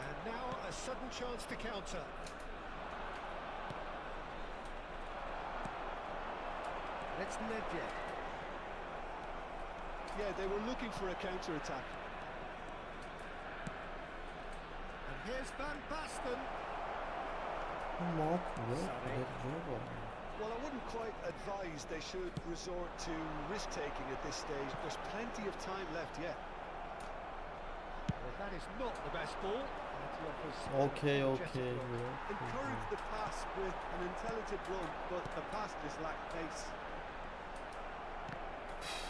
And now a sudden chance to counter. It's Nedved. Yeah, they were looking for a counter-attack. And here's Van Basten. Well, I wouldn't quite advise they should resort to risk-taking at this stage. There's plenty of time left yet. Well, that is not the best ball. Okay. Encourage the pass with an intelligent run, but the pass just lacked pace.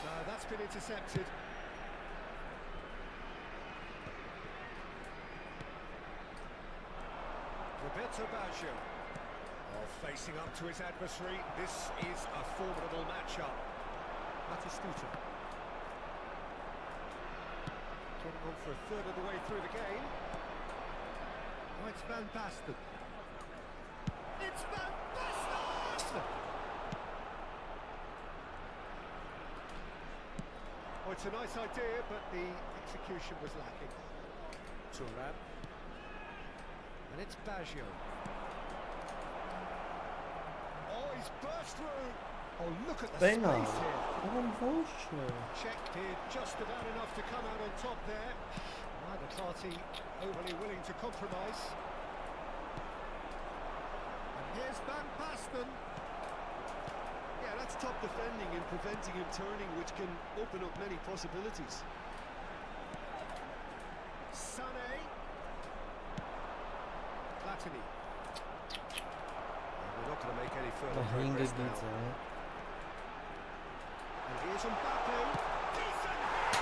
No, that's been intercepted. Roberto Baggio. Facing up to his adversary, this is a formidable matchup. Batistuta. Getting on for a third of the way through the game. Oh, it's Van Basten. It's Van Basten! Oh, it's a nice idea, but the execution was lacking. Thuram. And it's Baggio. He's burst through. Oh, look at the space here. Checked here, just about enough to come out on top there. Neither party overly willing to compromise. And here's Van Basten. Yeah, that's top defending and preventing him turning, which can open up many possibilities. Sané. Platini. We're not going to make any further progress now. And here's Mbappe. Decent hit!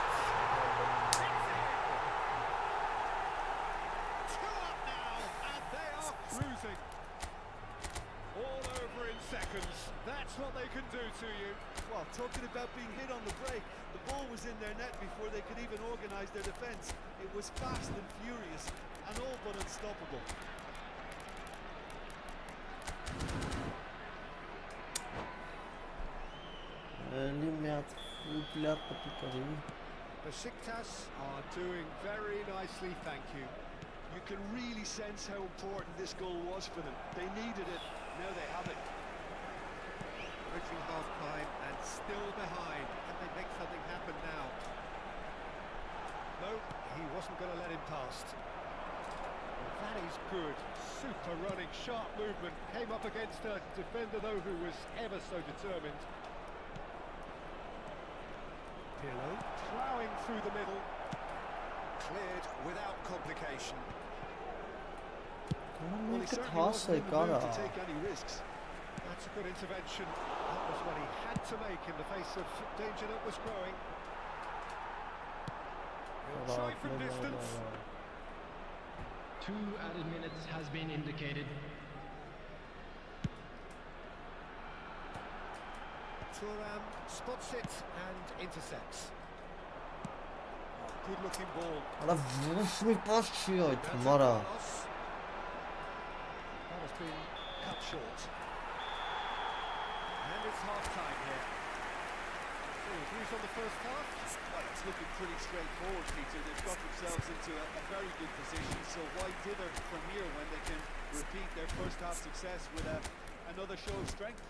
Two up now, and they are cruising. All over in seconds. That's what they can do to you. Well, talking about being hit on the break, the ball was in their net before they could even organise their defence. It was fast and furious, and all but unstoppable. Besiktas are doing very nicely, thank you. You can really sense how important this goal was for them. They needed it, now they have it. Approaching half-time and still behind. Can they make something happen now? No, he wasn't going to let him past. Well, that is good. Super running, sharp movement. Came up against a defender, though, who was ever so determined. Pirlo ploughing through the middle. Cleared without complication. Well, he certainly wasn't in the mood to take any risks. That's a good intervention. That was what he had to make in the face of danger that was growing. He'll try from distance. 2 added minutes has been indicated. Thuram spots it and intercepts. Oh, good looking ball. That has been cut short. And it's half time here. Views on the first half? Well, it's looking pretty straightforward, Peter. They've got themselves into a very good position, so why dither from here when they can repeat their first half success with another show of strength?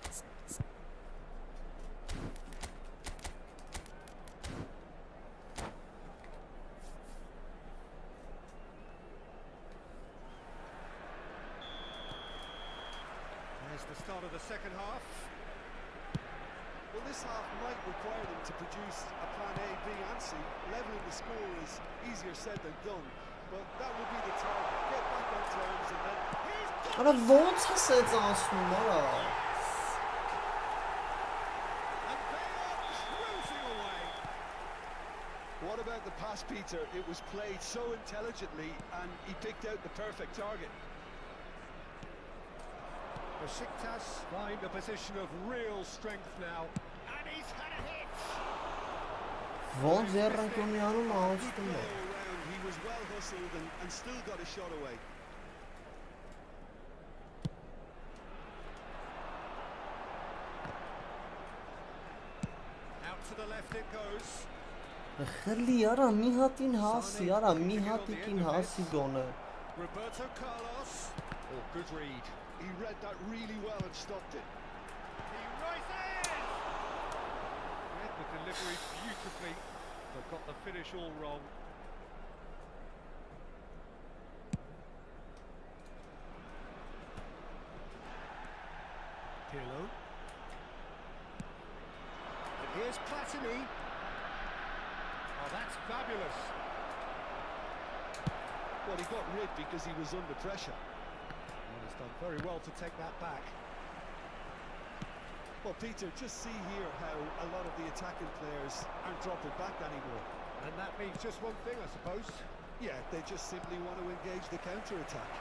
There's the start of the second half. Well, this half might require them to produce a plan A, B and C. Levelling the score is easier said than done, but that will be the target. Get back on terms and then... Արա ոնց է սենց ասնում, արա։ And they are cruising away. What about the pass, Peter? It was played so intelligently and he picked out the perfect target. Besiktas find a position of real strength now. And he's had a hit. Ոնց երրանկյունի անում ահացնում է։ He was well hustled and still got a shot away. Out to the left it goes. Խելի արա մի հատին հասի, արա մի հատիկին հասի գոնե։ Roberto Carlos. Oh, good read. He read that really well and stopped it. He rises! Read the delivery beautifully, but got the finish all wrong. Pirlo. And here's Platini. Oh, that's fabulous. Well, he got rid because he was under pressure. And he's done very well to take that back. Well, Peter, just see here how a lot of the attacking players aren't dropping back anymore. And that means just one thing, I suppose. Yeah, they just simply want to engage the counter-attack.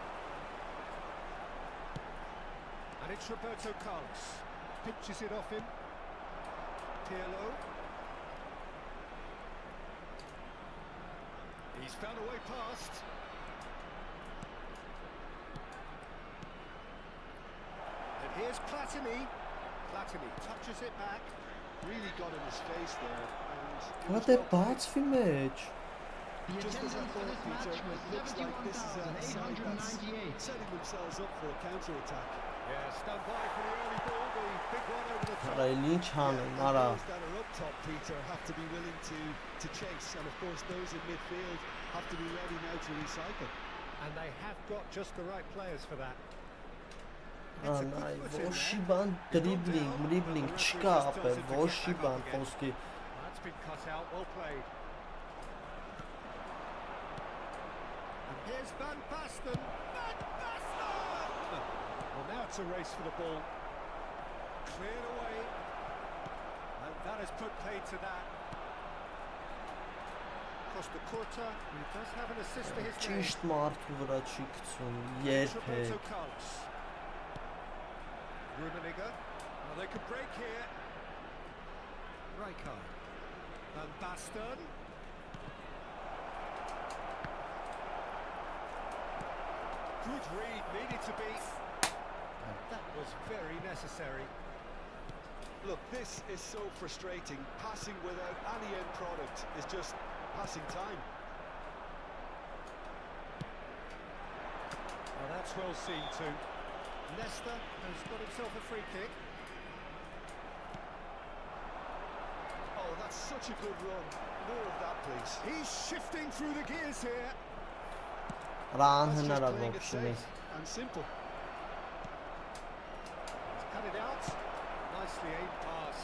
And it's Roberto Carlos. Pinches it off him. Pirlo. He's found a way past. And here's Platini. Platini touches it back. Really got in his face there. Արա դե բացվի մեջ։ The Just as I attendance for thought, this Peter, match was it looks like this is a side that's 71,898. setting themselves up for a counter-attack. Yeah, stand by for the early ball. The big one over the top. Արա էլ ինչ անեն, The արա։ those that are up top, Peter, have to be willing to chase, and of course those in midfield have to be ready now to recycle. And they have got just the right players for that. Անայ, ոչի բան դրիբլինգ չկա ապե, ոչի բան խոսքի։ That's been cut out, well played. And here's Van Basten. Van Basten! Well, now it's a race for the ball. Cleared away. And that has put paid to that. Costa Curta, who does have an assist to his name. Ճիշտ մարդու վրա չի գցում, Roberto երբեք։ Carlos. Rummenigge. Well, they could break here. Rijkaard. Van Basten. Good read, needed to be. That was very necessary. Look, this is so frustrating. Passing without any end product is just passing time. Well, that's well seen too. Leicester has got himself a free kick. Oh, that's such a good run. More of that, please. He's shifting through the gears here. Արա That's just անհնար է playing it ոբշնի։ safe and simple. He's cut it out. Nicely aimed pass.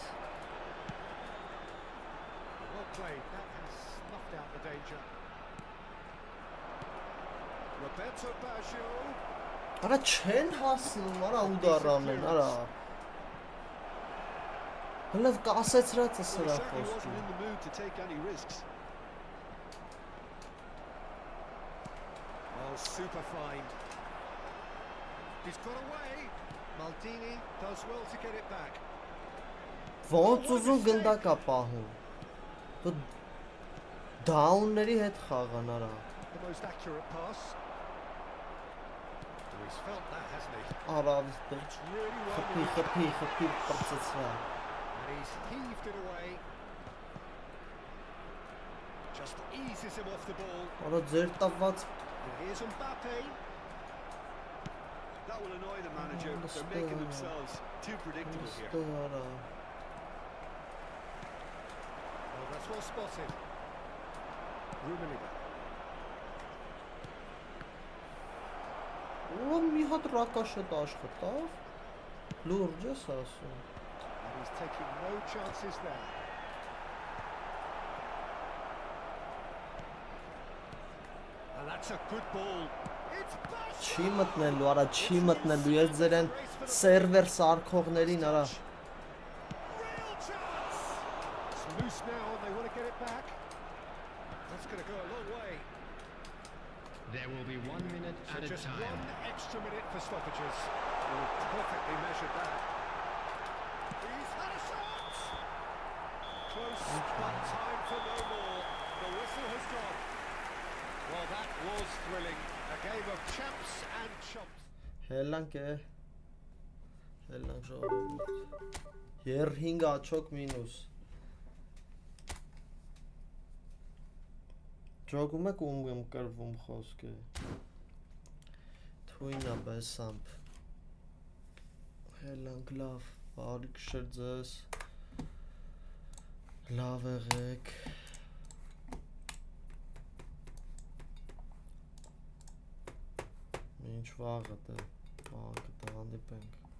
Well played. That has snuffed out the danger. Roberto Baggio. Արա չեն հասնում, արա ուդարանեն, արա։ Հələ կասեցրած է Well, he սրա certainly wasn't խոսքը։ in the mood to take any risks. Oh, super find. He's got away. Maldini does well to get it back. Ոնց ուզում գնդակ է պահում։ Դու դաունների հետ խաղան արա։ The most accurate pass. Oh, he's felt that, hasn't he? Արա It's really well moved. խփի պրծեցրա։ And he's heaved it away. Just eases him off the ball. Արա ձեր տված And here's Mbappe. That will annoy the manager. They're making themselves too predictable here. ստորա Well, that's well spotted. Rummenigge. Ու մի հատ ռակաշետ աշխատավ լուրջ ես ասում And he's taking no chances there. And that's a good ball. It's չի մտնելու արա չի մտնելու ես ձեր են սերվեր սարքողներին արա real chance. It's loose now and they want to get it back. That's going to go a long way. There will be 1 minute So added just time. one extra minute for stoppages. Oh, perfectly measured that. He's had a shot. Close, but time for no more. The whistle has gone. Well, that was thrilling. A game of champs and chumps. հելանք է հելանք ժողովուրդ 5 աչոք մինուս Ջոգում եք ում կրվում խոսքը Թույնա բեսամփ Հելանք լավ բարի քշեր ձեզ լավ եղեք Ինչ վաղը դե հանդիպենք